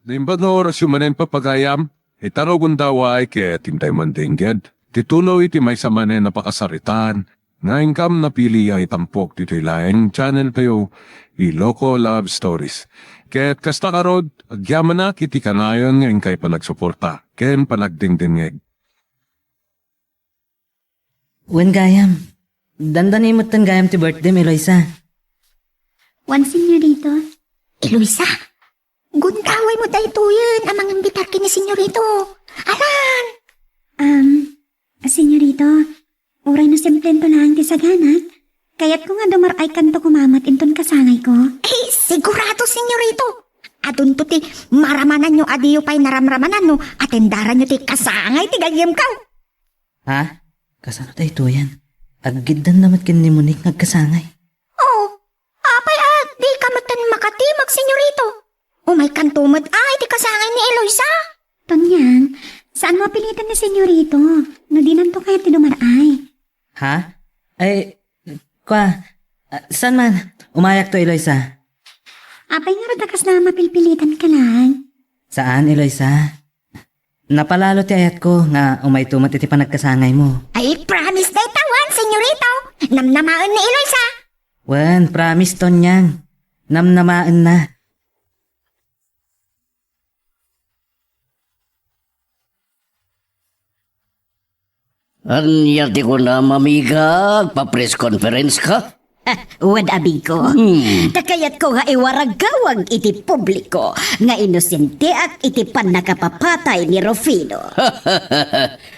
Nimbano oras yumanen papagayam, itarogun daw ay kaya tintay mandingged. Titulo iti may samanen na pakasaritan, nga ingkam na pili ay tampok dito ilaeng channel tayo, Iloco Love Stories. Kaya't kasta karod, agyaman na kiti kanayon nga ingkay panagsuporta, ken panagdingdingeg. Wen gayam. Dandanin mo tan gayam ti birthday mi, Eloisa. One senyorito. Eloisa, gundaway mo tayo tuyon amang imbitar kini senyorito. Alan! Senyorito, oray na simplento lang ti saganat. Kaya't ko nga dumaray kanto kumamat inton kasangay ko. Sigurado senyorito. Adun to ti maramanan nyo adiyo pa'y naramramanan no. Atendaran nyo ti kasangay ti gayem ka. Ha? Kasano tayo ito yan? Aggidan namat kin ni Monique nagkasangay. Oh, apay di ka matan makatimag senyorito. Umay kantumad ay ti kasangay ni Eloisa. Tonyang, saan mo pilitan ni senyorito? No di nanto kaya ti dumaray. Ha? Ay, saan man? Umayak to, Eloisa. Apay nga radakas na mapilpilitan ka lang. Saan, Eloisa? Napalalo ti ayat ko nga umay tumat iti panagkasangay mo. Ay, promise na itawan, senyorito. Namnamaan ni Eloisa. Wen, promise ton niyang. Namnamaan na. Anyati ko na, mamiga, pa-press conference ka? Wad abigo. Takayat ko nga iwaragawag iti publiko nga inosente at iti panakapapatay ni Rufino.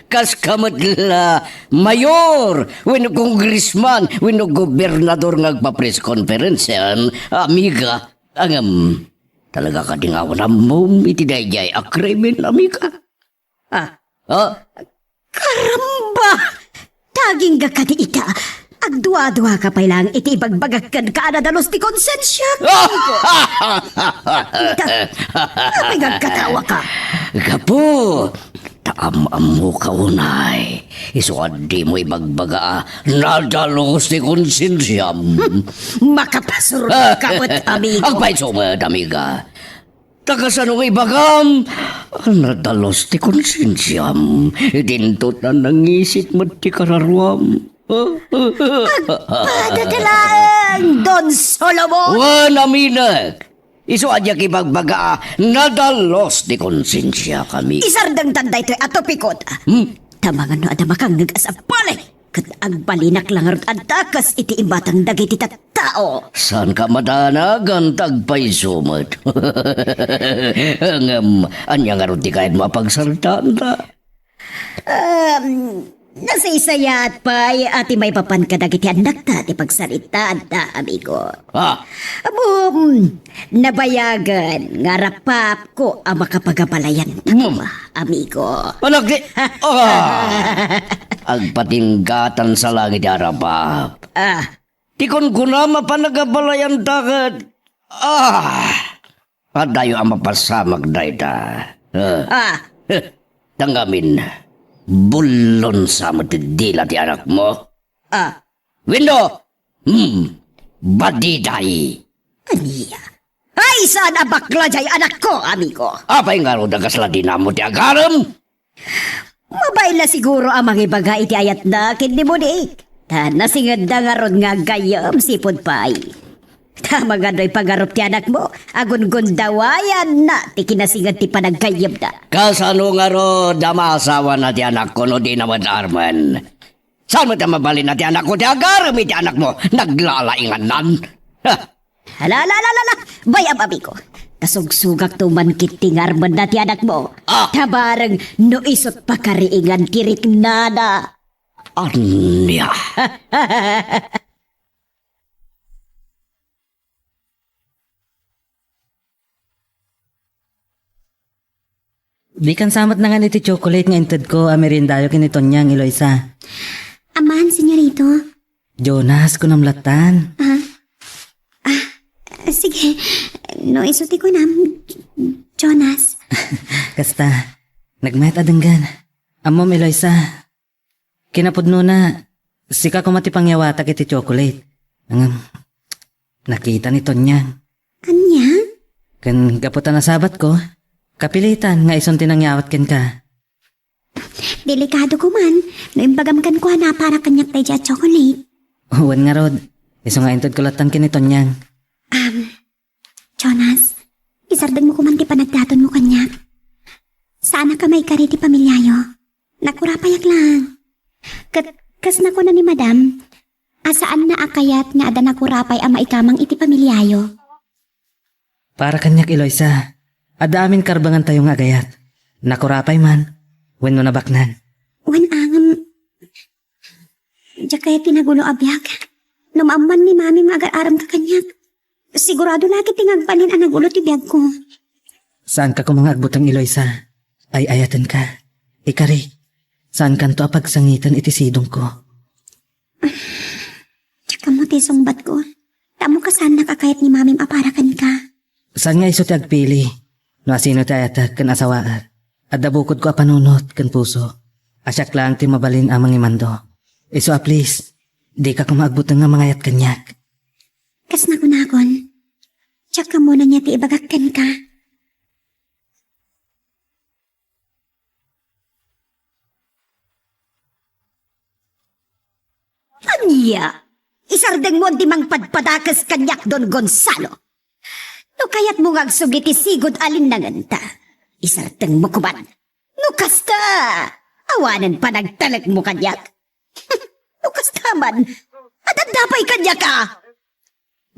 Kas kamadla, mayor, wino congressman, wino gobernador ngagpa-press conference yan, amiga, angam, talaga ka dingawan mo, iti dayjay akrimen, amiga. Karamba! Taging ga ka di ita. Agdua-dua ka pa lang iti ibagbagak ka na dalos ti konsensya. Kapag gagkatawa ka. Gapo, taam-am mo kaunay. Isuadi mo ibagbaga, nadalos ni konsensyam. Makapasurot ka mo't amigo. Ang pait sumad, amiga. Takasanong ibagam, nadalos ti konsensyam. Idintot na nangisik mo ti kararuam. Padadalang, Don Solomon! Wan aminag. Isu aja kibagbaga, nadalos ti konsensya kami. Isardang tanday to'y atopikot. Tamangan no adamakang nagasapalay. Kat agbalinak lang arot antakas iti ibatang dagiti tattao. Saan ka madanagan tagpay sumad? Anya nga ron ti kahit mapagsalitaan ta. Nasaysayat pa ati may papan ka dagiti anak ta ti pagsalitaan ta, amigo. Nabayagan nga rapap ko ang makapagabalayan ta, amigo. Anak di... Agpatinggatan sa langit arapap. Tikon ko na mapanagabalayan takat. Padayo ang mapasamag dahi ta. Tanggamin. Bulon sa matidila ti anak mo. Windo! Badiday. Aniya? Ay, saan abakla jay anak ko, amigo? Apay nga ro dagasla dinamo ti agaram? Mabay na siguro ang mga ibaga iti ayat na kindi mo dik. Nasingad na nga ron nga gayam sipod pay. Tama nga do'y pag-arop ti anak mo. Agun-gun dawayan na ti kinasingad ti panaggayam na. Kasano nga ro damasawa na ti anak ko no di naman arman. Saan mo ti mabalin na ti anak ko ti agaram iti anak mo? Naglalaingan nan. Hala. Bayam amigo. Kasugsugak tuman kitingar man na ti anak mo. Tabarang no isot pakariingan kirik nada. Anya. Di kan samat na nga niti chocolate nga intad ko amerindayo kinito niyang, Eloisa. Amahan, senyorito. Jonas, kunamlatan. Sige. No isuti ko na, Jonas. Kasta, nagmayat adanggan. Amom, Eloisa. Kinapudno na, sika ko matipangyawata kiti chocolate. Nakita ni Tonyang. Kanya? Kan gaputan na sabat ko, Kapilitan nga ison tinangyawat ken ka. Delikado ko man. No imbagam kan ko na para kanyak tayo dyan chocolate. Uwan nga rod. Iso nga intod ko latang kiniton niyang. Jonas, isardag mo kuman ti panagdaton mo kanyak. Sana ka may kari ti pamilyayo. Nakurapayak lang. Kas na ko na ni madam, asaan na akayat nga ada nakurapay ang maikamang iti pamilyayo. Para kanyak Eloisa. Adamin karbangan tayong agayat. Nakurapay man. Wen no nabaknan. Wan angam, diya kaya tinagulo abyak. Numamman ni mami mga agar-aram ka kanyak. Sigurado lagi tingagbalin ang nagulo ti biyag ko. Saan ka kumang agbutang Eloisa? Ay ayatan ka. Ikari. Saan kanto apagsangitan iti sidong ko? Tsaka mo ti sungbat ko. Tamo ka saan nakakayat ni mamim aparakan ka. Saan nga iso ti agpili? No asino ti ayatag kan asawaat. At dabukod ko apanunot kan puso. Asyak lang ti mabalin amang imando. Iso please. Di ka kumagbutang nga mga ayat kanyak. Kas nakunagon. Tsaka mo na niya ti ibagakkan ka. Anya! Isardeng mo di mang padpadakas kanyak Don Gonzalo. No kayat mo nga sugiti sigod alin nanganta. Isardeng mo kuman. No kasta! Awanan pa nagtalag mo kanyak. No kasta man. At dapay kanyak ka!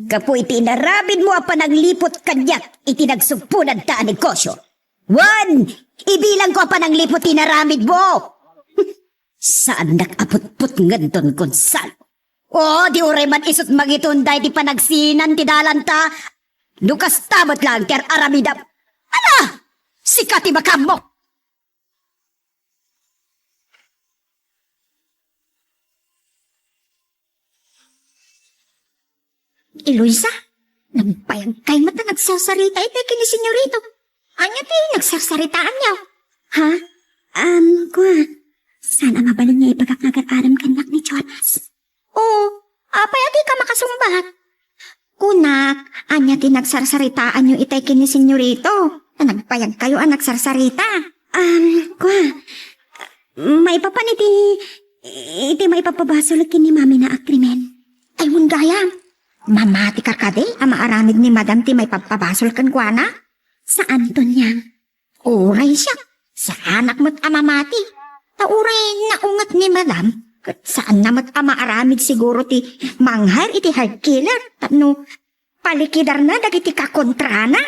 Kapo iti narabid mo pa naglipot kanyak iti nagsugpunan ta negosyo. One! Ibilang ko pa ng lipot tinaramid mo! Saan nakaputput nga Don Gonzalo? O, di ure man isot magitunday di panagsinan ti dalanta. Lukas tamot lang ker aramidap. Ala! Sikati makam mo! Eloisa, nagpayang kay mata nagsasarita ito kini senyorito. Anya ti nagsasaritaan niya. Ha? Kwa, sana mabalin niya ipagkaknagaram kanyak ni Jonas. Oo, apay ati ka makasumbat. Kunak, anya ti nagsarsaritaan niyo itay kini senyorito. Nagpayag kayo ang nagsarsarita. Kwa, may papaniti, iti may papabasol kini mami na akrimen. Ay, gaya. Mamati ka kade, ang maaramid ni madam ti may papabasol kan kwa na? Saan to niyang? Uray siya, sa anak mo't amamati. Tauray naungat ni madam, kat saan namat amaaramid siguro ti manghar iti hard killer, tano palikidar na dagiti kakontra na.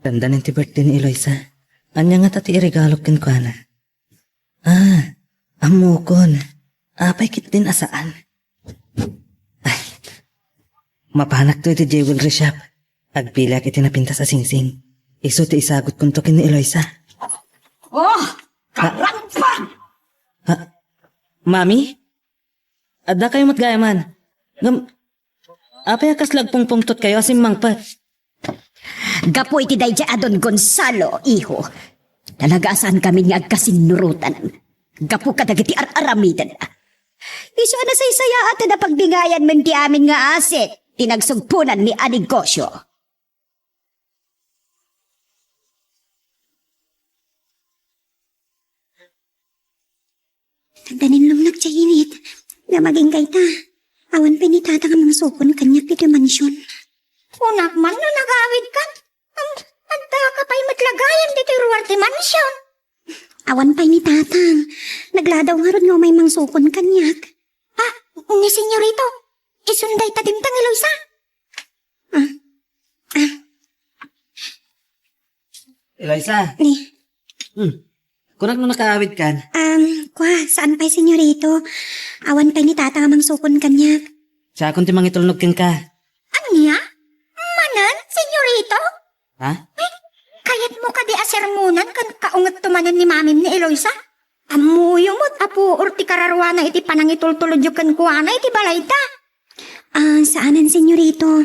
Tandanin ti birthday ni Eloisa. Anya nga tati iregalok ken kwa na. Amukon. Apay kit din asaan. Ay, mapanak to iti jewelry shop. Agbilak iti napinta sa singsing. Iso ti isagot kunto kin ni Eloisa. Oh, karangpan! Mami? Adda kayo matgaya man. Apay akas lagpungpungtot kayo asim mangpat. Gapo iti dayja Don Gonzalo, iho. Nalagasan kami nga agkasinurutan. Gapo kadagiti aramidan na. Iso na saysaya at na pagdingayan men ti amin nga aset. Tinagsugpunan ni anegosyo. Tagdanin lang nagtsahinit. Na maging kayta. Awan pinitata nga mga sukon kanyak dito mansyon. Unak man na nag-awid ka. Anda ka pa'y matlagayan dito ruwarte mansyon. Awan pa'y ni tatang. Nagladaw nga ron nga may mangsukon kanyak. Ni senyorito. Isunday ta dimtang Eloisa. Eloisa, Ni, kunak mo nakaawid kan? saan pa'y senyorito? Awan pa'y ni tatang amang sukon kanyak. Sa akong timang itulnog ken ka. Anya? Manan, senyorito? Ha? Kayat mo ka di asermonan kan kaungat tumanan ni mamim ni Eloisa? Amuyo mo't apo urti kararwana iti panangitultulod kan kuwana iti balayta. Saanan senyorito?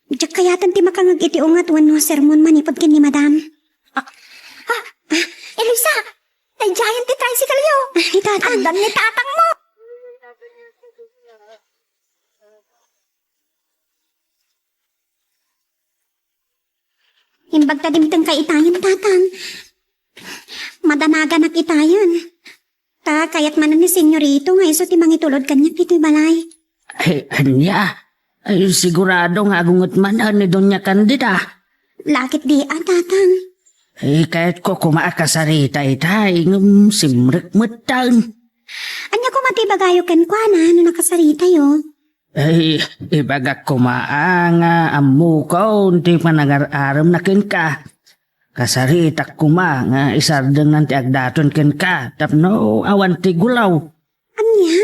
Diyak kayatan ti makangag iti ungat wano sermon manipod kin ni madam. Eloisa, tay giant ti tricycle yo. Itatang. Andan ni tatang mo. Himbag tadimtang kay itayan, tatang. Madanaga na itayan. Ta, kayat man ni senyorito nga iso ti mangitulod kanya kito'y balay. Ay, anya. Ay, sigurado nga agungot man ni Doña Candida. Lakit di tatang. Ay, kahit ko kumaakasarita itay, simrik matang. Anya ko matibagayo ken kwa na, ano nakasarita yo. Ay, ibagak kumaanga, amu ko, hindi pa nag-aram na kin ka. Kasarita kuma, nga isardeng nanti agdaton kin ka, tapno awan ti gulaw. Anya?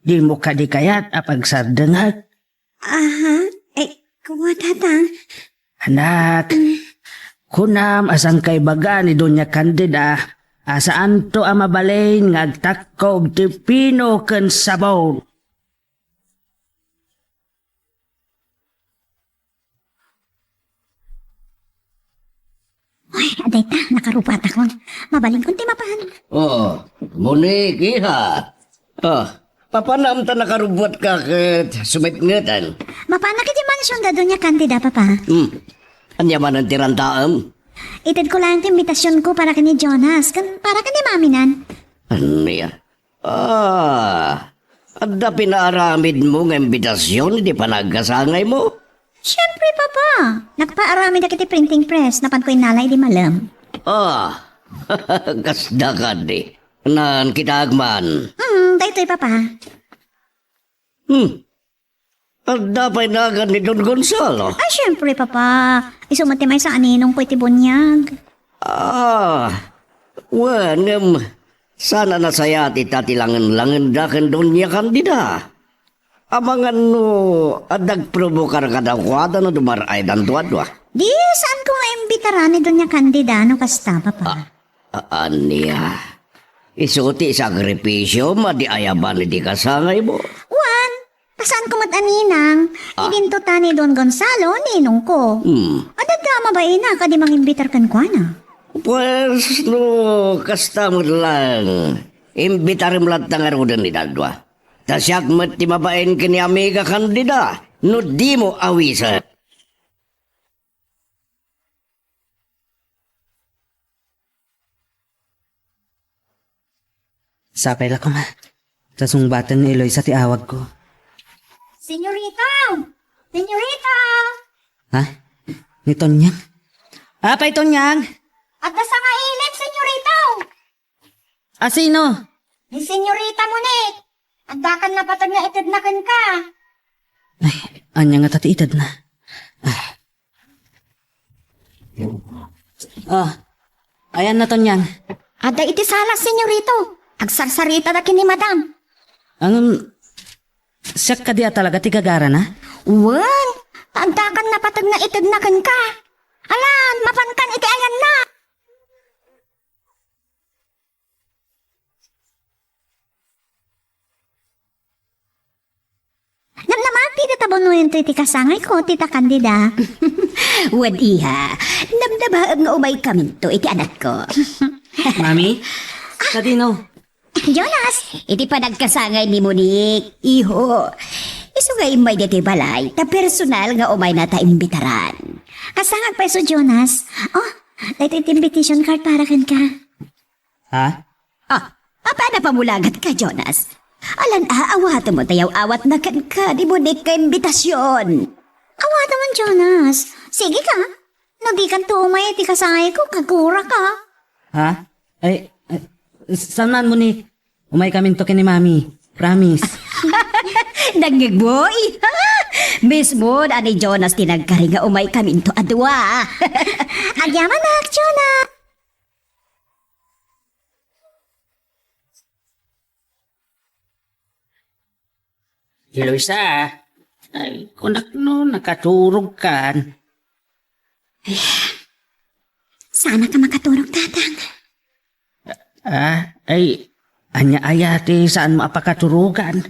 Di mo ka di kayat apag sardengat. Aha, kuwa tatang. Anak, kunam asang kay baga ni Doña Candida, asaan to amabalain ngagtakob ti pino ken sabaw. Uy, aday ta, nakarupat ako. Mabaling kong timapahan. Oh, munik iha. Papanam ta nakarubot ka ket sumitngetan. Mapana kiti mansyon da doon niya kandida, papa. Anya man ang tirantaam. Itid ko lang ang imbitasyon ko para kani Jonas, para kani maminan. Anya? Adda pinaaramid mo ng imbitasyon, di pa nagkasangay mo? Siyempre, papa. Nagpaarami na kiti printing press, napan ko inalay di malam. Kasda ka di. Nan kitagman. Daytoy, papa. Adda pa inagan ni Don Gonzalo. Ay, siyempre, papa. Isumatimay sa aninong ko iti bunyag. Sana nasaya ti tatilangan-langan da kan Doña Candida. Amangan no, adag provokar ka daw kwada no dumaray dan tuwadwa. Di, saan ko nga imbitaran ni doon niya kandida, no kasta, papa? Anya, isuti sakripisyo, madiayaban ni di kasangay mo. Juan, pasan ko mataninang, idintuta ni Don Gonzalo, ninong ko. Adadama ba ina, kadi mangimbitar kan kwa na? Pues, no, kasta mo lang. Imbitarim lang tangarudan ni Dadwa. Tasyak mat ti mabaen kini amiga kandida, no di mo awisa. Sapay la ko ma. Tasungbatan ni Eloy sa tiawag ko. Senyorita! Senyorita! Ha? Ni Tonyang? Apay Tonyang! At nasa nga ilit, senyorita! Sino? Ni senyorita mo ni! Agdakan na patag nga itid na kan ka! Ay, anya nga tatiitad na. Ayan na Tonyang. Ada iti salas, senyorito! Agsarsarita na kini madam! Siyak ka diya talaga tigagara na? Wan! Agdakan na patag nga itid na kan ka! Alan, mapankan iti ayan na! Namnamati na tabon mo yung titi kasangay ko, tita Candida. Wad iha, namnabaag nga umay kami to, iti anak ko. Mami? Kadino? Jonas! Iti pa nagkasangay ni Monique, iho. Iso nga imay diti balay, ta personal nga umay na ta imbitaran. Kasangag pa iso, Jonas. Oh, dahil iti invitation card para kan ka. Ha? Paano pamulagat ka, Jonas? Alan, aawat mo tayaw awat na kan ka, di Monique ka imbitasyon. Awat naman, Jonas. Sige ka. Nadi kan tumay iti kasangay ko, kagura ka. Ha? Saan mo ni? Umay kami to kini Mami. Promise. Nangig mo, iha. Mismo, ani Jonas tinagkari nga umay kami to adwa. Agyaman na, Jonas. Eloisa, ay, kunak no, nakaturog kan. Sana ka makaturog, tatang. Anya ayate saan mo apakaturugan?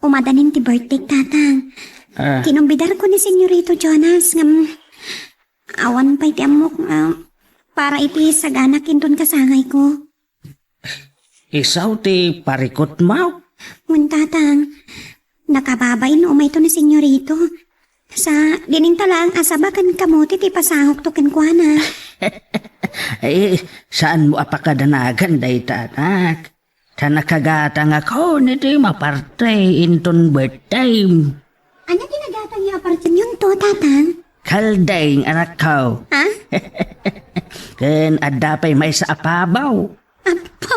Umadanin ti birthday, tatang. Kinumbidar ko ni Senyorito Jonas ngam awan pa iti amok para iti sagana kinton kasangay ko. Isaw ti parikot mau. Ngun tatang, nakababay no umay to ni Senyorito. Sa dining talang asaba kan kamote ti pasahok to ken kuana. Saan mo apakadanagan day tanak? Tanakagatang ako niti maparte inton birthday. Ano ginagatang niya apartin yun to, tatang? Kalday anak ko. Ha? Ken adapay may sa apabaw. Apo,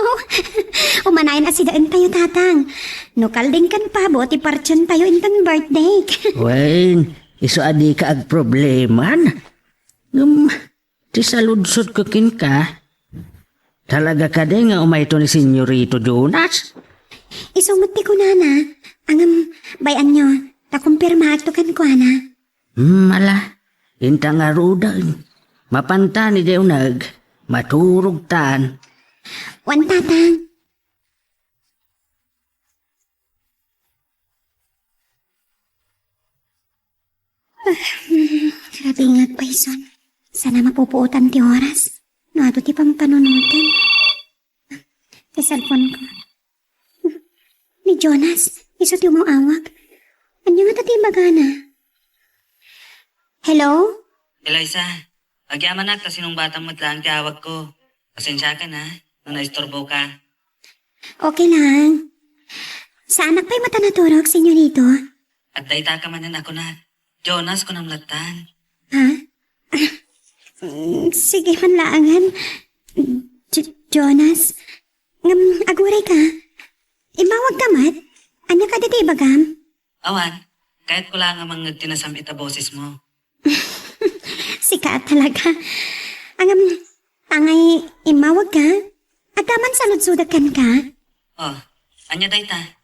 umanayin at sidaan tayo, tatang. Nukal din kan pabo, ti parchan tayo inton birthday. Wen, iso adi ka ag probleman. Ti saludsod ko kin ka. Talaga ka din nga umay to ni Senyorito Jonas. Isungot ti ko nana. Ang bayan nyo, takumpirma at to kan kuana. Mala, inta nga rudan. Mapanta ni Deunag, maturog tan. Wan, tatang. Grabe nga, Paison. Sana mapupuutan ti oras. No, ato ti pampanunutan. Sa cellphone ko. Ni Jonas, iso ti umawag. Anyo nga tati magana. Hello? Eliza, agyaman na sinong batang matlang tiyawag ko. Pasensya ka na, nung naistorbo ka. Okay lang. Sa anak pa'y mata naturog, senyorito? At dayta ka manan ako na. Jonas ko nang latan. Ha? Sige man laangan. Jonas, aguray ka. Imawag ka mat? Anya ka diti bagam? Awan, kahit ko lang ang mga tinasam boses mo. Sikat talaga. Tangay imawag ka? At taman sa ludsudakan ka? Oh, anya dayta?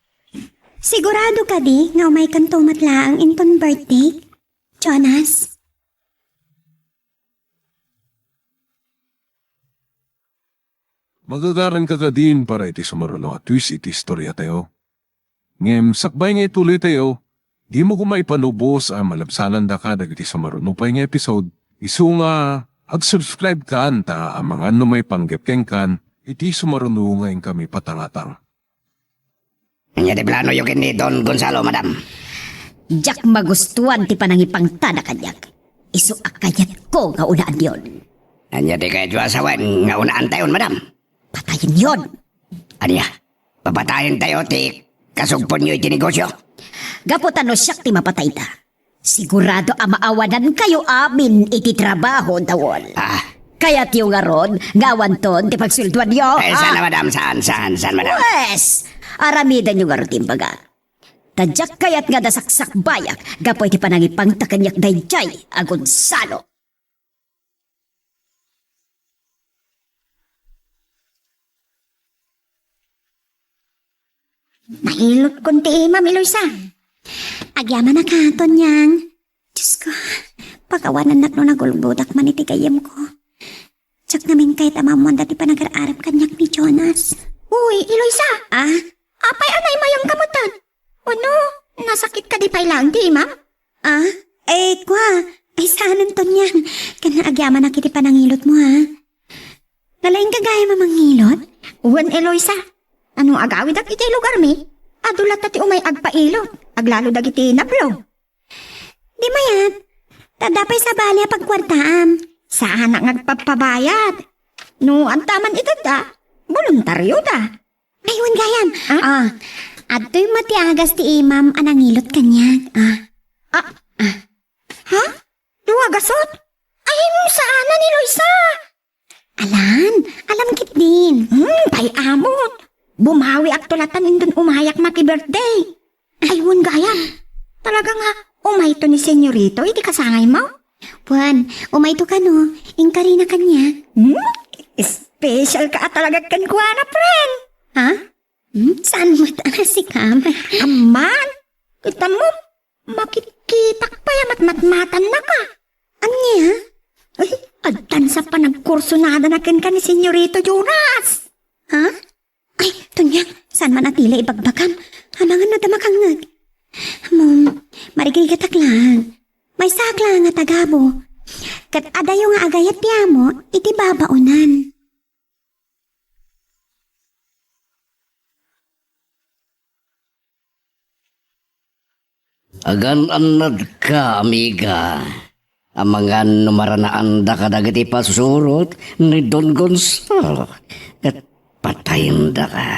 Sigurado ka di nga umay kanto matla ang inton birthday? Jonas? Magagaran ka ka din para iti sumaruno at twist iti istorya tayo. Ngem, sakbay nga ituloy tayo, di mo kumaipanubos ang malabsanan da ka dagiti sumaruno pa nga episode. Isu nga, ag-subscribe ka anta ang mga may panggepkeng kan, iti sumaruno ngayon kami patangatang. Nya de plano yung ni Don Gonzalo, madam. Jak magustuhan ti panangipang tada kanyak. Isu akayat ko nga unaan yon. Nya de kaya jua sawan nga unaan tayon, madam. Patayin yon. Anya, papatayin tayo ti kasugpon nyo iti negosyo. Gaputan no siyak ti mapatay ta. Sigurado amaawanan kayo amin iti trabaho dawol. Kaya tiyo nga ron, gawan ton ti pagsultuan nyo. Saan na, madam? Saan, madam? Wes! Aramidan nyo nga ron timbaga. Tadyak kayat nga dasaksak bayak, gapoy ti panangipang takanyak dayjay, a Gonzalo. Mahilot kunti, Ma'am Eloisa. Agyaman na katon niyang. Diyos ko, pagawanan na no nagulbudak man iti kayam ko. Tsak namin kahit amamon dati pa nag-ararap kanyak ni Jonas. Uy, Eloisa! Apay anay mayang kamutan. Ano? Nasakit ka di pa ilang di, ma'am? Kwa. Ay saanan to niyan. Kana agyaman na kiti panangilot mo, ha? Nalaing kagaya mamangilot? Uwan, Eloisa. Anong agawid ak iti lugar mi? Adulat ati umay agpailot. Aglalo dagiti nablo. Di mayat. Tadapay sa bali pagkwartaam. Saan ang agpapabayad? No, antaman ito da. Voluntaryo da. Ayun gayam. Adto'y matiagas ti imam anangilot kanya. Ha? Luwagasot? Ay mo saan na ni Loisa? Alam kit din. Pay amot. Bumawi ak tulatan indun umayak mati birthday. Ayun gayam. Talaga nga, umay to ni senyorito, iti kasangay mo? Buwan, umay to ka no, ingkari na kanya. Special ka talaga kan kuha na, friend. Ha? Saan mo si Kam? Aman, kita mo, makikitak pa yamat matmatan na ka. Anya? Ay, adtan sa panagkurso na danakin ka ni senyorito Jonas. Ha? Ay, tunyang, saan man atila ibagbagam? Hamangan na damakangag. Marigigatak lang. May sakla nga tagabo. Kat adayo nga agayat niya mo, iti babaunan. Agan anad ka, amiga. Ang mga numaranaan da kadagiti pasusurot ni Don Gonzalo. At patayin da ka.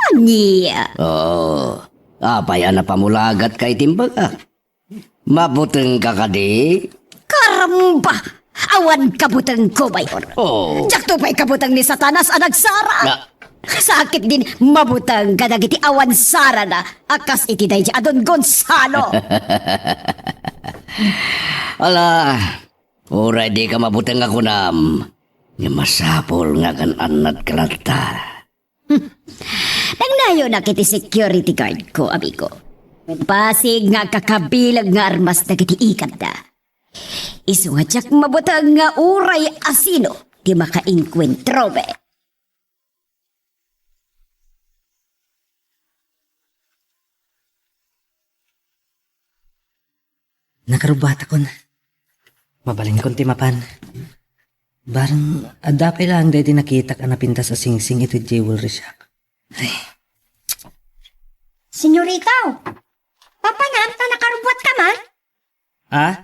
Anya? Oo. Apaya na pamulagat kay timbaga. Mabuteng ka kadi. Karamba! Awan kabutang ko bayon. Oo. Jakto pa'y kabutang ni Satanas ang nagsara. Na, Sakit din mabutang kadagiti awan sara na akas iti day Adon Gonzalo. ala. Oray di ka mabuteng ako nam. Nga masapol nga kan anad kalata. Nangnayo na kiti security guard ko, amigo. Pasig nga kakabilag nga armas na kiti ikat na. Isu nga tsak mabutang nga uray asino di makainkwentro be. Nakarubata ko na. Mabaling kong timapan. Barang adapay lang dahil nakita ka na pinta sa singsing ito jewelry shop. Ay, Senyorito, papanam ta nakarubot ka man? ah?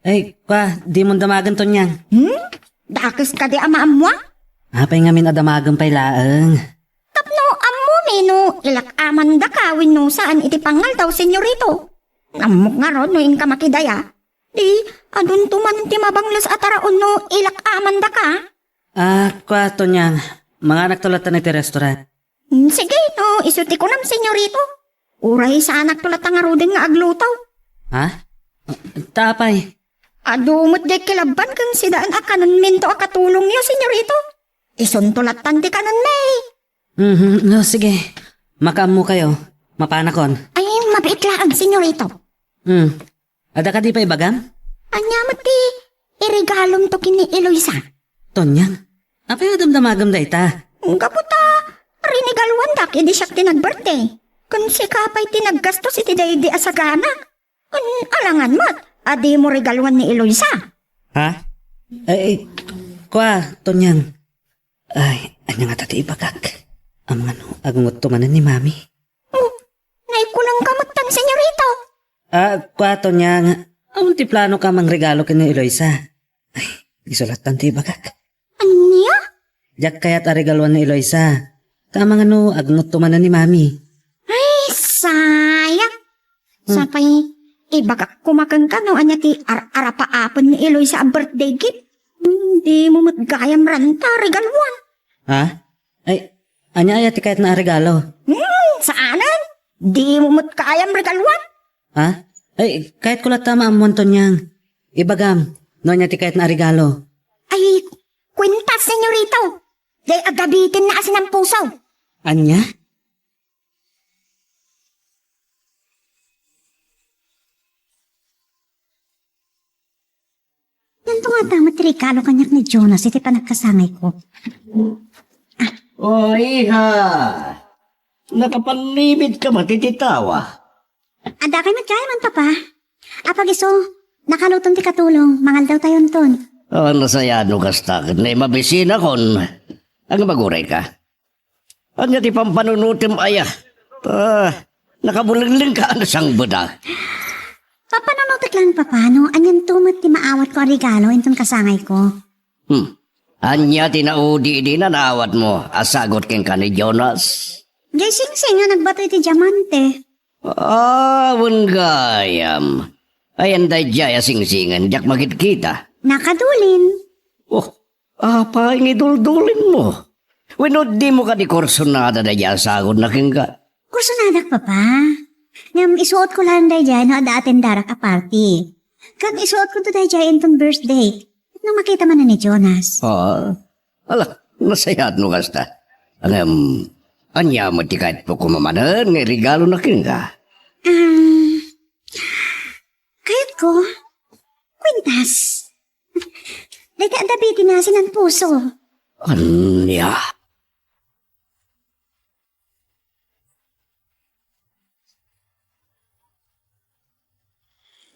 Ay, di mo damagan to niyang. Dakis ka di amaam mo? Apay nga min adamagan pay laang. Tapno ammo mino ilak aman da ka wenno saan iti pangal daw senyorito. Amok nga ron no in ka makidaya. Di adun tuman ti mabanglas ataraon no ilak aman da ka. To niyang. Mga nagtulatan iti restaurant. Sige no isuti ko nam senyorito. Uray sa anak tulata nga rodin nga aglutaw. Ha? Tapay. Adumot di kilaban kang sidaan akanon minto akatulong niyo senyorito. Isuntulatan ti kanan may. No, sige. Makamu kayo. Mapanakon. Ay mabait lang senyorito. Ada ka di pa ibagam? Anyamat ti iregalom to kini Eloisa. Tonyang. Apay nga damdamagam da ita. Kaputa, rinigaluan da kidi siya tinag-birthday. Kun si kapay tinaggastos iti daydi asagana. Kun alangan mat, adi mo regaluan ni Eloisa. Ha? Ay, Tonyang. Ay, anya nga tati ibagak. Ang ano, agungot tumanan ni Mami. Naikulang kamagtan, senyorito. Tonyang. Ang ti plano ka mang regalo kini Eloisa. Ay, isulatan ti ibagak. Anya? Jak kaya't aregaluan ni Eloisa. Kamang ano, agungot tumanan ni Mami. Ay, sayang. Sapay, ibagak kumakang ka no, anya ti arapaapon ni Eloisa ang birthday gift. Hindi mo matgayam ranta regaluan. Ha? Ay, anya ayat ti kahit na regalo. Saanan? Di mo matkayam regaluan. Ha? Ay, kahit kulat tama ang monton niyang. Ibagam, no niya ti kahit na regalo. Ay, kwintas, senyorito. Day agabitin na asin ang puso. Anya? Nanto nga tama regalo kanyak ni Jonas iti panagkasangay ko. O iha. Nakapanibid ka matititawa. Ada kay magkaya man papa. Apag iso, nakalutong ti katulong, mangal daw tayon ton. Nasayado ka stakit na mabisina kon. Ang maguray ka. Anya ti pampanunutim aya. Nakabulingling ka na sang budak. Papa nanutik lang papa, no? Anyan tumat ti maawat ko ang regalo intong kasangay ko. Anya tinaudi di na naawat mo. Asagot ken ka ni Jonas. Jay sing-sing nga nagbato iti diamante. Gayam. Ayan day jaya sing-singan, jak magkita. Nakadulin. Oh, apa ang iduldulin mo? Wenod di mo ka di korsonada na dyan sagod na kingga. Kursunadak papa. Ngam isuot ko lang day dyan no ada atendarak a party. Kag isuot ko to day dyan intong birthday. Nung makita man na ni Jonas. Alak, nasayad no kasta. Anya mo ti kahit po kumamanan, nga regalo na kingga. Kayat ko, kwintas. Nagkadabitin nasin ang puso. Anya?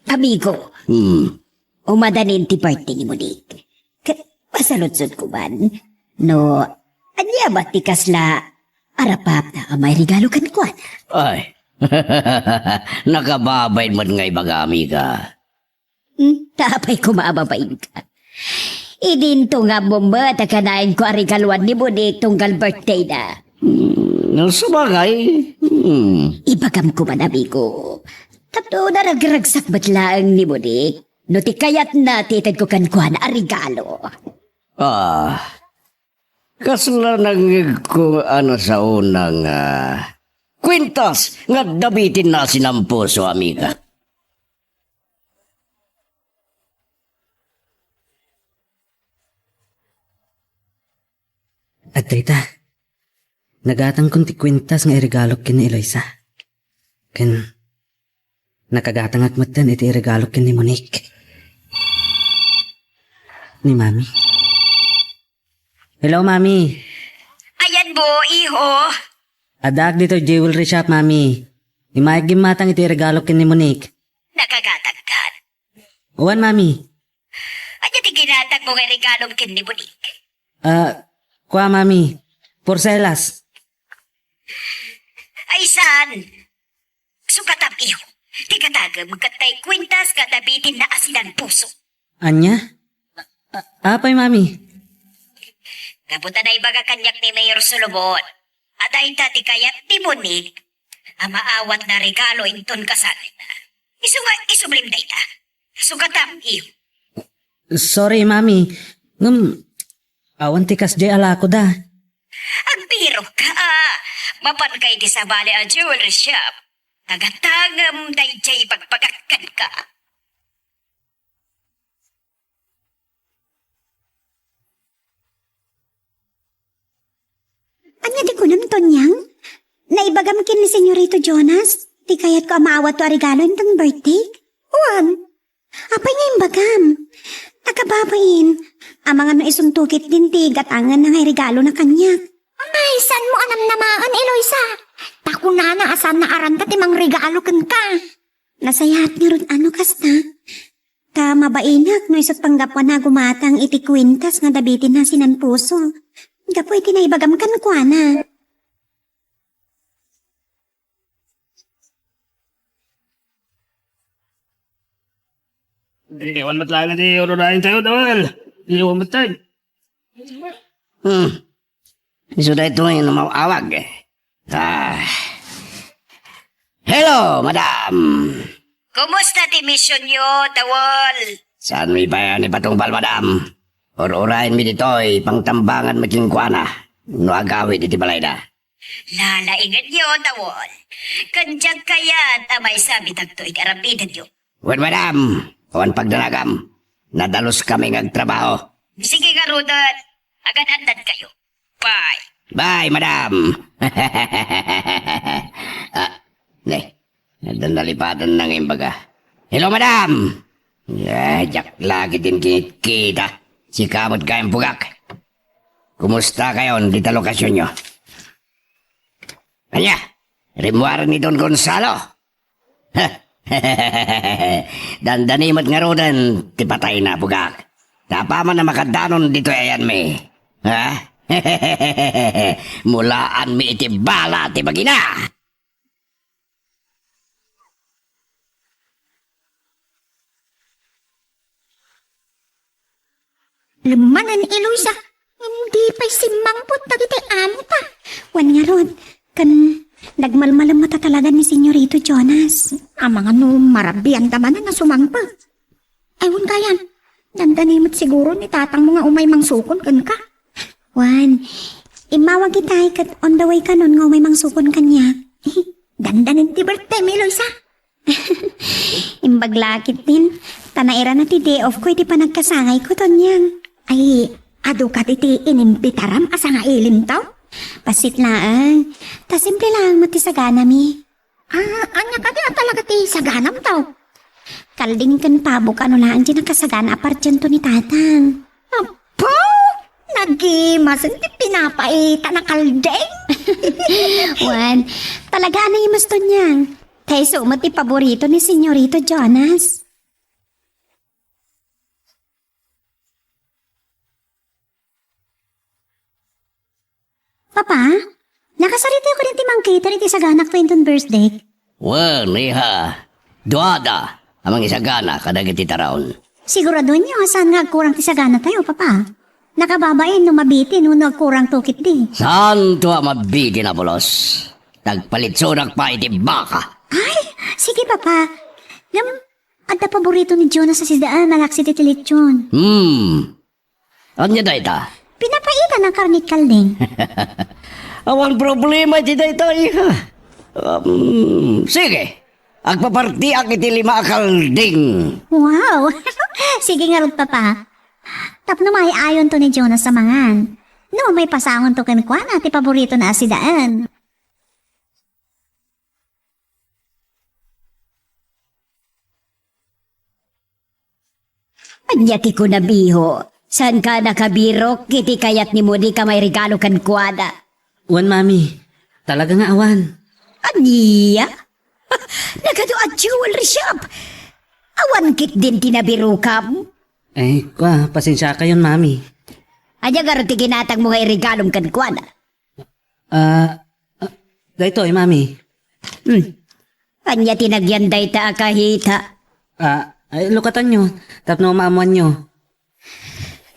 Amigo, umadanin ti party mo di. Pasalutsod ko man. No, anya ba ti kasla arapap na may regalo kan kuan? Ay, Nakababay man ngay bagami ka. Tapay ko maababain ka. Idinto nga mo ba, takanain ko arigaluan ni Budik tunggal birthday na. Sabagay. Ibagam ko man, amigo. Tapno na nagragsak batlaang ni Budik. No ti kayat na titad ko kankuhan na arigalo. Kasla nangig ko sa unang kwintas nga dabitin na sinampuso, amiga. At dayta, nagatang kong ti kwintas nga iregalo kin ni Eloisa. Ken, nakagatang at matan iti iregalo kin ni Monique. Ni Mami. Hello, Mami. Ayan bo, iho. Adak dito jewelry shop, Mami. Ni Mike gimatang iti regalo kin ni Monique. Nakagatagkan. Uwan, Mami. Anya ti ginatag mo nga regalong kin ni Budik. Kuha, Mami. Porcelas. Ay, san? Sukatam iho. Ti katagam katay kwintas kadabitin na asinan puso. Anya? Apay, Mami. Kapunta na ibaga kanyak ni Mayor Solomon. At ay tati kayat ti Monique. Ang maawat na regalo inton kasalit. Isublim na ita. Sukatam iho. Sorry, Mami. Awan tikas jay ala ko da. Ang biro ka. Mapan kay di sa bali ang jewelry shop. Tagatangam na jay pagpagakan ka. Anya di ko namton yang? Naibagam kin ni Senyorito Jonas? Di kayat ko amaawat to arigalo intang birthday? Uwan. Apay nga imbagam. Nakababain. Ang mga no isuntukit din ti gatangan na nga regalo na kanya. Ay, san mo anam namaan, Eloisa? Tako na asan na aran ka timang regalo kan ka. Nasayat nga ron ano kasta. Ta mabainak no isot panggapwa na gumatang iti kwintas nga dabitin na sinan puso. Gapoy tinaibagam kan kwa na. Iwan mat lang di urunahin tayo, Dawal. Iwan mat tayo. Sudah ito yung mawawag. Hello, madam. Kumusta ti mission nyo, Tawol? Saan may bayan ni Patungpal, madam? Urahin mi dito'y pangtambangan makingkwana. No agawid iti balay na. Lalaingan nyo, Tawol. Kanjag kayat amay sabi tagto ikarapitan nyo. Well, madam, awan pagdanagam. Nadalos kami ngagtrabaho. Sige nga, Rudan. Agad-andan kayo. Bye. Bye, madam. Nalipatan ng imbaga. Hello, madam. Jak lagi din kita. Si kamot kayong pugak. Kumusta kayo dito lokasyon nyo? Anya, rimuar ni Don Gonzalo. Dandanimat nga rodan, tipatay na pugak. Tapaman na makadanon dito ayan me. Ha? Mulaan mi iti bala ti bagina. Lumanan, Eloisa. Hindi pa'y simangpot tagiti amo pa. Wan nga ron, kan nagmalmalam mata talaga ni Senyorito Jonas. Ang mga no marabian taman na sumangpa. Ayun kayan, dandanimot siguro ni tatang mga umay mangsukon kan ka. Wan, imawag kita kat on the way ka nun nga umay mangsukon kanya. Dandanin ti birthday, Eloisa. Imbaglakit din. Tanaira na ti day off ko, iti pa nagkasangay ko ton yan. Ay, ado ka iti inimbitaram asa nga ilim tao? Pasit lang. Ta simple lang mati sagana mi. Anya ka di talaga ti saganam tao? Kalding kan pabok ano lang di nakasagana apart to ni tatang. Apo! Nagimasan ti pinapaita na kaldeng. Wan, talaga na imas to niyang. Tayo sumat ti paborito ni Senyorito Jonas. Papa, nakasarito ko rin ti mangkita rin ti saganak 20th birthday. Wan, iha. Duada, amang isagana kadagiti taraon. Sigurado niyo, saan nga kurang tisagana tayo, papa? Nakababain no mabitin no nagkurang tukit di. Saan to mabidi na bolos? Nagpalitsunak pa iti baka. Ay, sige papa. Adda paborito ni Jonas sa sidaan, malaksi ti tilitsyon. Anya dayta? Pinapaitan ng karnit kalding. Awan problema iti dayta, iha. Sige, agpaparti ak iti 5 kalding. Wow! Sige nga rin, papa. Tapno may ayon to ni Jonas sa mangan. No, may pasangon to kan kwa na ti paborito na asidaan. Anyaki ko na biho. Saan ka nakabiro? Kiti kayat ni mo di ka may regalo kan kuwada. Wan, mami. Talaga nga awan. Aniya? Nagado at jewelry shop. Awan kit din tinabiro kam. Eh, pasensya ka yun, mami. Anya garo ti ginatang mo nga iregalong kan kuwada. Dahito mami. Anya tinagyanday ta akahita. Ay, lukatan nyo. Tapno maamuan nyo.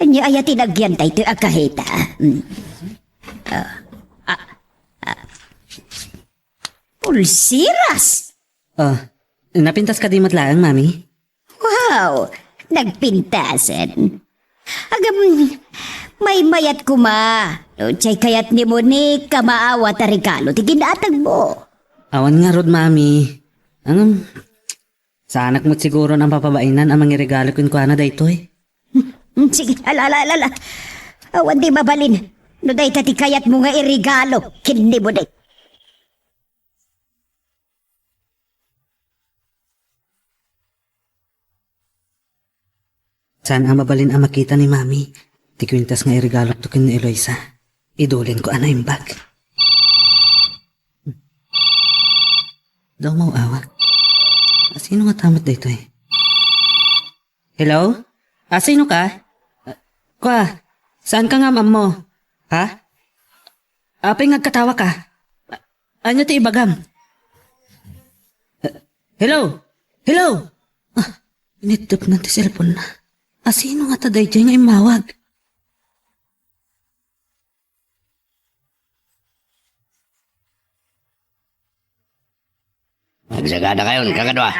Anya aya tinagyanday ta akahita. Pulsiras! Napintas ka di matlaang, mami? Wow! Nagpintasan. Agam, may mayat kuma. Chay kayat ni mo ni kamaawa ta regalo ti ginatag mo. Awan nga rod, mami. Sa anak mo't siguro ng papabainan ang mga regalo ko na dayto eh. Sige, alala. Awan di mabalin. No day ti kayat mo nga irigalo. Kindi mo day. Saan ang mabalin ang makita ni mami? Ti kwintas nga irigalo to kin ni Eloisa. Idulin ko ana yung bag. Daw mau awag. Sino nga tamat dito eh? Hello? Sino ka? Saan ka nga, ma'am mo? Ha? Apay ngagkatawa ka? Anya ti ibagam? Hello? Initip na ti cellphone na. Sino nga taday dyan nga imawag? Nagsagada kayon, kakadwa.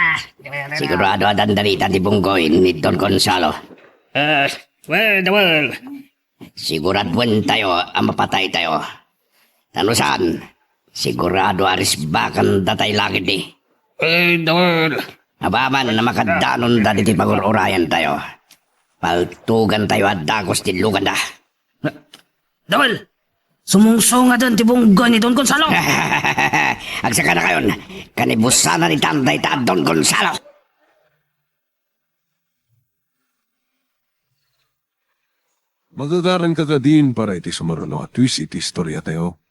Sigurado at andalita ti Bunggoy ni Don Gonzalo. Well. Siguraduan tayo ang mapatay tayo. Tanusan, sigurado aris bakan datay langit di. Abaman na makadanon dati ti pagururayan tayo. Paltugan tayo at dagos ti lugan da. Dawal! Sumungsong nga doon ti Bunggoy ni Don Gonzalo. Agsaka na kayon, kanibusan na ni Tanday ta Don Gonzalo. Magagaran ka din para iti sumaruno at twist iti istorya tayo.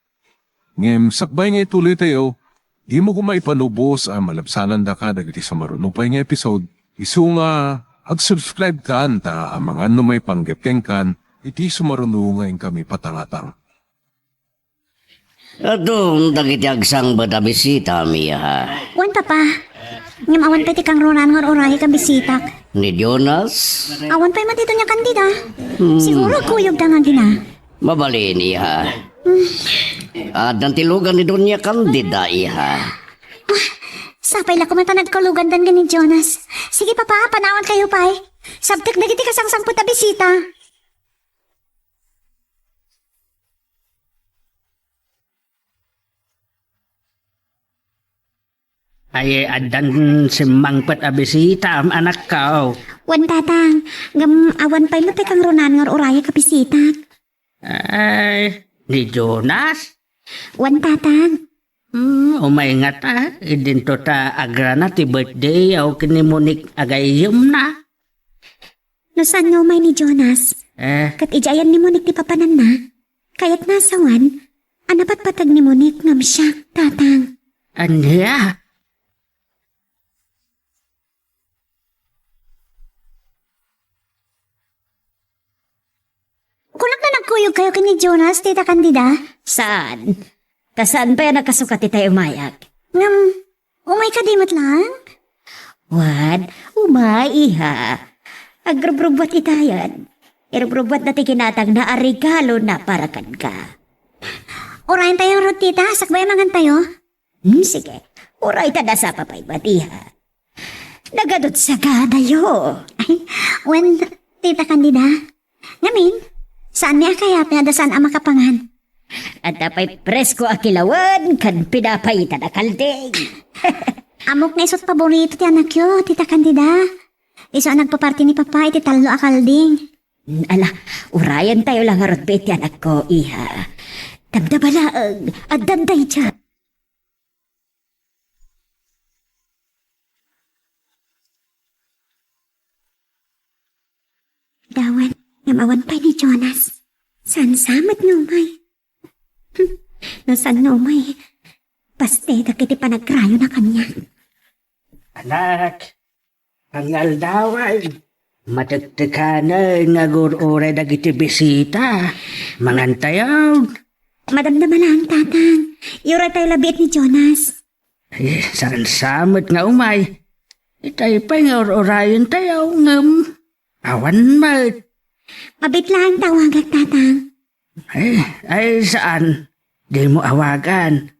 Ngem, sakbay nga ituloy tayo, di mo kumaipanubos ang malabsanan da ka dagiti sumaruno pa nga episode. Isu nga, ag-subscribe ka anta ang mga may panggepeng kan, iti sumaruno ngayon kami patangatang. Adong dagiti agsang bada bisita miya. Wan, papa. Ngam awan pa ti kang ronan nga orahe ka bisitak. Ni Jonas, Awan pa matito niya kandida. Siguro kuyog da nga gina. mabalin iha. At nantilugan ni Donya Candida iha. Sapay la kumatanad ko lugan dan ni Jonas. Sige papa, panawan kayo pay. Sabtek na kiti kasangsamput na bisita. Ay, adan si Mangpet abisita am anak ko. Wan tatang, awan pay mo kang ronan nga orahe ka bisita. Ay, ni Jonas? Wan tatang. Umaingat idinto ta agrana ti birthday o kinimunik agayom na. No saan nga umay ni Jonas? Kat ijayan ni Monik ti papanan na. Kaya't nasawan, anapat patag ni Monik ngam siya, tatang. Anya? Kulak na nagkuyog kayo kini Jonas, tita Candida. Saan? Tasaan pa yan nakasukat ti tayo mayak? Ngam, Umay ka dimot lang? Wan, umay iha. Agrubrubot itayan. Irubrubot na tikinatang na arigalo na para kan ka. Urayan tayo rod tita, sakbay mangan tayo. Sige, uray ta na sa papay batiha. Nagadot sa kadayo. Ay, when, tita Candida. Ngamin, saan niya kaya pinadasan ang makapangan? At tapay presko akilawan kan pinapay na kalding. Amok na isot paborito ti anak yo, tita Candida. Iso ang nagpaparty ni papa, iti talo akalding. Ala, urayan tayo lang harot beti anak ko, iha. Damdabalaang at danday dyan. Dawan, ngamawan pa ni Jonas. San samat numay? Nasan numay? Paste, dakiti pa nagkrayo na kanya. Anak, hangal daway. Matagtikanan nga gururay dagiti bisita. Mangantayaw. Madamdama lang, tatang. Yura tayo labiit ni Jonas. Saan samot nga umay. Itay pa nga urayon tayo ngam. Awan mat. Mabit lang tawagag, tatang. Ay saan? Di mo awagan.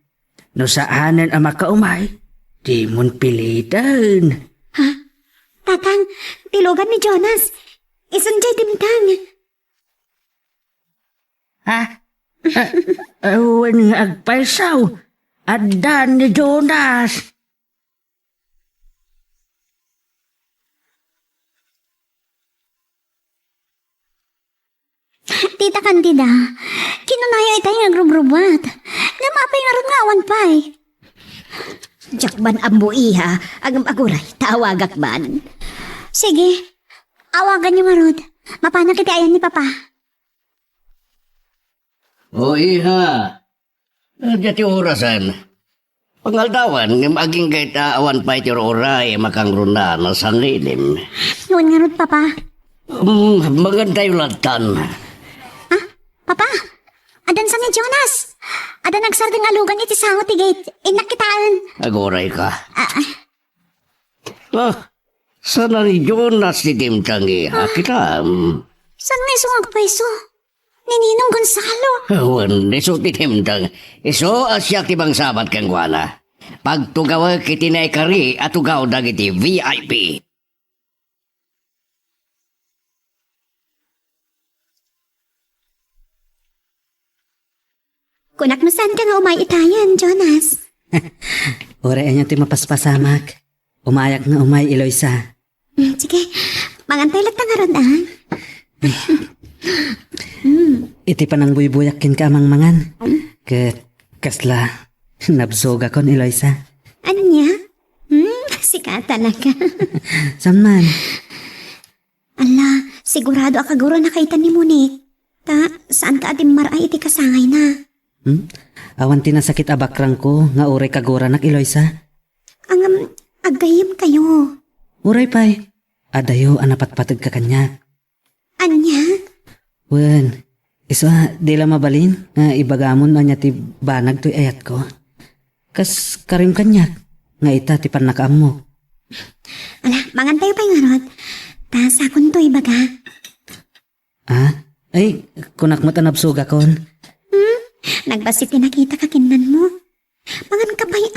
No saanan ang makaumay, di mo'n pilitan. Ha? Tatang, tilugan ni Jonas. Isunjay dimtang. Ha? Awan nga agpaisaw. Adan ni Jonas. Tita Candida, kinunayo itay nga grubrubat. Namapay nga ron nga awan pa'y. Jakban ambo iha, agam aguray, tawagak man. Sige, awagan niyo nga rod. Mapana kiti ayan ni papa. O iha, dati orasan. Pangaldawan, ng maging kahit awan pa iti oray, makangruna na sanlilim. Nuwan nga rod, papa. Maganda yung lantan. Ha? Papa? Adan sa ni Jonas. Adan nagsardang alugan iti sangot ti gate. Inakitaan. Agoray ka. Sana ni Jonas ni Timtang iha, kita. San nga isong agpaiso? Ni Ninong Gonzalo. Wan, iso ti Timtang. Iso asyak ti bang sabat kang wala. Pagtugawa kiti na ikari at tugaw dagiti VIP. Kunak no saan ka nga umay itayan, Jonas? Urayan niya ti mapaspasamak. Umayak na umay Eloisa. Sige, mangantay lang tangaron ah. Iti panang buybuyakin ka amang mangan. Kasla, nabsoga kon Eloisa. Ano niya? Sikata na ka. Saan man? Ala, sigurado akaguro nakaitan ni Monique. Saan ka ating maray iti kasangay na? Awan tinasakit abakrang ko, nga uray kagura nak Eloisa. Ang agayim kayo. Uray pay, adayo anapatpatag ka kanya. Anya? Wen, isa di la mabalin, nga ibagamon na niya ti banag to'y ayat ko. Kas karim kanya, nga ita ti panakaam mo. Ala, mangantay pa yung harot. Sakon to ibaga. Ay, kunak mo tanabsuga kon. Nagbasit nakita ka kinan mo. Mangan ka pa'y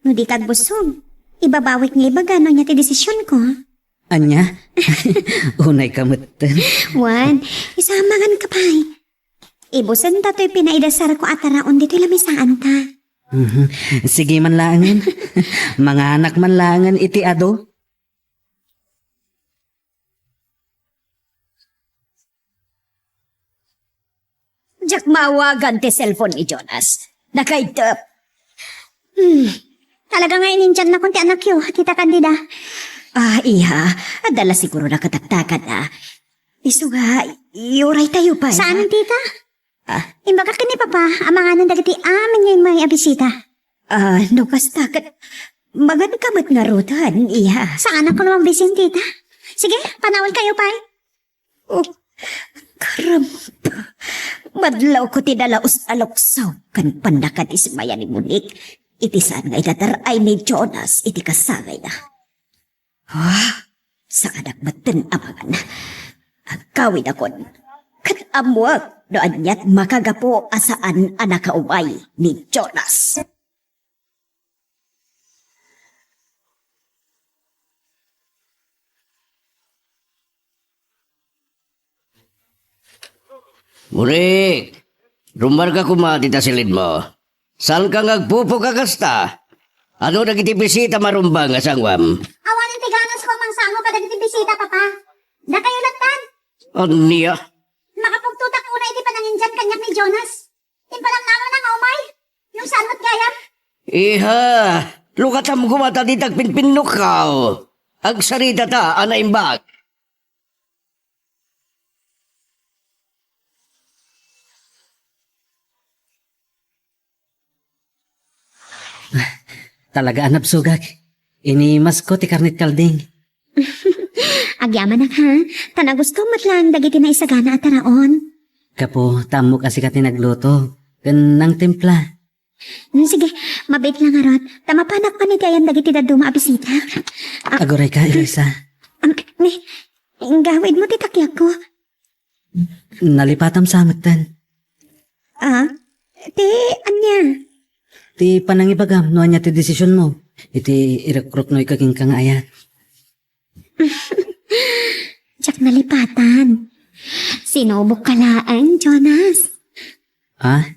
No di kag busog. Ibabawik nga ibaga no niya ti desisyon ko. Anya? Unay kamutan. Wan, isamangan ka pa'y. Ibusan ta to'y pinaidasar ko ataraon dito'y lamisaan ta. Sige man langan. Mga anak man langan iti ado. Jak mawagan ti cellphone ni Jonas. Nakaitap. Talaga nga inintyan na kung ti anak yo, tita Candida. Iha, adala siguro nakataktakan na. Isuga, iuray tayo pa. Saan tita? Imbaga ka ni papa, amanganan dagiti amin yung mga abisita. No kastakat. Magan kamat nga rutan, iha. Saan ako namang bisin, tita? Sige, panawal kayo pa. Karampa. Madlaw ko tinalaos aloksaw kan pandakan ismaya ni Monique. iti saan nga itataray ni Jonas iti kasangay na. Sa anak baten amangan. Agkawin akon. Kat amuak no anyat makagapo asaan anak kaumay ni Jonas. Murik! Rumar ka kumatita silid mo. Saan ka ngagpupo kakasta? Ano nagiti bisita marumba nga sangwam? Awan iti ganas ko mang sango kadagiti bisita, papa. Da kayo latan. Aniya? Makapagtutak una iti panangin dyan kanyak ni Jonas. Impalam naman ng umay. Yung sanot gayam. Iha! Lukatam kumata di tagpinpinok ka. Agsarita ta, ana imbag. Talaga anap sugak. Inimas ko ti karnit kalding. Agyaman na ha. Tana gusto matlang dagiti na isagana at taraon. Kapo, tamo kasi ka tinagluto. Ganang timpla. Sige, mabait lang arot. Tamapanak pa ni kayan dagiti dadu maabisita. Agoray ka, Eloisa. Gawid mo titakyak ko. Nalipatam sa amatan. Anya? Ti panangibagam, no anya ti desisyon mo. Iti irekrut no ikaging kang ayat. Tsak nalipatan. Sinubok kalaan, Jonas. Ah?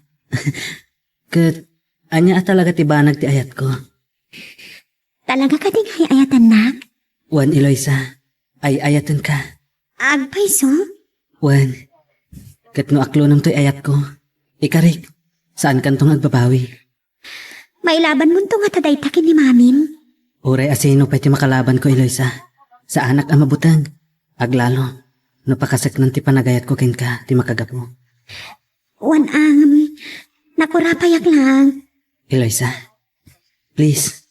Kat, anya talaga ti banag ti ayat ko. Talaga ka ding ayatan nak? Wan, Eloisa, ay ayatan ka. Agpaiso? Wan, kat no aklo nam to'y ayat ko. Ikarik, saan kantong agbabawi? May laban mo to nga tadaytakin ni mamin. Uray asino pa iti makalaban ko, Eloisa. Sa anak ang mabutang. Aglalo, no pakasak ng ti panagayat ko kin ka, ti makagapo. Wan nakurapayak lang. Eloisa, please,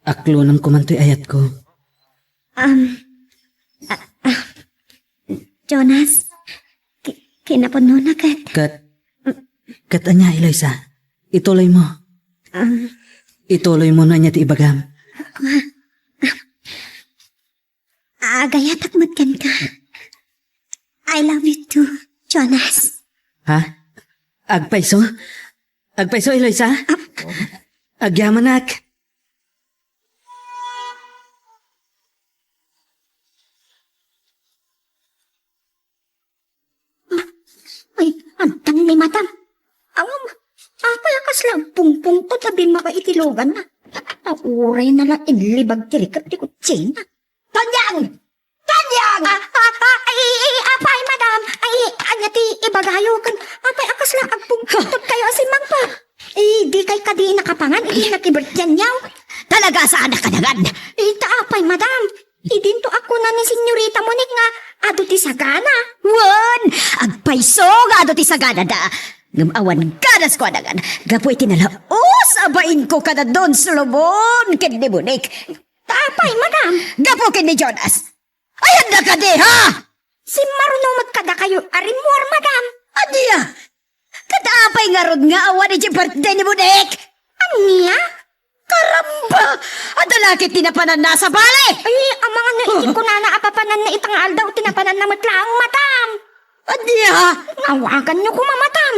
aklo nam kumantoy ayat ko. Jonas, kinapuno na kat. Kat anya, Eloisa, ituloy mo. Ituloy mo na niya ti ibagam. Agayatak matkan ka. I love you too, Jonas. Ha? Agpaiso? Agpaiso, Eloisa? Agyamanak. Ay, antan ni matam. Awam, apayakas lang pungpung to tabing makaitilogan na. Nauray na lang inlibag tirikat di kutsina. Tanyang! Tanyang! Apay, madam. Ay, anya ti ibagayo kan. Apay, akas lang agpungpungtot kayo asimang pa. Di kay kadi nakapangan, nakibert yan yaw. Talaga sa anak kanagan. Apay, madam. Idinto ako na ni Senyorita Monique nga ado ti sagana. Wan! Agpaiso nga ado ti sagana da. Ngamawan ganas ko anagan. Gapo iti nalaos abain ko kada don Solomon ken ni Monique. Apay, madam. Gapo ken ni Jonas. Ayan na ka di, ha? Si marunong magkada kayo arimor, madam. Adiya! Kataapay nga rod nga awan ni birthday ni Monique. Anya? Karamba! Adalakit tinapanan na sa bali! Ay, ang mga naitin ko na naapapanan na itang aldaw, tinapanan na matlaang, madam. Adiya! Nawagan niyo ko, mamatam.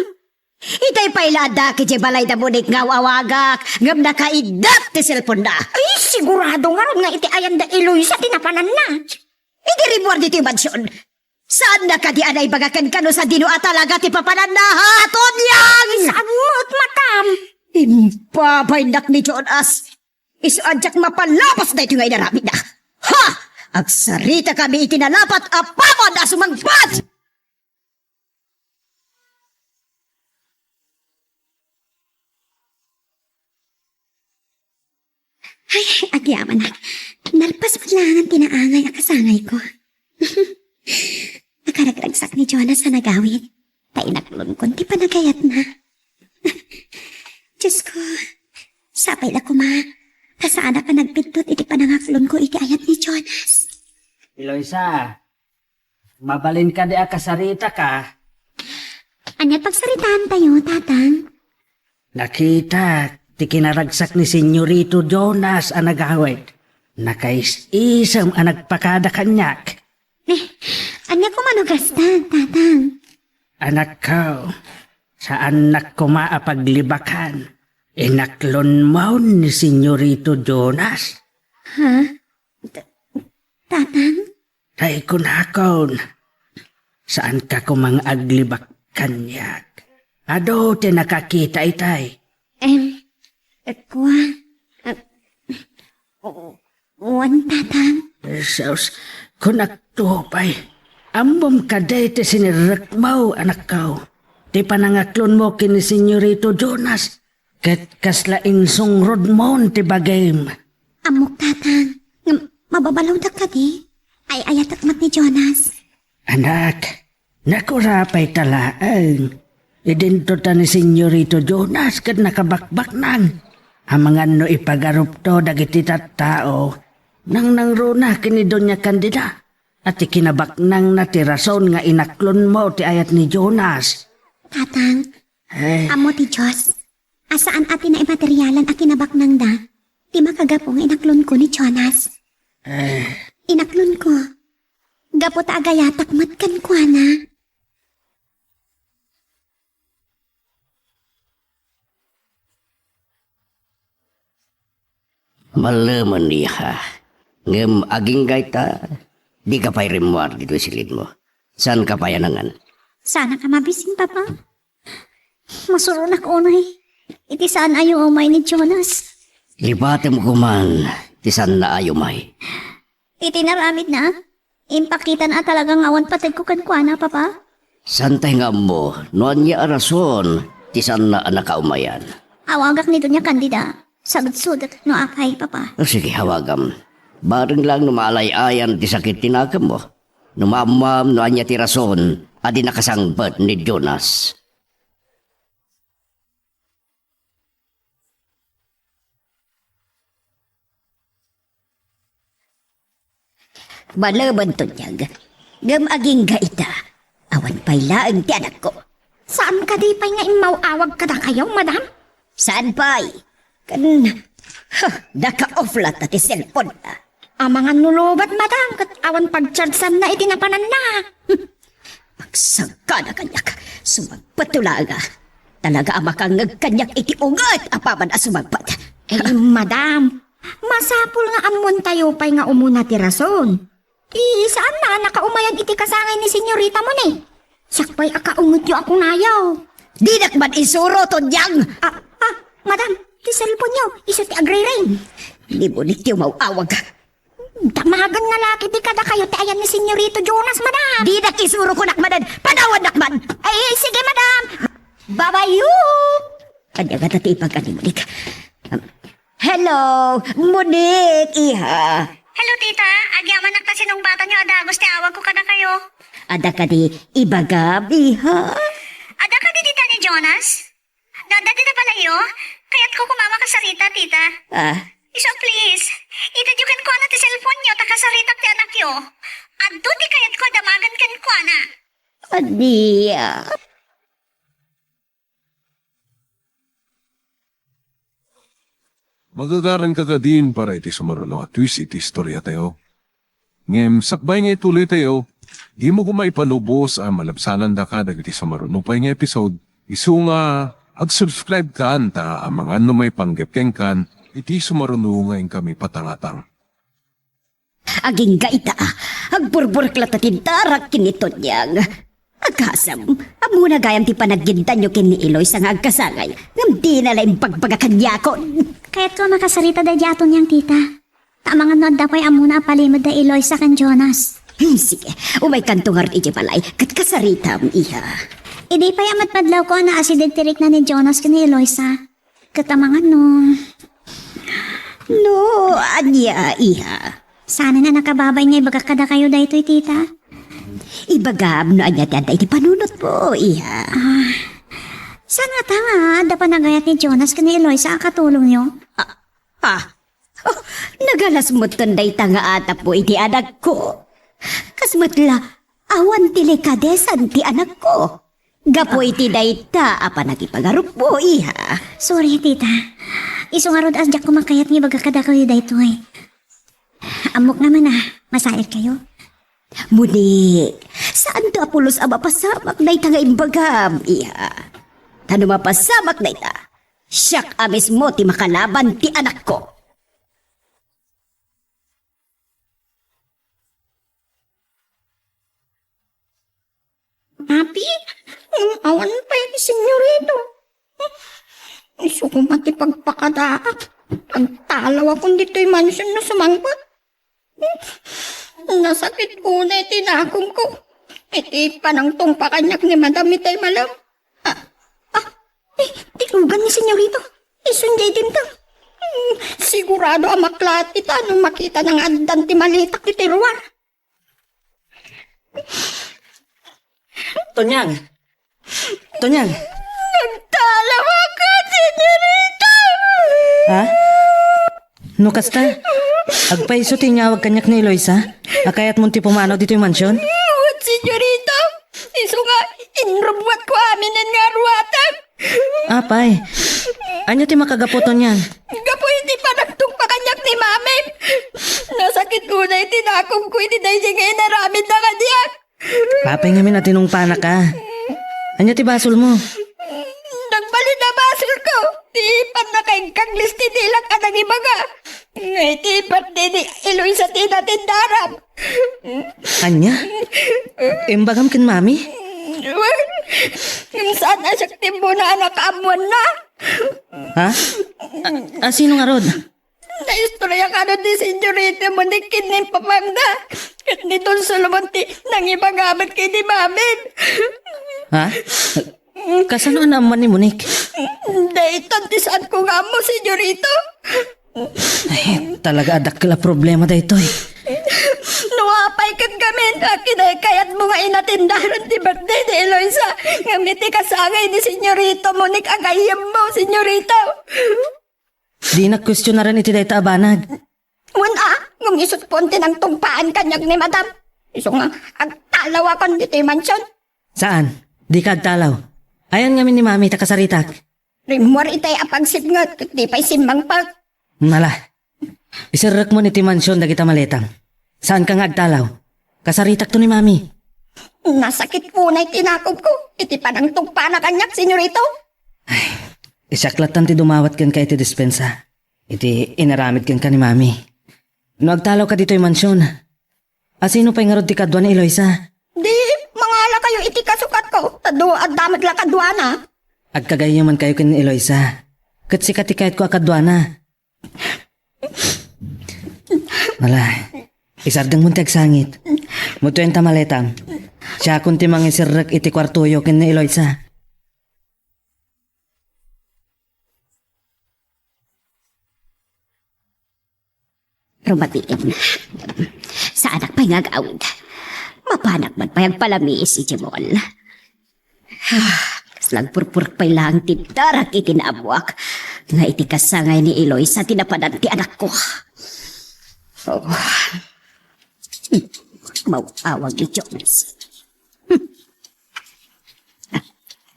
Itay pailada kiti balay da Monique nga wawagak. Ngam nakaidat ti cellphone na. Ay, sigurado nga ron nga iti ayan da Eloisa, tinapanan na. Hindi reward iti mansyon. Saan na ka di anay bagakan kano sa dino at talaga ti papanan na haton yang! Samot, matam. Impapaynak ni Jonas. Isadyak mapalapas na ito nga inarami na. Ha! Agsarita kami itinalapat apapa na sumangpat! Ay, agyaman na. Nalpas mo lang ang tinaangay ang kasangay ko. Nakaragagsak ni Jonas sa nagawin. Tainaklon ko, di pa nagayat na. Diyos ko, sapay na kuma. Kasana pa nagpindot, iti pa nangaklon ko, iti ayat ni Jonas. Eloisa, mabalin ka di akasarita ka. Anyat pagsaritaan tayo, tatang. Nakita, ti ti kinaragsak ni Senyorito Jonas ang nagawid. Nakais-isam ang nagpakada kanyak. Anya ko manugastan, tatang. Anak ko, sa anak ko maapaglibakan, inaklon mo ni Senyorito Jonas. Tatang? Tay kunakon, saan ka kumang aglibak kanyak? Ado ti nakakita itay. Kwa? Wan, tatang? Sos, kunaktupay. Ambom kaday ti sinirak mo, anak ko. Ti panangaklon mo kini Senyorito Jonas. Ket kaslaing sungrod mo ti bagay. Amok, tatang. Mababalaw na ka di? Ay ayat at mat ni Jonas. Anak, nakurapay talaan. Idinto ta ni Senyorito Jonas ket nakabakbak nang. Ang mga no ipagarup to dagiti tattao. Nang nangruna kini Doña Candida. At ikinabak nang natirason nga inaklon mo ti ayat ni Jonas. Tatang, Eh, amo ti Diyos. Asaan atin na imateryalan a kinabak nang da? Di makagapong inaklon ko ni Jonas. Inaklon ko. Gapot agayatak matkan ko na. Malaman niya. Ngem aging gaita, di ka pa'y rimuar dito silid mo. Saan ka payanangan? Sana ka mabising, Papa. Masuron ako unay. Iti saan ayaw umay ni Jonas. Lipatem ko man, tisan na ayo may. Iti naramid na. Impakita na talagang awan patag ko kankwana, Papa. Santay nga mo, noan niya arason, tisan na nakaumayan. Awagak nito niya kandida. Sabat-sudat no apay, Papa. O sige, hawagam. Bareng lang numalay-ayan ti sakit tinakam mo. Numamam noan niya ti rason, adi nakasangbat ni Jonas. Balaban to niyag. Gam aging gaita. Awan pa'y laang ti anak ko. Saan ka di pa'y nga imawawag ka na kayo, madam? Saan pa'y? Naka-offlat na ti cellphone na. Ang mga nulubat, madam, kat awan pagcharsan na itinapanan na. Pagsagka na kanyak. Sumagpatulaga. Talaga ang makangag kanyak iti ungat. Apaman a sumagpat. Madam, masapul nga amon tayo pa'y nga umuna ti rason. Saan na nakaumayan iti kasangay ni senyorita mo ni? Sakpay akaungot yo ako nayaw. Di nakman isuro to niyang. Madam, ti cellphone nyo, isa ti agre-rain. Di mo ni tiyo mauawag ka. Damagan nga laki di kada kayo ti ayan ni senyorito Jonas, madam. Di nakisuro ko nakmanan. Panawan nakman. Ay, sige, madam. Babayu! Kanya nga tati ipagkanimunik. Hello, Munik, iha. Hello, tita. Agyaman nakta sinong bata nyo, adagos ti awag ko kada kayo. Ada ka di ibagab, iha. Ada ka di tita ni Jonas? Dada na pala iyo? Kaya't ko kumama ka sarita, tita. So please, itadyukan ko na ti cellphone nyo, takasarita ti anak yo. Adto ti kayat ko damagan kan ko na. Adiya. Magagaran ka din para iti sumaruno at twist iti istorya tayo. Ngem, sakbay nga ituloy tayo, di mo kumay palubos ang malabsalan da ka dagiti sumaruno pa nga episode. Isu nga, ag-subscribe ka anta ang mga ano may panggapkeng kan, iti sumaruno ngayon kami patangatang. Aging gaita, agburbur klatatidarak kinito niyang. Agkasam, amuna gayam ti panaggintan nyo kin ni Eloy sa nga agkasangay. Ngam di na lang pagbagakanyakon. Kaya't ko makasarita da diaton niyang tita. Tamangan no da pa'y amuna palimod da Eloy sa kan Jonas. Sige, umay kantungar iti palay, kat kasaritam iha. Idi pa'y amat madlaw ko na asideg tirik na ni Jonas kan Eloysa. Katamangan no. No, anya iha. Sana na nakababay nga ibaga kada kayo da ito'y tita. Ibagam no anya tiyanda iti panunot po iha. Sana tanga, da pa nagayat ni Jonas kan Eloysa ang katulong nyo. Oh, nagalas mo tunday tanga ata po iti anak ko. Kasmatla, awan tilikadesan ti anak ko. Gapo iti dayta apa nagipagarup po iha. Sorry tita. Iso nga rod asjak kumakayat nga baga kada kayo dayto ay. Amok naman masalit kayo. Muni, saan to apulos ang mapasamak na ita nga imbagam, iha? Tano mapasamak na ita? Siyak amis mo ti makalaban ti anak ko. Papi, awan pa yung senyorito. Iso ko mati pagpakadaak. Pagtalaw akong dito'y mansion na sumangkot. Nasakit ko na itinakong ko. Iti panang tungpakanyak ni Madam Itay Malam. Tilugan ni senyorito. Isunjay din to. Sigurado ang maklat ita nung makita ng andan ti malitak ti tiruar. Tonyang! Tonyang! Nagtalawa ka, senyorito! Ha? No kasta? Agpaiso tinyawag kanyak ni Eloisa? Akayat mo ti pumanaw dito yung mansyon? Uwat, senyorito! Iso nga, inrubuat ko amin nga ruwatan. Apay, anya ti makagapoton yan? Gapo hindi pa nagtungpakanyak ni mami. Nasakit ko na itinakong ko iti dahi siya ngayon naramid na kadiyak. Papay nga minatinong panak ka. Anya ti basol mo? Nagbalin na basol ko. Di pa na kay kaglis tinilang ka ng ibaga. Ngay ti birthday ni Eloy sa tinatindarap. Anya? Imbagam kin mami? Yung sana siya timbo na anak amuan na. Ha? Sino nga rod? Naistorya ka na di senyorita mo ni kinin pamangda. At ni Don Solomonti nang ibagamit kay di mamin. Ha? Kasano naman ni Monique? Dahil tantisan ko nga mo, senyorito. Ay, talaga adakila problema da ito eh. Nuwapay kan kami na kinakayat mo nga inatindahan ti birthday ni Eloisa. Ngamiti kasangay ni senyorito Monique ang ayam mo, senyorito. Di na question na rin iti dayta abanag. Ngumisot ponte ng tungpaan kanyag ni madam. Iso nga, agtalaw akong dito yung mansyon. Saan? Di ka agtalaw. Ayan ngamin ni mami takasaritak. Rimwar itay apagsip nga, di pa'y simbang pag. Mala. Isirrak mo ni ti mansyon da kita maletang. Saan ka nga agtalaw? Kasaritak to ni mami. Nasakit po na'y tinakob ko. Iti pa ng tungpa na kanyak, senyorito. Isaklatan ti dumawat kan kay ti dispensa. Iti inaramid kan ka ni mami. No agtalaw ka dito yung mansyon. Sino pa'y nga rod ti kadwa ni Eloisa? Di, mangala kayo iti kasukat ko. Tado at damat lang kadwa na. Agkagayaman kayo kin ni Eloisa. Kat sikatikayat ko akadwa na. Wala. Isardang munti agsangit. Mutuin tamaletang. Siya kunti mangisirrak iti kwartuyo kin ni Eloisa. Rumatiin. Sa anak pa'y ngagawid. Mapanak man pa'y agpalami si Jimol. Kaslang purpurk pa'y lang tindarak itinabuak. Nga iti kasangay ni Eloy sa tinapadan ti anak ko. Oh. Mawawag ni Jonas.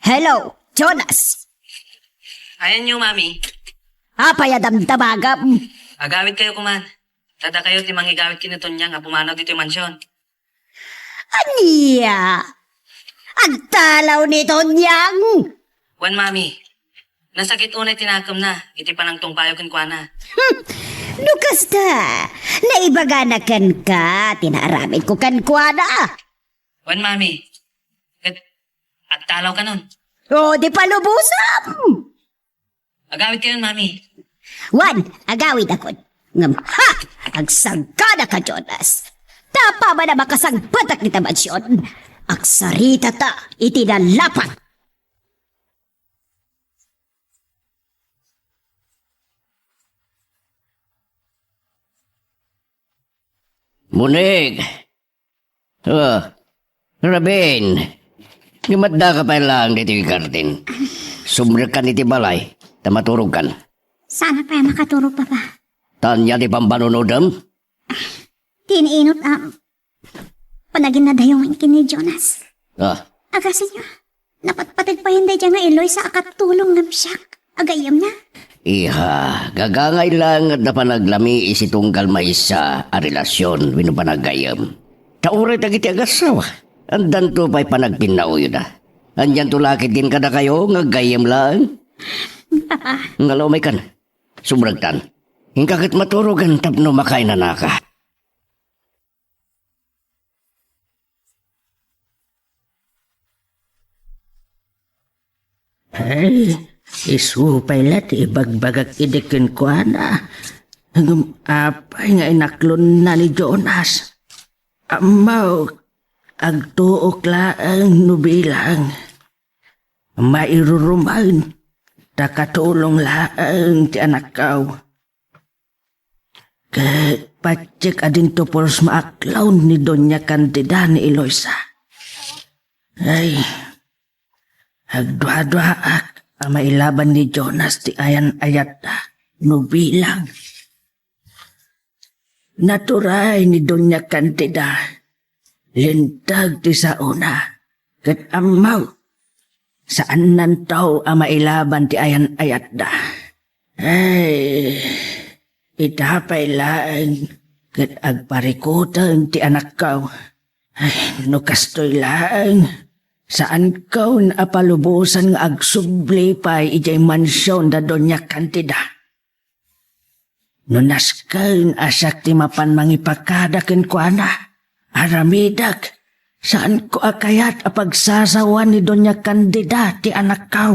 Hello, Jonas. Ayan niyo, mami. Apay adamdamagam. Agawid kayo kuman. Tada kayo ti mangigawid kinutonyang nga pumanaw dito yung mansyon. Aniya? Agtalaw ni Tonyang. Wan, mami. Nasakit unay tinakam na. Iti pa ng tungpayo kinkwana. Lukas na. Naibaganakan ka. Tinaaramid ko kankwana. Wan, mami. Agtalaw ka nun. O, di palubusam. Agawid kayo, mami. Wan, agawid ako. Ngam, ha! Agsagkada ka, Jonas. Tapa ba na makasangpatak ni tabansyon? Aksarita ta, itinalapan. Munig! Rabin! Gimadda ka pa lang dito yung garden. Sumrek ka niti balay, tamaturog kan. Sana pa makaturog pa pa. Tanya di pambanunodam? Tiniinot panagin na dayong kini Jonas. Ah, Agasin niyo. Napatpatid pa hindi dyan nga Eloy sa akatulong ng siyak. Agayam na. Iha, gagangay lang at napanaglami isitunggal may sa a relasyon wino panagayam. Tauray dagiti agasawa. Andan to pa'y panagpinauyo na. Anyan to lakit din kada kayo, nga gayam lang. Ngalaw may kan, subragtan. Hingkakit maturugan tapno makay na naka. Ay, isupay lat ibagbagag idikin ko na. Apay nga inaklon na ni Jonas. Amaw, agtuok laang nubilang. Mairurumain, takatulong laang ti anak kaw. Kaya patsik adin to poros maaklaw ni Doña Candida ni Eloisa. Ay, agdwa-dwaak ang mailaban ni Jonas ti ayan ayat na nubilang. Naturay ni Doña Candida, lintag ti sa una, kat amaw, saan nantaw ang mailaban ti ayan ayat na. Ay, itapay lang, kat agparikutan ti anak kaw. Ay, no kastoy lang. Saan kaw naapalubusan nga agsubli pa'y ijay mansyon da Doña Candida? Nunas kain asak ti mapan mangipakadakin ko na. Aramidag, saan ko akayat apagsasawan ni Doña Candida ti anak kaw?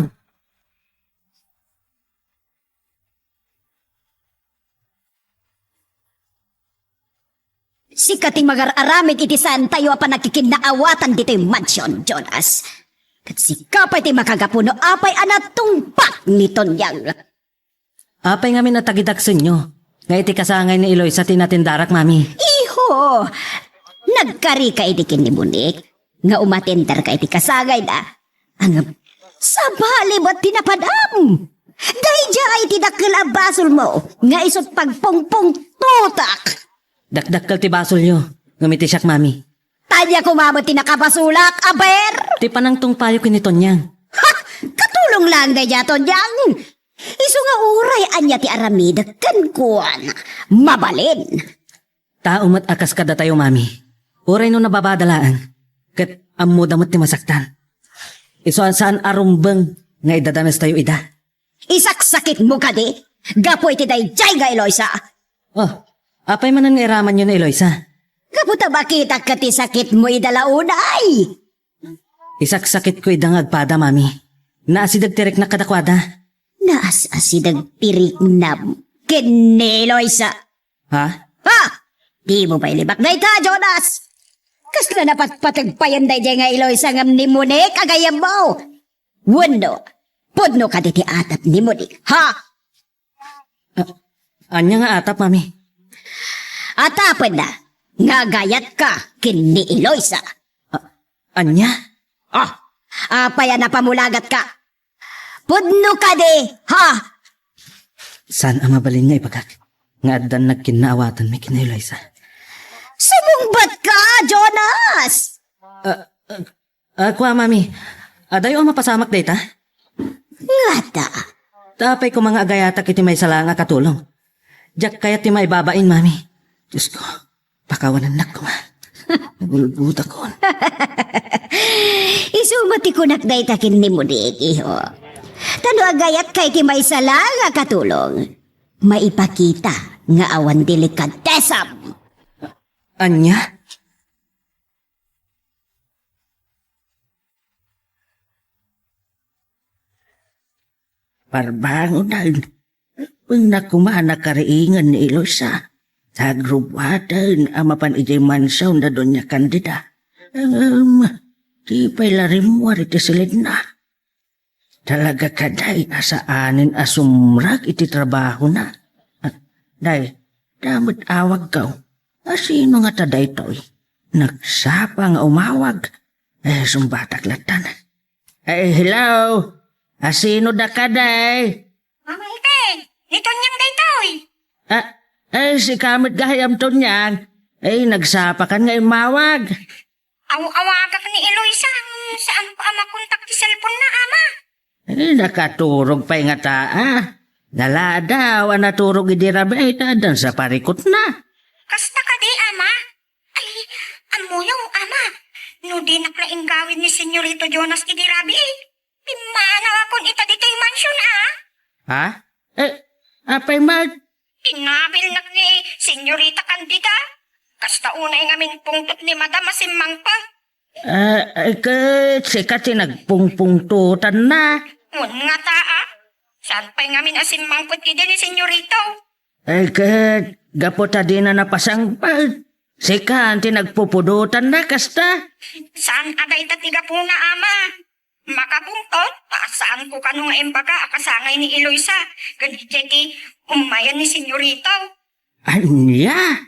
Si kating magar-aramid iti saan tayo pa nakikinaawatan dito yung mansyon, Jonas. Kat si kapay ti makagapuno, apay anatungpak ni Tonyang. Apay nga minatagidak sa inyo. Nga iti kasangay ni Eloisa tinatindarak, mami. Iho, nagkari ka iti kinibunik, nga umatenter ka iti kasangay na. Ang sabali ba't tinapadam? Dahil dya ay tinakil ang basol mo, nga isot pagpongpong tutak. Dakdakkel ti basol nyo. Ngumiti siyak, mami. Tanya kumamot tinakabasulak, aber! Ti panang tungpayo kini Tonyang. Ha! Katulong lang na niya, Tonyang! Iso nga uray anya ti aramida kan kuwan. Mabalin! Taumat akas kada tayo, mami. Uray no nababadalaan. Kat amudamot ti masaktan. Iso saan arumbang nga idadanas tayo ida. Isaksakit mo ka di. Gapo iti day jay nga Eloisa. Oh, apay manan nga iraman nyo na Eloisa. Gaputa bakita ka ti sakit mo idalaunay. Isaksakit ko idang agpada, mami. Naasidag tirek na kadakwada. Naas-asidag tirik na kini Eloisa. Ha? Ha! Di mo pa ilibak na ita, Jonas! Kas na napatpatagpayan day jay nga Eloisa ngam ni Munik agayam mo. Wando, pudno ka di ti atap ni Munik, ha? Anya nga atap, mami. Atapan na, nga gayat ka kini Eloisa. Anya? Ah, apaya na pamulagat ka. Pudno ka di, ha? Saan ang mabalin nga ipagak? Nga adan nagkinaawatan may kina Eloisa. Sumungbat ka, Jonas! Kwa, mami. Adayo ang mapasamak data? Ngata, Tapay ko mga agayatak iti may sala nga katulong. Diyak kaya ti may babain, mami. Diyos ko, pakawanan na ko, ma. Nagulbuta ko. isumati ko nakday takin ni Munik, iho. Tano agayat kay ti may sala nga katulong. Maipakita nga awan delikatesam. Anya? Parbangon na. Pag nakumana kariingan ni Eloisa. Sa agrubatan ang mapan ijay mansyon na Doña Candida. Di pa'y larim mo iti silid na. Talaga kaday asaanin asumrag iti trabaho na. Day, damot awag ka. Sino nga taday to'y? Nagsapa nga umawag. Sumbatak latan. Hello? Sino da kaday? Mama ite, ito niyang daytoy. Si Kamit Gahayam Tonyang. Nagsapa kan nga umawag. Awagak ni Eloisa, saan pa ama kontak ti cellphone na ama? Nakaturog pa nga taa. Naladaw ang naturog idirabay dan sa parikot na. Kasta ka di, ama? Ay, amuyo, ama. No di naklaing gawin ni Senyorito Jonas idirabi eh. Pimana akong ita dito'y mansyon, ah. Ha? Apay mag... Pinabil na ni Senyorita Candida. Kasta unay ngamin pungtot ni Madam Asimmang pa. Sikat nagpungpungtutan na. Ngun nga taa. Saan pa'y ngamin Asimmang put ide ni Senyorito? Gapota din na napasangpal. Sikat nagpupudutan na kasta. Saan agay tatiga po na, ama? Makabungtot, saan ko kanong embaga akasangay ni Eloisa. Ganiti umayan ni Senyorito. Anya?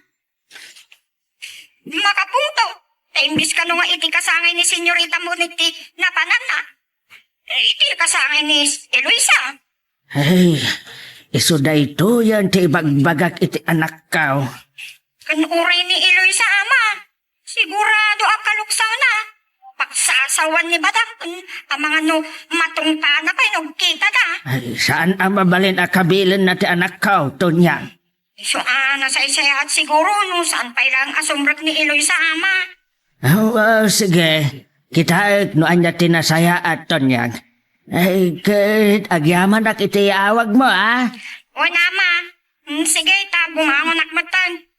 Makabungtot, imbis ka nga iti kasangay ni Senyorita mo niti napanan na. Iti kasangay ni Eloisa. Ay, iso da ito yan ti bagbagak iti anak kao. Kanuray ni Eloisa, ama. Sigurado ang kaluksaw na. Pagsasawan ni Badang, ang mga matungpa na kayo nagkita na. Ay, saan ang mabalin akabilin na ti anak kao, Tonyang? So, nasaysaya at siguro saan pa ilang asumrag ni Eloisa, ama. Sige. Kita no anya tinasaya at Tonyang. Ay, agyaman ak iti awag mo, ah. Wala, ma. Sige, bumangon akmatan.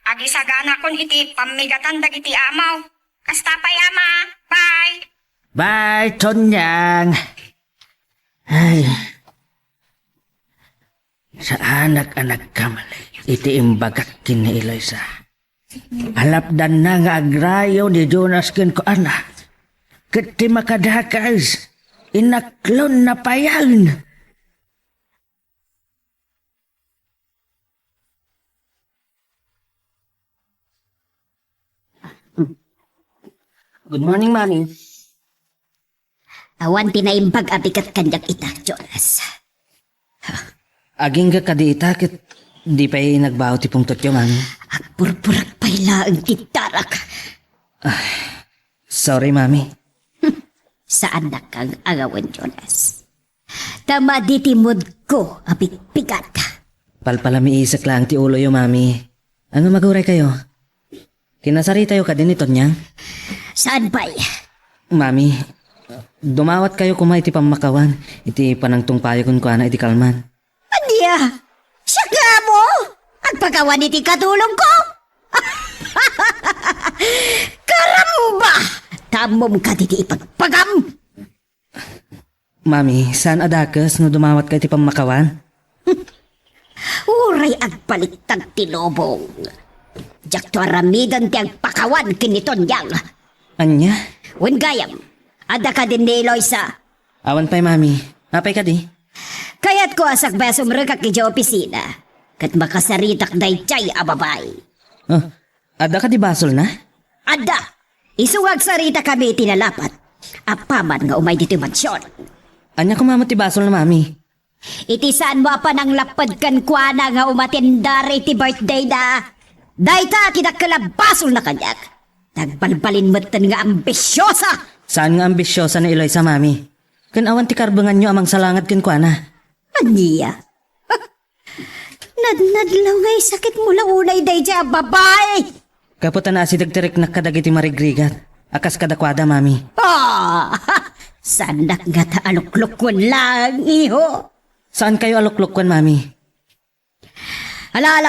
Agisagana kon iti pamigatan dagiti amaw. Kasta pa ama. Bye. Bye, Tonyang. Ay. Sa anak-anak kamali, iti imbagak kini Eloisa. Alapdan na nga agrayo ni Jonas kin ko anak. Kiti makadakas, inaklon na payan. Good morning, Mami. Awan pinaimbag abigat kanyak ita, Jonas. Aging ka kadita kit di pa'y nagbaho ti pungtot yo, mami. Agpurpurak pala ang titarak. Sorry, mami. Saan na kang agawan, Jonas? Tama di timod ko abit-bigat. Palpalami isak lang ti ulo yo, mami. Ano maguray kayo? Kinasari tayo ka din ito niyang? Saan ba'y? Mami, dumawat kayo kumay iti pamakawan. Iti panangtong payo kun ko ana iti kalman. Aniya, siya nga mo! Ang pagawan iti katulong ko! Karamba! Tamom ka diti ipagpagam! Mami, saan adakas no dumawat kayo iti pamakawan? Uray agpaliktag ti lobong. Jak to aramidan ti agpakawan kiniton yang. Anya? Wen gayam, ada ka din ni Eloisa. Awan pa'y, mami. Apay ka di? Kaya't ko asak besong regak ki opisina. Kat makasaritak day chay ababay. Oh, ada ka di basol na? Ada, isuwag sarita kami tinalapat. Apaman nga umay dito mansyon. Anya kumamot ti basol na, mami. Iti saan mo pa nang lapad kan kwa na nga umatindar iti birthday na. Dayta kinakalabasol na kanyak. Nagbalbalin mo't nga ambisyosa. Saan nga ambisyosa na Eloisa, mami? Kan awan ti karbangan nyo amang salangat kin kwa na. Aniya. Nadnadlaw nga'y sakit mo lang unay day dya, babay. Kaputan na asidagtirik na kadagiti marigrigat. Akas kadakwada, mami. Sanak nga ta aluklukwan lang, iho. Saan kayo aluklukwan, mami? Ala.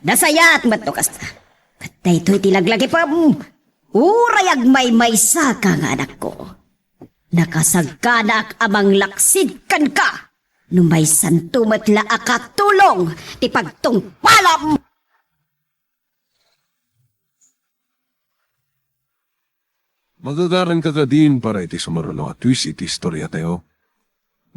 Nasaya at matukas na. Katay to'y tilaglagi pa. Urayag may saka nga anak ko. Nakasagkanak amang laksid kan ka. Numay santumat la akatulong. Ti pagtungpalam. Magagaran ka din para iti sumarunong at twist iti istorya tayo.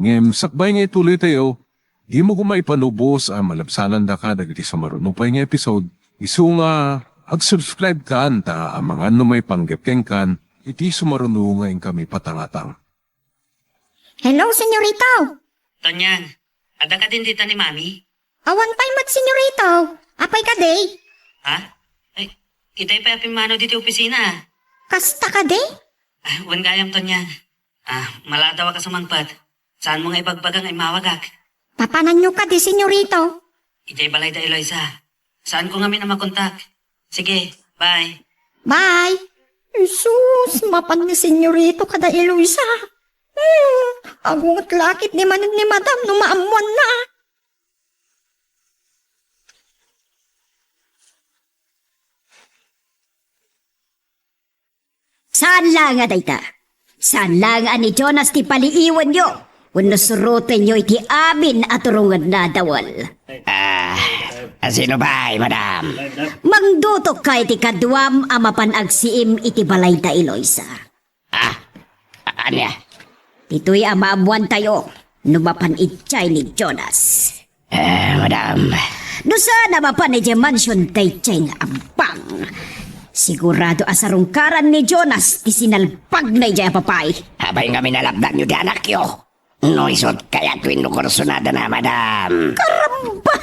Ngem, sakbay nga ituloy tayo, di mo kumaipanubos ang malabsalan da ka dagiti sumarunong pa nga episode. Isu nga, ag-subscribe ka anta ang mga may panggepkeng kan, iti sumarunong nga kami patangatang. Hello, senyorito. Tonyang, ada ka din dito ni Mami? Awan pa'y mat, senyorito. Apay ka day. Ha? Ay, itay pa pimano dito opisina. Kasta ka day? Wan gayam, Tonyang. Maladaw ka sa mangpat. Saan mo nga ibagbagang ay mawagak? Papanan nyo ka di, senyorito. Itay balay da Eloisa. Saan ko nga makontak? Sige, bye. Bye. Jesus, mapan ni senyorito kada Eloisa. Agungot lakit ni manan ni madam no maamuan na. Saan lang nga dayta? Saan lang ani Jonas ti paliiwan nyo? Wano surutin nyo iti amin at turungan na dawal. Sino ba, madam? Mangdutok ka iti kadwam amapan agsiim iti balay da Eloisa. Anya? Tito'y amaamuan tayo, numapan itchay ni Jonas. Madam. No sana mapan iti mansion tay chay nga ampang. Sigurado asarungkaran ni Jonas ti sinalpag na ijay papay. Habay nga minalabdan nyo di anak yo. No isot kaya tuwin no korsonada na, madam. Karamba!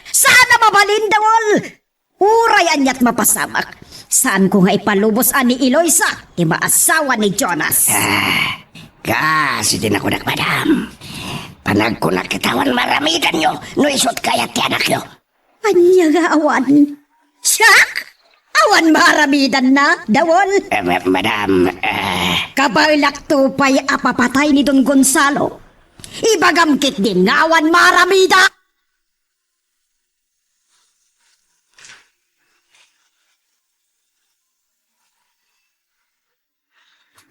Sana mabalin dawal! Uray anyat mapasamak. Saan ko nga ipalubos ani Eloisa, ti maasawa ni Jonas? Kasi din ako madam. Panag ko nakitawan maramidan nyo. No isot kaya ti anak yo. Anya nga awan? Siyak! Awan maramidan na, dawal! Madam, Kabailak tupay apapatay ni Don Gonzalo. Ibagamkit din nga awan maramida!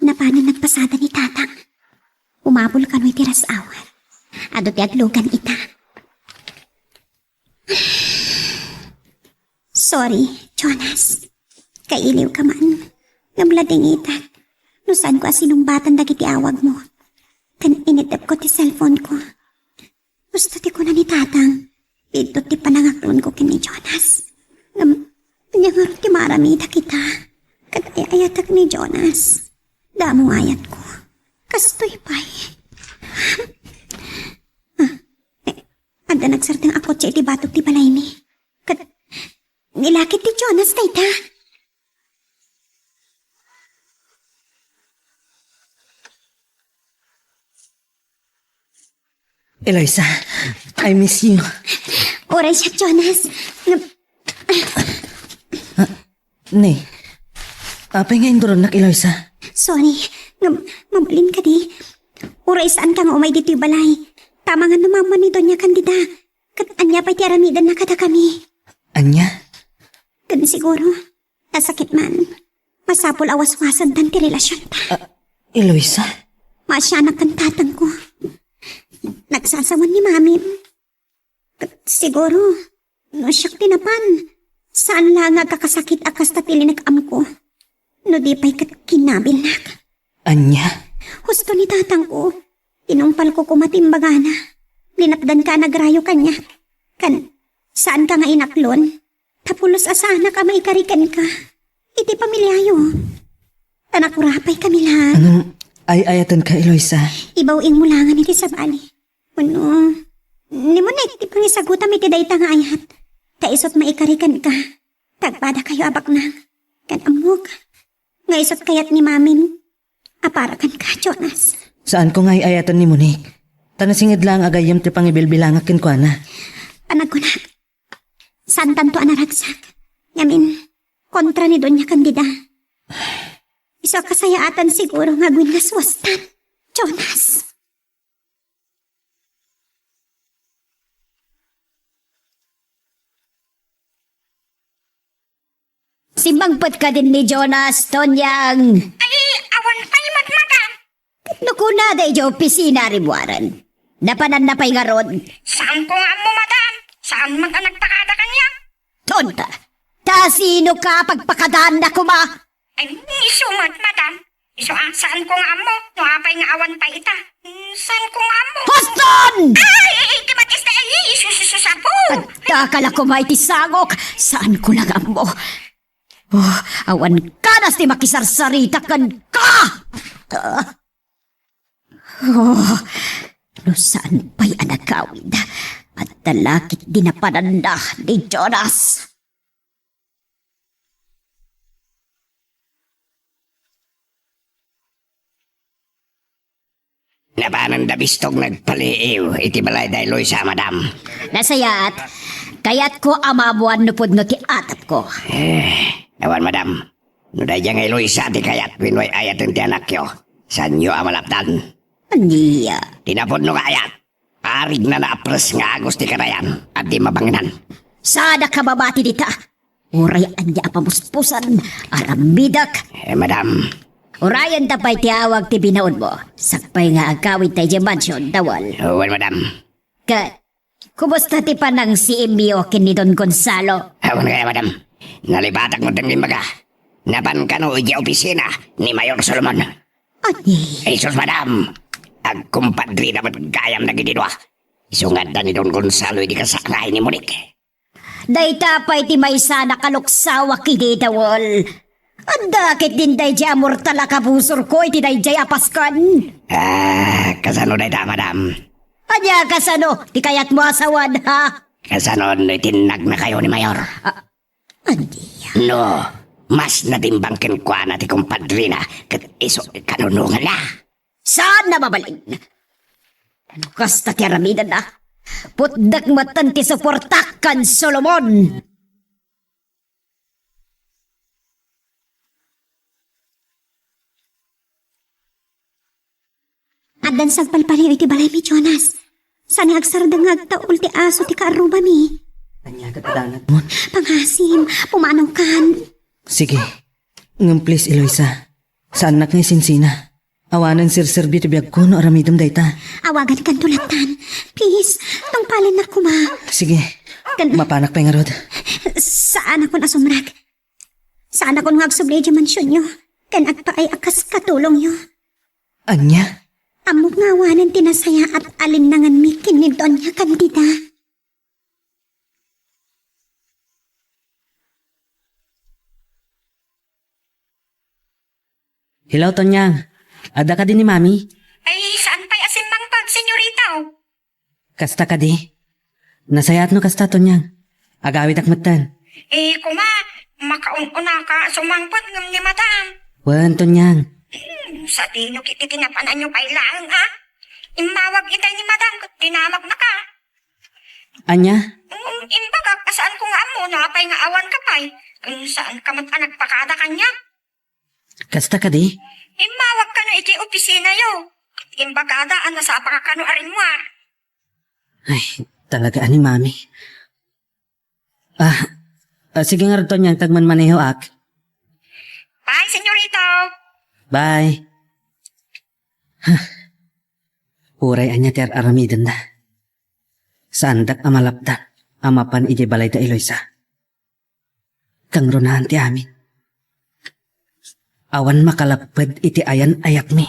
Na paano nagpasada ni tatang? Umabol ka no'y tiras awan. Ado ti aglugan ita. Sorry, Jonas. Kailiw ka man. Ngamlading itan. No saan ko asinumbatan dagiti awag mo. Kan initap ko ti cellphone ko. Gusto ti ko na ni tatang. Dito ti panangaklon ko kini Jonas. Nanyangarot ti maramida kita. Katayayatag ni Jonas. Damo ayat ko. Kastoy pa'y. Anda nagsartang ako ti batok ti balay ni. Nilakit ti Jonas, tayta. Eloisa, I miss you. Oray siya, Jonas. Ne, apay nga yung nak Eloisa. Sorry, mabalin ka di. Oray saan ka nga umay dito'y balay. Tama nga namaman ni Doña Candida. Kat anya pa'y ti aramidan na kada kami. Anya? Kan siguro, nasakit man. Masapol awas-wasan tan ti relasyon ta. Eloisa? Masyanak kan tatang ko. Nagsasawan ni mami. Kat siguro, no siyak tinapan. Saan lang nga kakasakit akas tatilinag-am ko. No di pa'y kat kinabil nak. Anya? Husto ni tatang ko. Tinumpal ko kumatimbagana. Linapdan ka nagrayo kanya. Kan, saan ka nga inaklon? Tapulos asana ka maikarikan ka. Iti pamilyayo. Tanak urapay kami lang. Anong ay-ayatan ka, Eloisa? Ibawing mo langan iti sa bali. Ano? Ni mo na iti pangisagutam iti dayta nga ayat. Taisot maikarikan ka. Tagpada kayo abak nang. Kan amog. Nga isot kayat ni mamin. Aparakan ka, Jonas. Saan ko nga ay-ayatan ni Monique? Tanasingid lang agayam ti pangibilbilangakin ko, ana. Anag ko na. Saan tanto anaragsak? Yamin, kontra ni Doña Candida. Iso kasayaatan siguro nga gwin nga swastan. Jonas. Simbangpot ka din ni Jonas, Tonyang. Ay, awan pa'y madmadam. Nukuna da ijo opisina ribuaran. Napanan na pa'y nga ron. Saan ko nga mo, madam? Saan mag-anagtakada kanya? Tonta, ta sino ka pagpakadaan na kuma? Ay, isumat, madam. Saan ko nga mo? Nuapay nga awan pa ita. Saan ko nga mo? Hoston! Ay, kimatis na ay, isususapo. Takala ko may tisagok. Saan ko lang mo? Oh, awan ka nas ti makisarsaritakan ka! Oh, no saan pa'y anagawid? At talakit dinapananda ni Jonas. Nabanan da bistog nagpaliiw, iti balay da Eloisa, madam. Nasayat, kayat ko amabuan nupod no ti atap ko. Awan, madam. No da yang Eloisa ti kayat winway ayat ti anak yo. San yo amalapdan. Aniya. Tinapod no kayat. Parig na naapres nga agos ti karayan at di mabanginan. Sada ka babati dita. Uray anya pamuspusan, aramidak. Madam, Urayan tapay ti awag ti binaon mo. Sakpay nga agkawit tayo di mansion, dawal. awan, madam. Kat, kumusta ti panang si Emio kin ni Don Gonzalo? Awan kaya, madam. Nalibatak mo din limbaga. Napan ka no iji opisina ni Mayor Solomon. Ani, Jesus, madam. Agkumpadri na magkayam na ginidwa. Isungat na ni Don Gonzalo di kasakay ni Monique. day tapay ti may sana kaluksawa kini dawal. Ang dakit din day di amor tala kabusor ko iti day di apaskan. Kasano na ita, madam? Anya kasano, ti kayat mo asawan ha? Kasano itinag na kayo ni Mayor? Andi, No, mas natimbangkin kwa na ti kumpadri na kat iso kanunungan na. saan na mabalin? Kasta ti aramidan na. Putdak matan ti suportakan Solomon. Adan sagpalpaliw iti balay mi, Jonas. Sani agsardang agtaul ti aso ti kaaruba mi. Anya katadangat mo. Panghasim, pumanaw kan. Sige. Ngam please, Eloisa. Saan nak nga sinsina? Awanan sir-serbi ti biyag ko no aramidom dayta. Awagan kan tulatan. Please, tong palin na kuma. Sige. Kan, Mapanak pa nga rod. saan ako nasumrag? Saan ako ngagsubli di mansyon nyo? Kan agpaay akas katulong nyo. Anya? Amok nga awanan tinasaya at alinangan mi kinidon niya kandida. Hilaw, Tonyang. Ada ka din ni Mami? Ay, saan pa'y asimbang pag, senyorita? Kasta ka di? Nasayat no kasta, Tonyang. Agawit akmatan. Kuma, makaununa ka sumangpot ng ni madam. Wan, Tonyang. Sa tino kiti tinapanan nyo kailangan, ha? Imawag itay ni madam kung tinamag na ka. Anya? Imbaga, kasaan ko nga mo, napay nga awan ka pa'y. Kung saan ka nagpakada kanya. Kasta ka di? Imawag ka na iti opisina yo. Imbagada, nasa apakakano arin mo, ah. Ay, talaga ani Mami. Sige nga rin, Tonyang. Tagman maneho ak. Bye, senyorito. Bye. Uray anya ter aramidan na. Sandak amalapdan. Amapan ije balay da Eloisa. Kang runahan ti amin. Awan makalapad iti ayan ayak mi.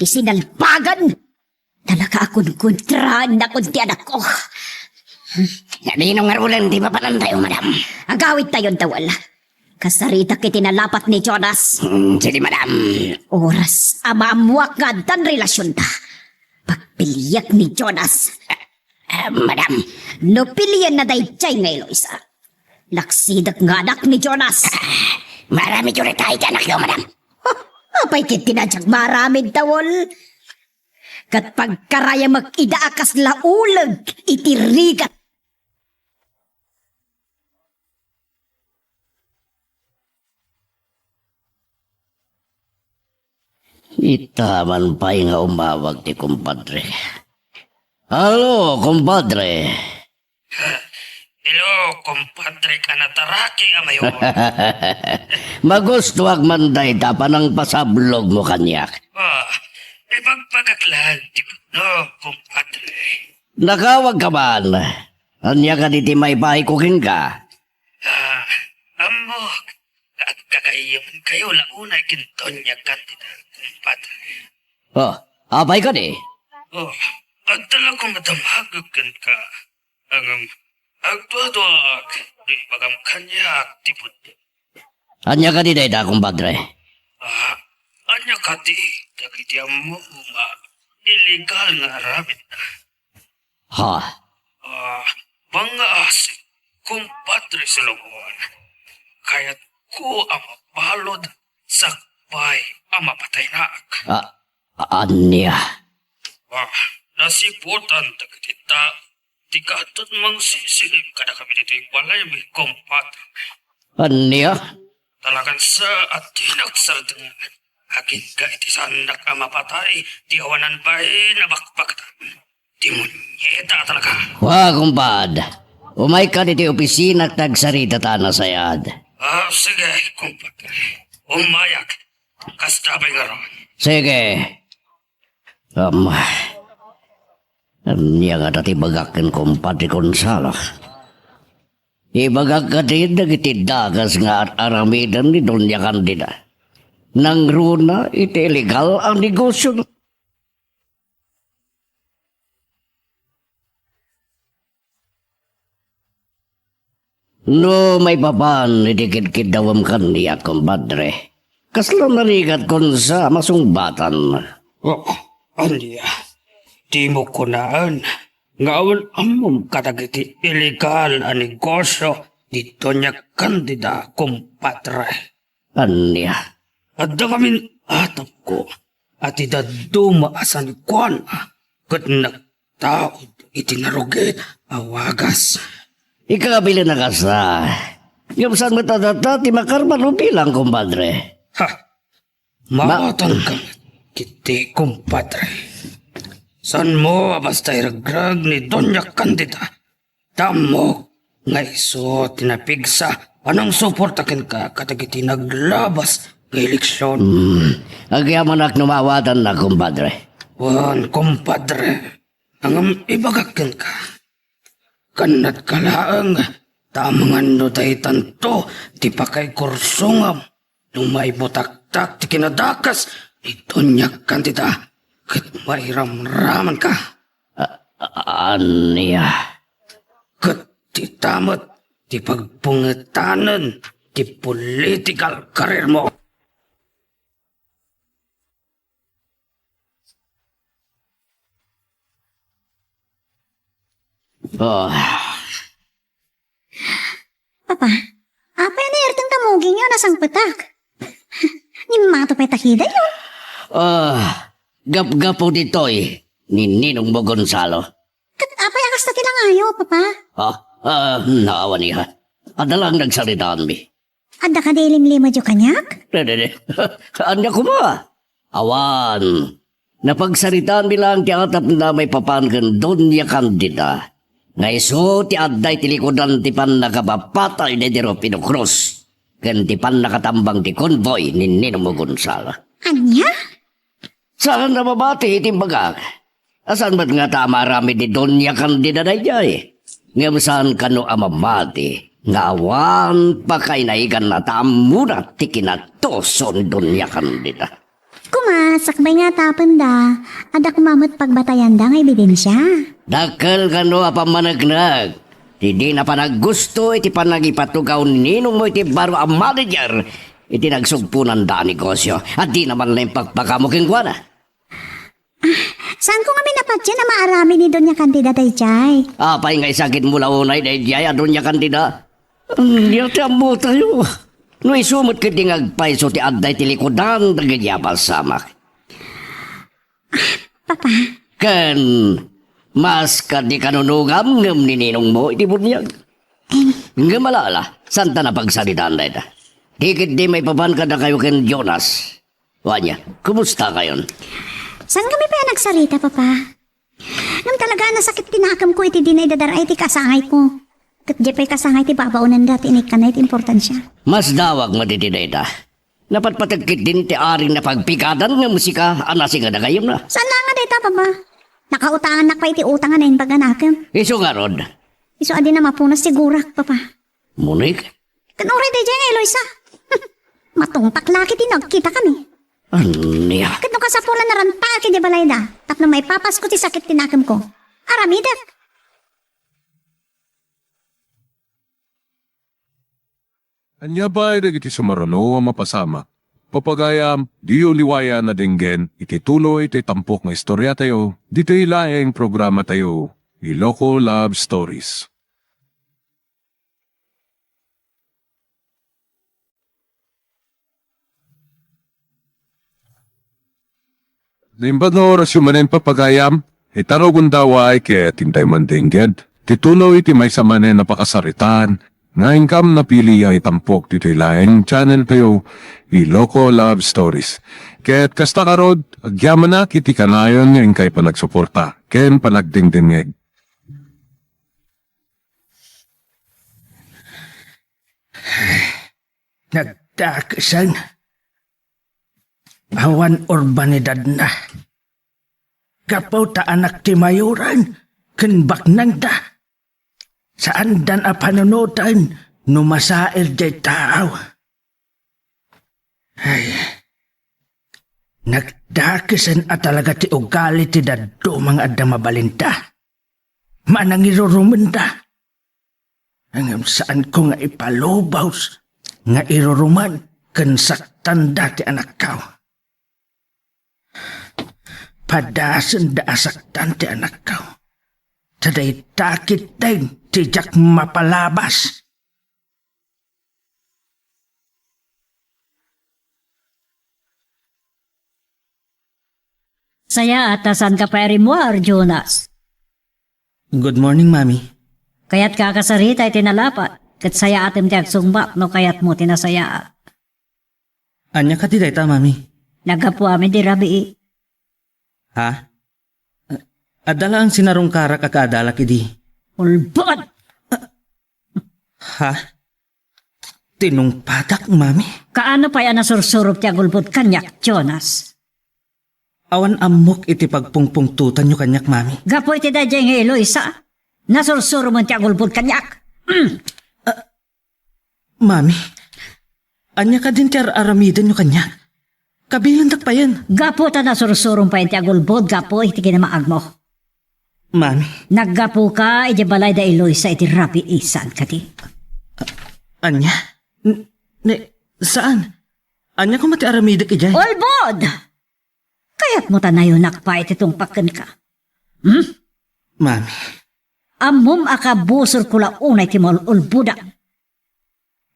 Isinalpagan! Talaga akong kontraan na kunti anak ko. Ninong nga ulan, di ba pananday, madam? Agawit tayo dawal. Kasarita kitinalapat ni Jonas. Sige, madam. Oras amamuak nga dan relasyon ta. Pagpiliyak ni Jonas. Madam, No piliyan na dayjay nga Eloisa. Laksidak nga anak ni Jonas. marami yun tayo anak yo, madam. Apay kit tinadyag maraming tawol. Kat pagkaraya mag-idaakas laulag itirigat. Itaman pa nga umawag ti kumpadre. Halo, kumpadre. Hello, kumpadre ka na taraki, amayo. Magustuwag manday tapan ang pasablog mo kanyak. Ipagpagaklan, di ba? No, kumpadre. Nakawag ka man. Anya ka di may bahay kuking ka. Amok. At kagayon kayo launay kintonya kandida, kumpadre. Oh, apay ka di? Oh, at talagang madamhagan ka. Ang agtuadwag, di bagam kanyak, tipod. Anya ka di dayda, kumpadre? Anya kati, dagiti mo nga, illegal nga aramid na. Ha? Mga as, kumpadre Solomon. Kaya't ko ang mabalod sakbay ang mapatay na ak. Anya. Nasiputan tagtita. Tigatot mang sisiling kada kami dito yung walay may kompat. Anya? Talagang sa at tinagsaldang agit ka iti sandak ang mapatay, di awanan ba'y nabakbaktan. Di mo nyeta talaga. Wa, kumpad. Umay ka dito opisina at tagsarita ta na sayad. Sige, kumpadre. Umayak. Kastabay nga ron. Sige. Anya nga dati bagakin kumpadre Gonzalo. Ibagak ka din nagiti dagas nga at aramidan ni Doña Candida. Nang runa, iti illegal ang negosyo. No, may papan, idikid-kid daw ang kaniya, kumpadre. Kaslo narigat kon sa masungbatan. Anya, di mo kunaan. Ngawan amom katagiti illegal ang negosyo dito niya kandida, kumpadre. Anya? At da kami atap ko at idaduma asan kwan kat nagtaod itinarugit awagas. Ikabili na kasa. Yung saan mo tatata, ti makarman o bilang, kumpadre. Mawatan ka kiti, kumpadre. San mo basta iragrag ni Doña Candida? Tamo nga iso tinapigsa anong suportakin ka katagiti naglabas ng eleksyon. Agyaman ak numawatan na, kumpadre. Wan, kumpadre, ang ibagakin ka. Kanat kalaang tamangan no tayo tanto ti pakay kursungam nung maibutaktak ti kinadakas ni Doña Candida kat mairamraman ka. Anya? Kat ti tamot ti pagpungetanan ti political career mo. Papa, apa yan na erteng tamugin yun nasang petak? Ni mato pa'y takida yun. Gap-gapo ditoy, ni Ninong mo Gonzalo. Kat apa yung kasta tilangayo, papa? Naawa niya. Adalang nagsalitaan mi. Adda ka dilim-lima jo kanyak? Dede, anya ko ba? Awan. Napagsaritaan bilang ti atap na may papangan Doña Candida. Nga iso ti adday ti likodan ti pan nakapapatay ni Dero Pinocruz. Ken ti pan nakatambang ti convoy ni Ninong mo Gonzalo. Anya? Saan na mabati itimbagak? Asan ba't nga tama rami ni Doña Candida na jay? Nga saan kano amamati? Nga awan pa kay naigan na tamuna ti kinatoso ni Doña Candida. Kumasakbay nga tapan da. Ada kumamot pagbatayan da nga ebidensya. Dakal kano apamanagnag. Di na panaggusto iti panagipatugaw ni Ninong mo iti baro ang manager. Iti nagsugpunan da negosyo. At di naman na yung pagpakamuking guwana. Saan ko nga minapadya na maarami ni Doña Candida tayo jay? Apay nga isakit mula unay na ijay a Doña Candida. Yata mo tayo. No isumot ka tingagpaiso ti adday ti likodan dagayabal samak. Papa, Ken, mas ka di kanunugam ngam ni Ninong mo iti bunyag. Nga malala, santa na pagsalitan na ita. Higit di may papan ka na kayo ken Jonas. Wanya, kumusta kayon? saan kami pa nagsarita, papa? Nang talaga nasakit tinakam ko iti dinay dadaray ti kasangay ko. Kat di pa'y kasangay ti babaunan dati inik ka na iti importansya. Mas dawag madididay ta. Napatpatagkit din ti aring na pagpikadan nga musika anasi nga na kayo na. Saan na nga data, papa? Nakautangan na pa iti utangan na yung paganakam. Iso nga rod. Iso adi na mapunas sigurak, papa. Munik? Kanuray day dyan, Eloisa. Matungpak laki tinagkita kami. Anya? Kat nung kasapulan na ranta ki di balay da. Tapno may papas ko ti sakit tinakam ko. Aramidak. Anya ba ay iti sumarano ang mapasama? Papagayam, di uliwaya na dinggen, iti tuloy iti tampok nga istorya tayo, dito ilaeng programa tayo, Ilocos Love Stories. Limbad na oras yung manen papagayam, itarogon daw ay kaya tintay mandingged. Titulo iti may sa manen napakasaritan, nga ingkam na pili ay tampok dito laing channel tayo, Iloko Love Stories. Kaya't kasta karod, agyaman na kiti kanayon nga ingkay pa nagsuporta, ken panagdingdingeg. Nagdakasan. Awan urbanidad na. Kapaw ta anak ti mayuran, kenbak nang da. Saan dan a panunutan, numasail jay tao. Ay, nagdakasan at talaga ti ugali ti daddo mga adda mabalinta. Manang irurumanda. Hanggang saan ko nga ipalubaws, nga iruruman, kan saktan dati anak kao. Padasan da asaktan ti anak kao. Taday takit din, tijak mapalabas. Saya atasan ka pa rin mo, Jonas. Good morning, Mami. Kaya't kakasarita ay tinalapat. Kat saya atim ti agsumbak no kaya't mo tinasaya. Anya ka ti dayta, Mami? Nagapuamin di rabi. Ha? Adala ang sinarong kara kakaadala kidi. Ulbot! Ha? Tinungpatak, Mami? Kaano pa yan nasursurup ti agulbot kanyak, Jonas? Awan amok iti pagpungpungtutan nyo kanyak, Mami. Gapoy ti dadyang Eloisa. Nasursuro mo ti agulbot kanyak. Mami, anya ka din ti aramidan nyo kanyak. Kabilandak pa yan. Gapo ta nasursurong pa yung ti agulbot, gapo iti kinamaag mo. Mami, Naggapo ka, iti balay da Eloisa iti rapi isan kati. anya? Saan? Anya ko mati aramidak ijay? Ulbod! Kaya't mo tanayo nakpa iti tungpakan ka. Mami, Amom akabusor kula unay ti ulbuda.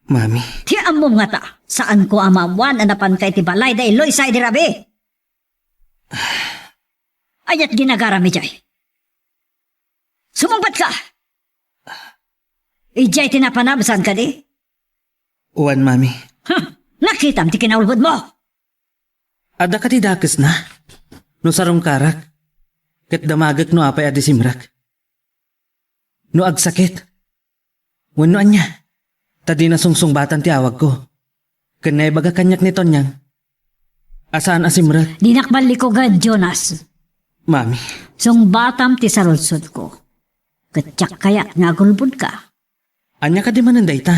Mami, Ti amom nga ta, saan ko amawan anapan ka iti balay da Eloisa iti rabi. Ayat ginagarami jay. Sumumpat ka! Ijay tinapanabsan ka di? uwan, Mami. Nakitam ti kinaulbod mo. Ada ka ti dakes na? No sarong karak? Ket damagak no apay adi simrak? No agsakit? Wano anya? Tadi na sungsung-batan ti awag ko. Kanay baga kanyak nito niyang. Asaan asimrak? Di nakbalikogan, Jonas. Mami, Sung batam ti sarulsod ko. Katsak kaya nga gulbod ka. anya ka di mananday ta?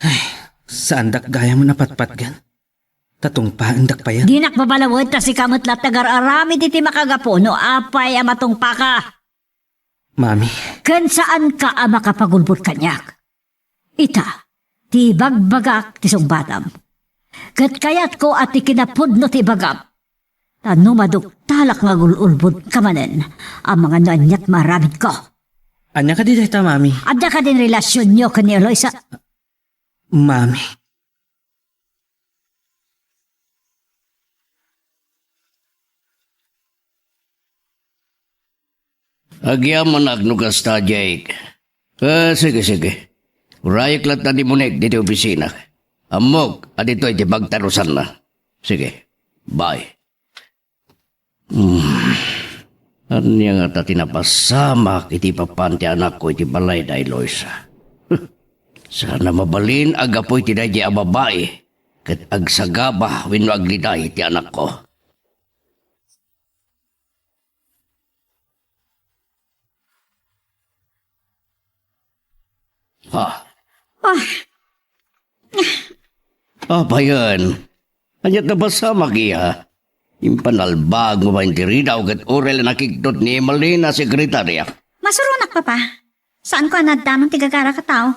Ay, saan dak gaya mo napatpat gan? Tatong paandak pa yan. Di nakbabalawad ta si kamot lat tagar-arami ti makagapo no apay amatong paka. Mami, Kan saan ka makapagulbod kanyak? Ita, ti bagbagak ti sung batam. Kat kayat ko at ti kinapudno ti bagap. Tano maduktalak nga gululbod kamanen ang mga nanyat maramid ko. anya ka di ta, Mami? Adda ka din relasyon nyo kani Eloisa. Mami. Agyaman agnugas ta, Jake. Sige. Urayak lang na di munek dito opisina. Amok, adito iti bagtarusan na. Sige, bye. Anya nga ta tinapasama iti papanti anak ko iti balay da Eloisa. Sana mabalin agapoy ti dahi a babae ket agsagaba wenno agliday iti anak ko. Ha? Apa yan? Anyat na basama kiya? Impanalbag mo ba yung tirida o gat orel na nakikdot ni Emalina, sekretarya? Masurunak, Papa. Saan ko anaddanon ti gagara ka tao?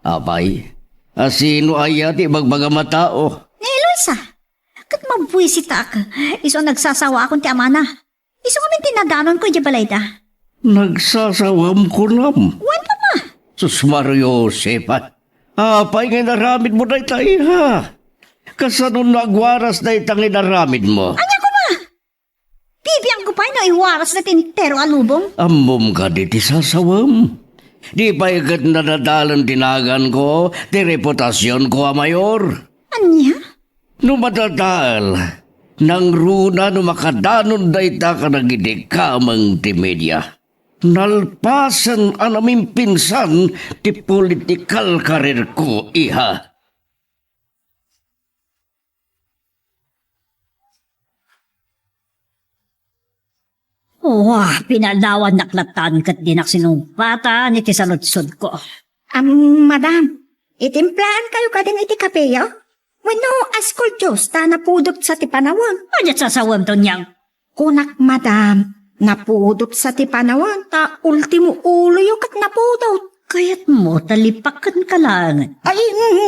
Apay, asino aya ti bagbaga matao? Ni Eloisa. Kat mabuisit ak. Iso nagsasawa akong ti amana. Iso kami tinadanon ko di balayda. Nagsasawam ko nam. Wan pa ma. Sus Mario Josepat. Apay nga naramid mo na itay ha. Kasanon nagwaras na itang inaramid mo. Anya ko ma. pa'y na iwaras na tintero alubong. Amom ka di ti sasawam. Di pa ikat nadadalan tinagan ko, ti reputasyon ko a mayor. Anya? No madadal, nang runa no makadanon da ita ka nagidik kamang ti media. Nalpasan anaming pinsan ti political career ko, iha. Wah, pinalawan naklatan kat dinak sinumpata ni tisalutsod ko. Madam, itimplaan kayo ka din iti kapeyo? Wano askol Diyos ta napudot sa tipanawang. Anyat sasawam to niyang. Kunak, madam, napudot sa tipanawang ta ultimo ulo yung kat napudot. Kaya't mo talipakan ka lang. Ay,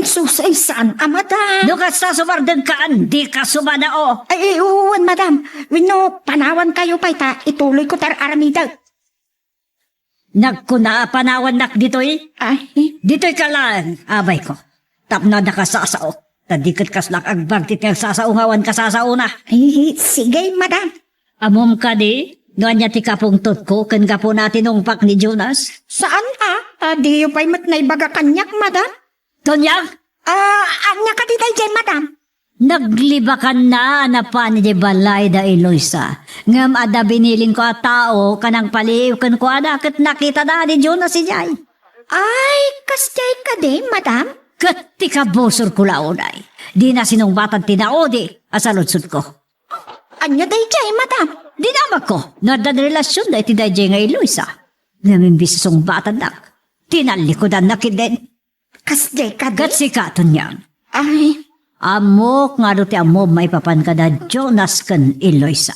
susay saan, madam? No ka sa sumardan ka, di ka sumanao. Ay, uwan, madam. Wino, panawan kayo pa, ta ituloy ko tar aramidag. Nagkuna panawan nak dito'y. Ay, Dito'y ka lang. Abay ko. Tapna na ka sasao. Tadikat kaslak agbag titang sasaungawan ka sasauna. ay, sige, madam. Amom ka di. Noan niya ti kapungtot ko, kan ka po natin umpak ni Jonas. Saan ha? Di yung pa'y mat na ibaga kanyak, madam? Tonyag, Anya ka ditay dyan, madam? naglibakan na pa ni di balay da Eloisa. Ngam ada biniling ko at tao, kanang paliw kan ko ada, kat nakita na ni Jonas si Jay. Ay, kasjay ka din, madam? Kat ti ka bosor ko launay. Di na sinungbatan tinaodi, asaludsod ko. Anya day dyan, madam? Dinamag ko, nadan relasyon na iti dayjay nga Eloisa. Ngamin bisisong batan nak. Tinalikodan na kiden. Kasjay ka din? Kat si katon niyan. Ay, Amok nga do ti amo may papan ka da Jonas kan Eloisa.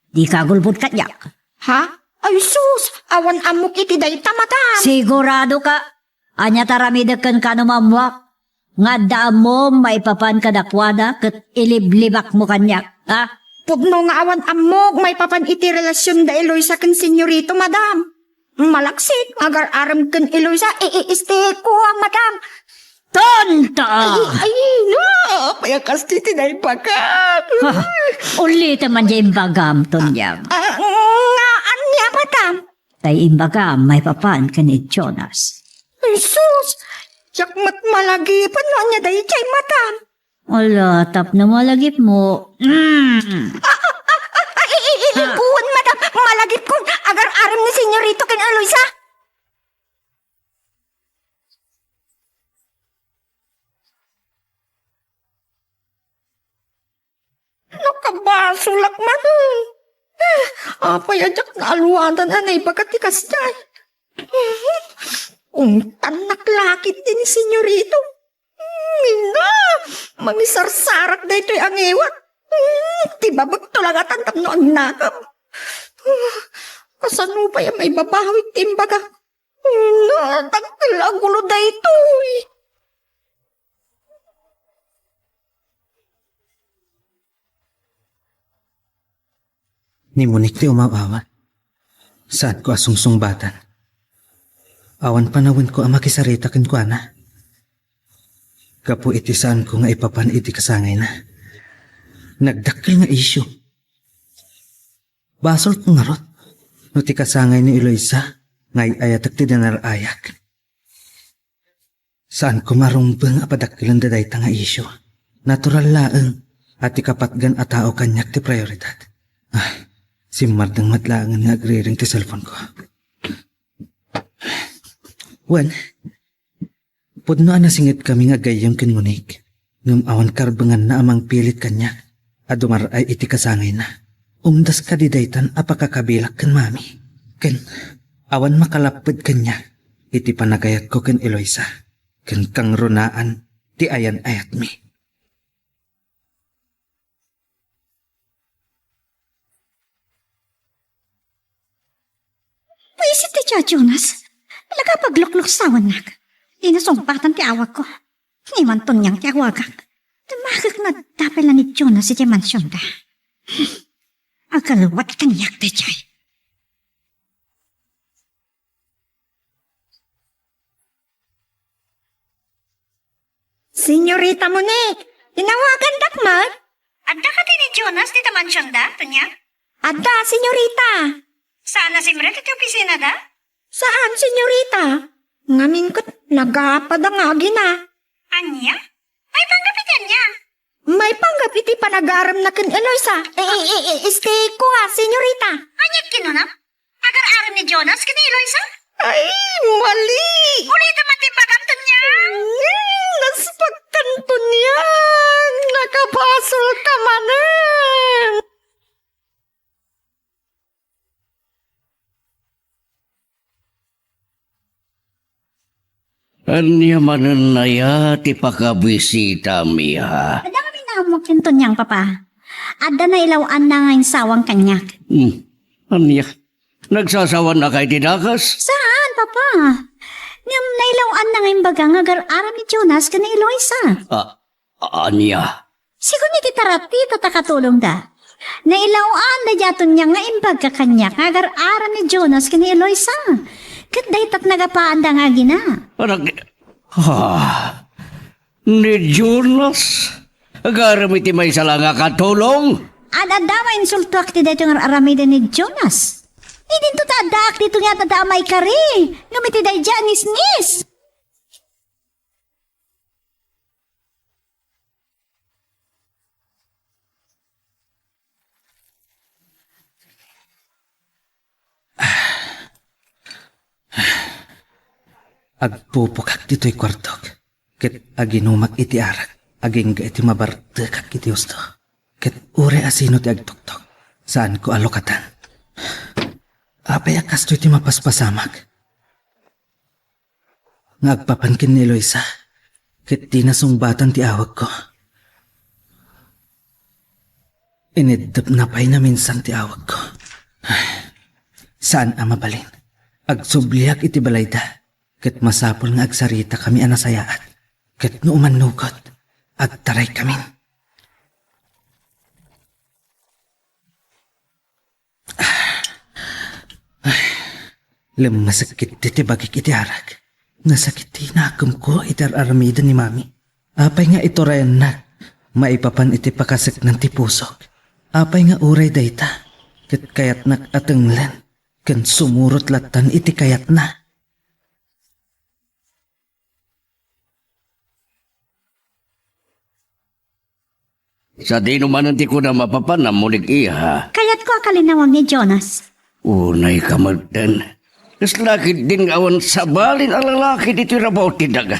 Di ka gulbot kanyak. ha? Ay, sus! Awan amok iti day ta, madam! Sigurado ka. Anya taramidakan ka no mamwak. Nga da mo may papan ka da kwada kat iliblibak mo kanyak. Ha? Pugno nga awan amok, may papan iti relasyon da Eloisa kan senyorito, madam. Malaksit, agar aram kan Eloisa, este ko, madam. Tonto! Ay, no! Payakas titi na ibagat. Ulit naman yung imbagam, Tonyam. Nga, anya, madam? Tay imbagam may papan ka ni Jonas. Ay, sus! Yakmat malagipan no anya dahi chay, madam. Wala, tap na malagip mo. Ibuwan, madam. Malagip ko, agar aram ni senyorito kan Eloisa. Nakabasulak man. Apay ajak na aluwanan anay bagat tikas dyan. Ungtan naklakit din ni senyorito. Mina, mangisarsarak na ito'y ang iwat. Tibabag to lang at ang tapno ang nakam. Kasano pa yung may babawit timbaga? Tangkil ang gulo na ito'y. Ni Monik ti umawawan. Saan ko asungsungbatan? Awan panawin ko ang makisarita ken ko ana. Kapo iti saan ko nga ipapan iti kasangay na. Nagdakkel nga isyo. Basol ko nga rot. No ti kasangay ni Eloisa ngay ayatak ti dinarayak. Saan ko marumbang apadakkelan daday ta nga isyo. Natural laeng at ti kapatgan a tao kanyak ti prioridad. Si Mardang matlaangan nga agriring ti cellphone ko. Wan, pudno na singit kami nga gayong kinmunik. Ngam awan karbangan na amang pilit kanya. Adumar ay iti kasangay na. Umdas ka di daytan apakakabilak kan mami. Ken, awan makalapad kanya. Iti panagayat ko ken Eloisa. Ken kang runaan, ti ayan ayat mi. Paisit ti Tio Jonas. Laga paglukluk sawan nak. Inasumpatan ti awag ko. Iwan to niyang ti awagak. Tumagak na dapel na ni Jonas iti mansyon da. Agalwat kanyak ti Tiyay. Senyorita Monique, tinawagan dakmat. Anda ka ti ni Jonas ti mansyon da, Tanya? Adda, senyorita. Sana si Mret iti opisina da? Saan, senyorita? Ngamin ko't nagapadangagi na. Anya? May panggapitan niya. May panggap iti panagaram na ken Eloisa. Ko ha, senyorita. Anyat kinunam? Agar-aram ni Jonas kini Eloisa? Ay, mali. Ulit naman timpagamtan niya. Naspagkanto niyan. Nakapasol ka manen. Anya manan na ya, ti pakabisita mi ha. Ada kami na mo kinto niyang, papa. Ada na ilawan na ngayon sawang kanyak. Anya, nagsasawan na kay tinakas? Saan, papa? Ngam nailawan na ngayon baga nga agar-aram ni Jonas ka na Eloisa. Anya, Sigun ni titarati tatakatulong da. Nailawan na jaton niya nga imbag ka kanya nga agar-aram ni Jonas ka ni Eloisa. Kat daytat nagapaan da nga gina. anak, ni Jonas? Agaram iti may salanga katulong? Ada ma insulto ak ti dayto nga aramida ni Jonas. Hindi to tadak dito nga tadamay kari. Ngamiti day janis-nis. Agpupukak dito'y kwartok. Ket aginumak iti arak. Aging ga iti mabartekak iti usto. Ket ure asino ti agtuktok. Saan ko alokatan? Apay akas iti mapaspasamak. Ngagpapankin ni Eloisa. Ket di nasungbatan ti awag ko. Inidap na pa'y na minsan ti awag ko. Saan mabalin? Agsubliak iti balayda. Ket masapol nga agsarita kami anasayaat. Ket no umanugot, agtaray kami. Masakit iti bagik iti harag. Nasakit ti nakam ko iti aramida ni mami. Apay nga ito rayan na. Maipapan iti pakasak ng tipusok. Apay nga uray dayta. Ket kayat nakatenglan. Ken sumurot latan iti kayat na. Sa di naman ti ko na mapapanam mulig iha. Kaya't ko akalinawang ni Jonas. Unay kamaldan. Kas laki din awan sabalin ang lalaki dito rabaw ti daga.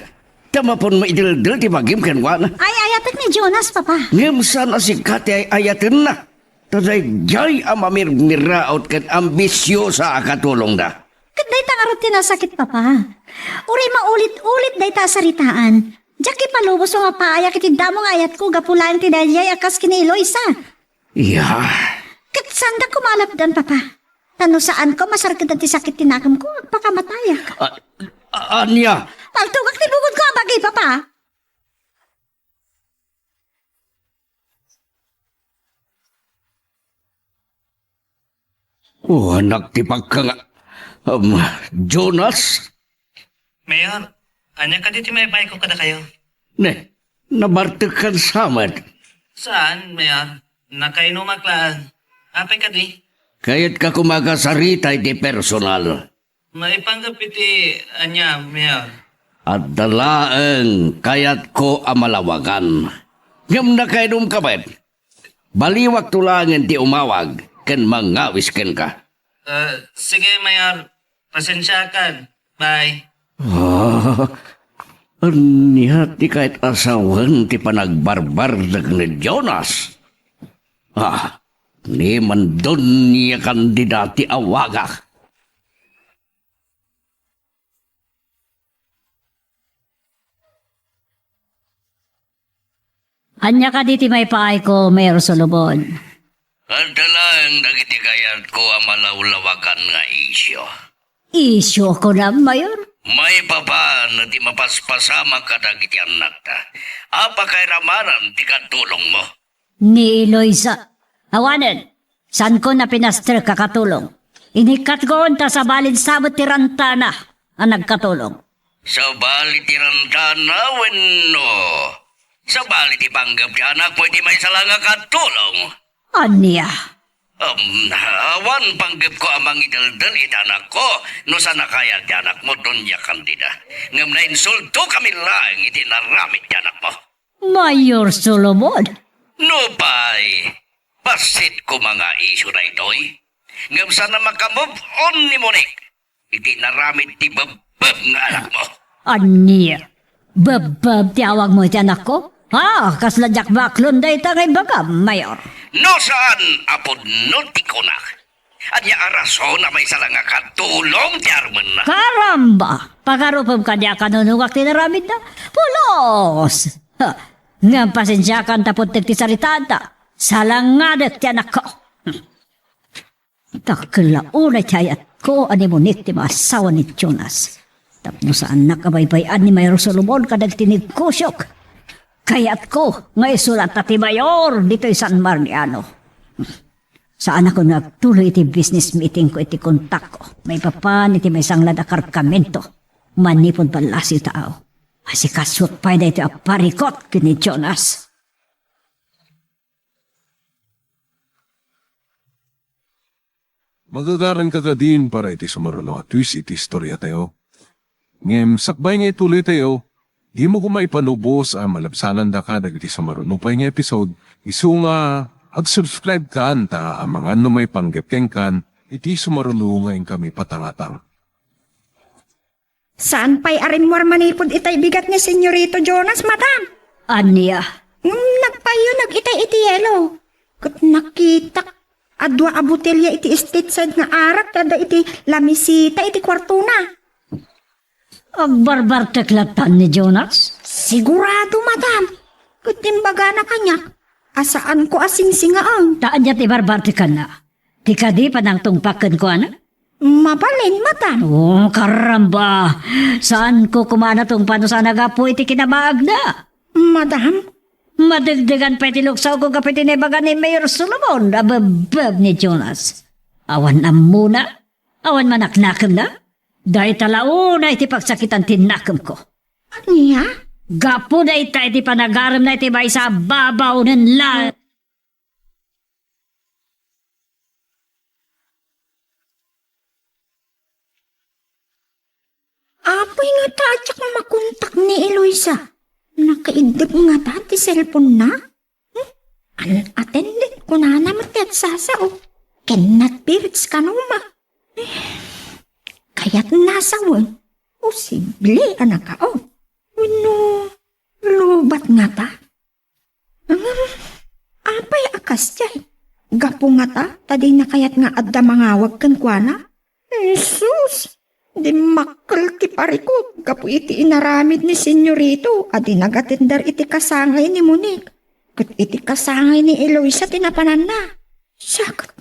Tamapon mo idildil ti magim kenwana. Ay, ayatak ni Jonas, papa. Ngem sana si Kati ay ayatin na. Taday jay ang mamirmiraot kan ambisyosa akatulong da. Kat day tangarot tinasakit, papa. Uray maulit-ulit day ta saritaan. Jaki palubos mo mapaaya kiti damo nga ayat ko gapulaan ti dalyay akas kini Eloisa. Iya. Kat sanda kumalapdan, papa. Tano saan ko masarkad ti sakit tinakam ko pakamataya. Anya. Paltugak ti bugod ko ang bagay, papa. Anak ti pagka nga. Jonas? Mayor, anya ka dito may paiko kada kayo? Ne, nabartekan samad. Saan, Mayor? Nakainumak lang. Apay ka di? Kayat ka kumagasarita iti personal. May panggap iti anya, Mayor. At dalaeng kayat ko amalawagan. Ngam na kainom ka bet. Baliwag tulangin ti umawag. Ken mangawis ken ka. Sige, Mayor. Pasensyakan. Bye. Aniya ti kahit asawan ti panagbarbardag ni Jonas. Ni mandon niya kandidati awaga. Anya ka diti may paay ko, Mayor Solomon. At dalang dagiti kayat ko ang malawlawagan nga isyo. Isyo ko na, Mayor. May baba na di mapaspasama ka dagiti anak ta. Apa kay ramaran ti katulong mo? Ni Eloisa. Awanan, saan ko na pinaster kakatulong? Inikat ko unta sa balin sabot tirantana ang nagkatulong. Sa bali ti randana wenno. Sa bali ti panggap ti anak mo di may salanga katulong. Anya, Awan panggap ko amang idaldal itanak ko. No sana kaya di anak mo doon ya kandida. Ngam na insulto kami lang itinaramit di anak mo. Mayor Solomon. No bay, basit ko mga isyo na ito'y. Ngam sana makamove on ni Monik. Itinaramit di babab nga anak mo. Anya? Babab tiyawag mo iti anak ko? Ha, kasladyak baklon da itangay baga, Mayor. No saan apod no tikonak. Anya araso na may salang katulong ti arman na. Karamba! Pagkarupam ka niya kanunugak tinaramid na. Pulos! Ha, nga pasensya kan tapot ti saritanta. Salangadak ti anak ko. Takla unay tiyayat ko ani mo ti maasawa ni Jonas. Tapno sa anak kabaybayan ni Mayor Solomon kadag tinig kusyok. Kayat ko nga isulat na ti Mayor dito San Mariano. Saan ako nagtuloy iti business meeting ko iti kontak ko. May papan iti may sanglad a karkamento. Manipod balas iti tao. Asi kasut pa na iti aparikot kini Jonas. Magagaran ka ka din para iti sumarulo at twist iti istorya tayo. Ngem, sakbay nga ituloy tayo. Di mo ko maipanubos ang malabsanan da ka dagiti sumarulo pa yung episode. Isu nga, ag-subscribe ka ta ang mga ano may panggapkeng kan, iti sumarulo nga yung kami patangatang. Saan pa'y arin mo manipod itay bigat ni Senyorito Jonas, madam? Anya? Nagpayo nag-itay iti yelo. Kat nakitak adwa a botelya iti stateside nga arak tada iti lamisita iti kwartuna. Ang barbar ni Jonas? Sigurado, madam. Kutimbaga na kanya. Asaan ko asingsingaan? Taan niya ti barbarte ka na. Ti ka di pa nang tungpakan ko, ana? Mabalin, madam. Oh, karamba! Saan ko kumana tong pano sa nagapo iti kinamaag na? Madam? Madagdagan pa iti luksaw ko kapit inibaga ni Mayor Solomon, ababab ni Jonas. Awan na muna? Awan manaknakam na? Dahil talauna iti pagsakitan tinakam ko. Niya? Gapo na iti panagaram na iti may sa babaw ng la. Apoy nga ta atyak makontak ni Eloisa. Nakaidip nga ta ti cellphone na. Attended ko na naman ti at sasao. Cannot be reached kanuma. Kaya't nasawan. Posible anak ka o. Wino, lubat nga ta. Apay akas jay. Gapo nga ta, tadi na kayat nga adda mangawag kan kwa na. Jesus! Di makal ti parikot. Gapo iti inaramid ni senyorito. Adi nagatindar iti kasangay ni Monique. Kat iti kasangay ni Eloisa tinapanan na. Siyak,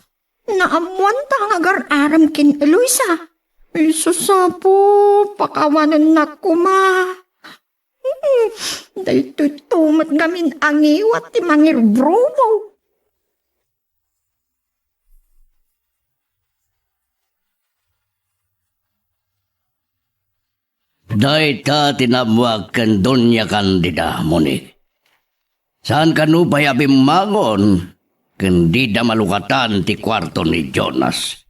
naamuan ta nga agar-aram kin Eloisa. Isusapo, pakawanan na kuma. Dahil tutumat gamin ang iwat ti mangirbrobo. Dahil ta tinamuag kan Donya Candida, Monik. Saan ka no payabimangon, kandida malukatan ti kwarto ni Jonas.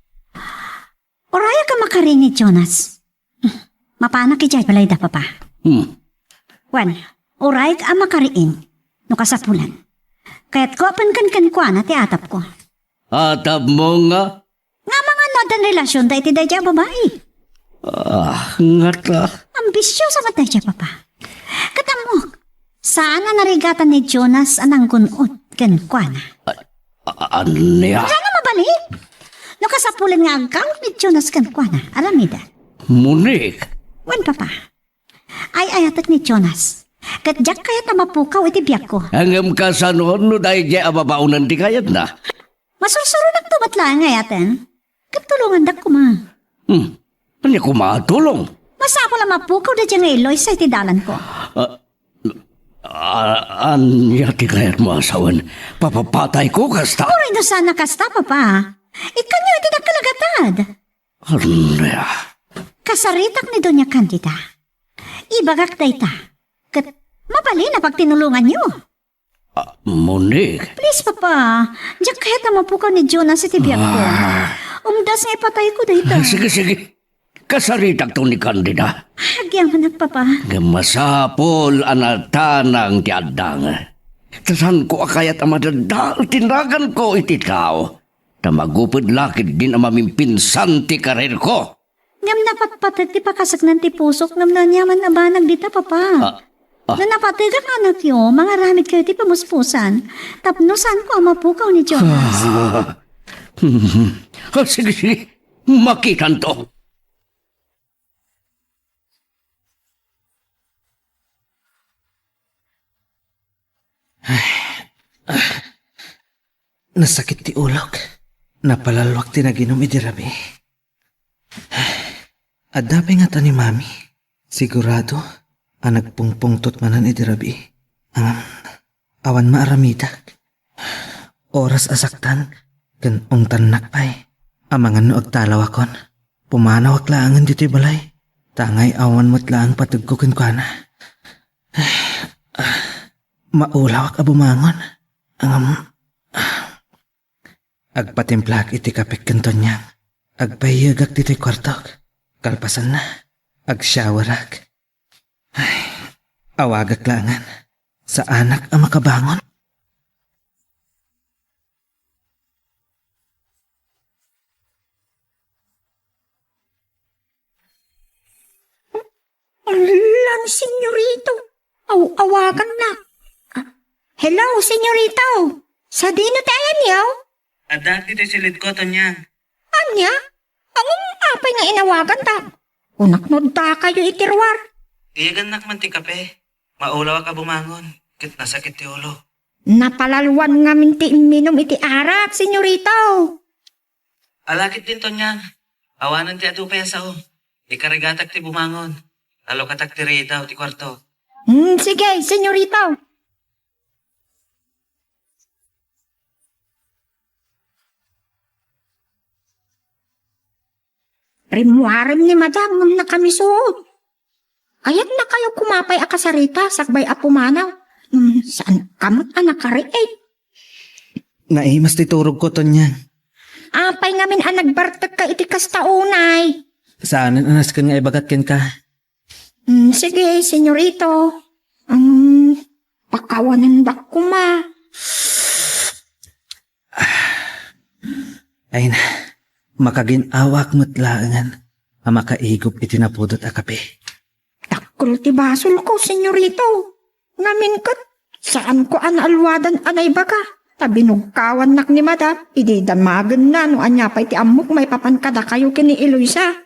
Oraya ka makarin ni Jonas. Mapana ki jay palay da papa. Wan, oraya ka makariin. No kasapulan. Kaya't ko apan kan kwa na ti atap ko. Atap mo nga? Nga mga nodan relasyon da iti dayja babae. Nga ta. Ambisyosa ba dayja papa? Katamok, saan na narigatan ni Jonas anang gunot kan kwa na? Anya? Sana mabalik? No kasapulan nga ang account ni Jonas kan kwa na. Alamida. Monik. Wan papa. Ay ayatak ni Jonas. Kat jak kaya ta mapukaw iti biyak ko. Hanggang ka sa noon no dahil di ababaunan ti kayat na. Masusuro nagtubat lang ngayaten. Katulungan dak ko ma. Ano ko matulong? Masapo lang mapukaw da dyan nga Eloy sa iti dalan ko. Anya ti kayat mo asawan. Papapatay ko kasta. Uray no sana kasta papa. Ikanyo iti nagkalagatad. Anya? Kasaritak ni Doña Candida. Ibagak day ta. Kat mabali na pag tinulungan nyo. Monik. Please, Papa. Diyak kahit naman po ka ni Jonas iti biyak ko. Umdas nga ipatay ko dito. Sige, sige. Kasaritak to ni Candida. Agyaman na, Papa. Masapol anatanang ti adang. Tasan ko akayat amadadal tinagan ko iti tao. Tamagupod lakid din ang mamimpinsan ti karir ko. Ngam napatpatag ti pakasak ng ti pusok ngam na nyaman na banag dita, Papa. Na napatid ang anak yo, mga ramit kayo ti pamuspusan. Tapno saan ko ama pukaw ni Jonas? Sige, sige. Makitan to. Nasakit ti ulok. Napalalwak ti naginom idirabi. Adabi nga ta ni mami. Sigurado, ang nagpungpungtot manan idirabi. Ang awan maaramidak. Oras asaktan, kan ungtan nakpay. Amangan no agtalawakon. Pumanawak laangan dito'y balay. Tangay awan mo't laang patugkukin ko na. Maulawak abumangon. Agpatimplak iti kapik kanton niyang. Agpahiyagak dito'y kwartok. Kalpasan na. Agsyawarak. Awagak langan. Sa anak ang makabangon. Alam, senyorito. Awagan na. Hello, senyorito. Sa dino tayo niyo? Adak dito'y silid ko, Tonyang. Anya? Ang apay nga inawagan ta. Unak ta kayo itirwar. Iyagan man ti kape. Maulaw ka bumangon. Kit nasakit ti ulo. Napalalwan nga minti minom iti arak, senyorito. Alakit din to niya. Awanan ti atu peso. Ikarigatak ti bumangon. Lalo katak ti ritaw ti kwarto. Sige, senyorito. Rimuarem ni madam ngam na kami suod. Kayat na kayo kumapay akasarita sakbay apumanaw. Saan kamot anak kari Naimas titurog ko, Tonyang. Apay ngamin nagbartag ka iti kastaunay. Saan anas ka nga ibagat ken ka? Sige, senyorito. Pakawanan dak kuma. Ay na, makaginawak mo't laangan. Ang makaigop itinapudot a kape. Takol ti basol ko, senyorito. Ngamin kat, saan ko analwadan anay baka? Tabinugkawan nak ni madam, idi damagan na no anya pa iti amok may papankada kayo kini Eloisa.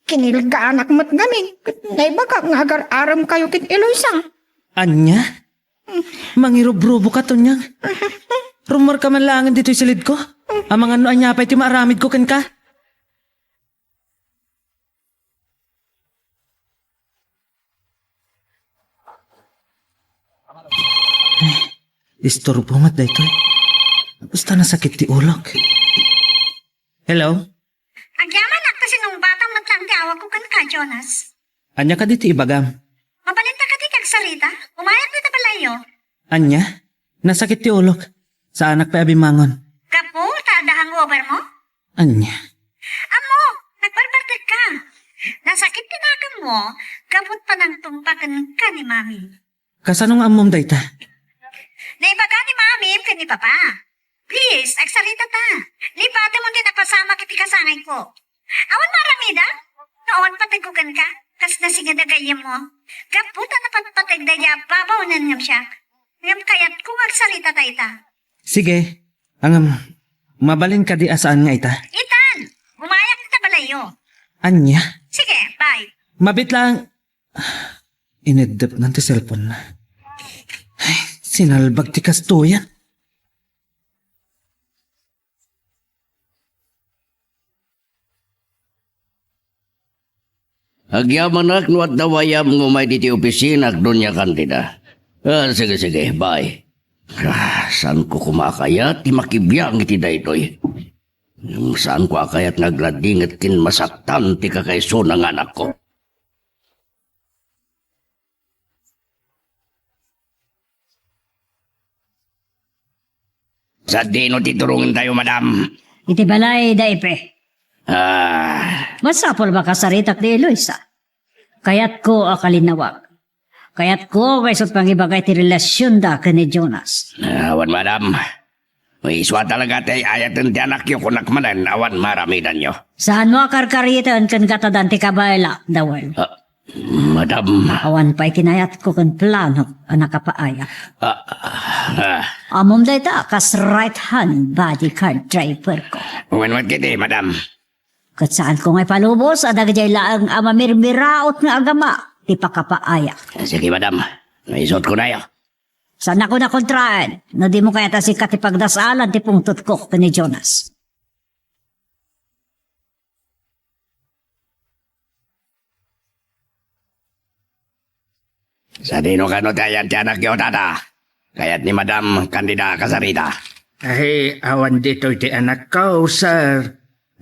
Kinilga anak mo't gamin, nay baka nga agar-aram kayo kini Eloisa. Anya? Mangirubrubo ka, Tonyang. Rumor ka man laangan dito'y silid ko. Ang mga ano anya pa iti maaramid ko ken ka. Istorbo mat da ito eh. Basta nasakit ti ulok. Hello? Agyaman ak kasi nung batang matlang ti awag ko kan ka, Jonas. Anya ka diti ibagam? Mabalita ka ti kagsarita, umayag na tabalayo. Anya? Nasakit ti ulok. Sa anak pa abimangon. Kapo, taadahang over mo? Anya? Amo, nagbarbartid ka. Nasakit tinakan mo, kapot pa ng tumpakan ka ni Mami. Kasanong amom dayta? Naibaga ni Mami, ka ni Papa. Please, agsalita ta. Lipate mo din napasama kiti kasangay ko. Awan maramida? Noon patigugan ka, kas nasingadagayam mo. Kaputa na patpatag daya, babaunan ngam siya. Ngam kayat kung agsalita ta ita. Sige. Mabalin ka di asaan nga ita? Itan, gumayak na tabalayo. Anya? Sige, bye. Mabit lang. Inedap ng ti cellphone na. Ay, sinalbag ti kastuyan. Agyamanak no at dawayam ngumay diti opisina doon niya Candida. Sige, sige, bye. Saan ko kumakayat? Di makibiyang iti daytoy. Saan ko akayat naglading at kinmasaktan ti kakaiso ng anak ko? Sa dino titurungin tayo, madam. Iti balay da ipe. Masapol ba kasaritak di Eloisa? Kayat ko akalinawag. Kayat ko kaysot pangibagay ti relasyon da ka ni Jonas. Awan, madam. May iswa talaga tayo ayatan ti anak yung kunakmanan. Awan, maramidan nyo. Saan mo akarkaritan kan katadan ti kabayla, dawal? Madam. Awan pa'y kinayat ko kan plano ang nakapaaya. Ah, ah. Amom da ita kas right hand bodyguard driver ko. Umanwat kiti, madam. Kat saan ko ngay palubos, adag jay laang amamirmiraot nga agama, ti pakapaaya. Sige, madam. Naisot ko na yun. Saan ako nakontraan? No di mo kaya ta si katipagdasalan ti pungtot ko ni Jonas. Sa dino ka no tayan ti anak yung tata. Kaya't ni madam kandida kasarita. Ay, awan dito ti anak ko, sir.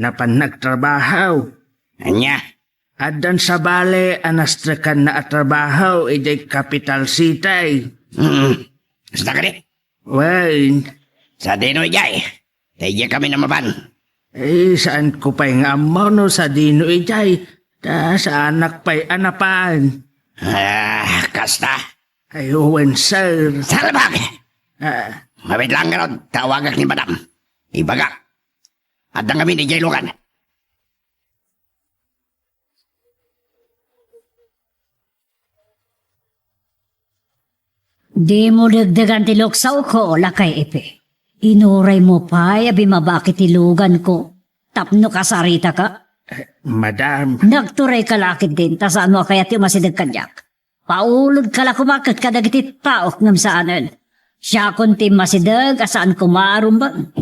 Napan nagtrabaho. Anya? Adan sa bale, anastrakan na atrabaho, iti capital city. Basta ka di. Well, Sa dino ijay. Tayo kami na mapan. saan ko pa'y nga no sa dino ijay, ta sa anak pa'y anapan. Kasta. Ay, uwan, sir. Salbag! Ah, Mabit lang ka ron. Tawagak ni madam. Ibaga. At ang kami ni Jailukan. Di mo dagdagan ti luksaw ko, lakay ipe. Inuray mo pa, abi mabaki ti lugan ko. Tapno kasarita ka? madam, Nagturay ka lakit din, ta saan mo kaya ti masidag kanyak. Paulod ka la kumakit ka dagiti paok ngam saanan. Siya kunti masidag, asaan kumarumbang.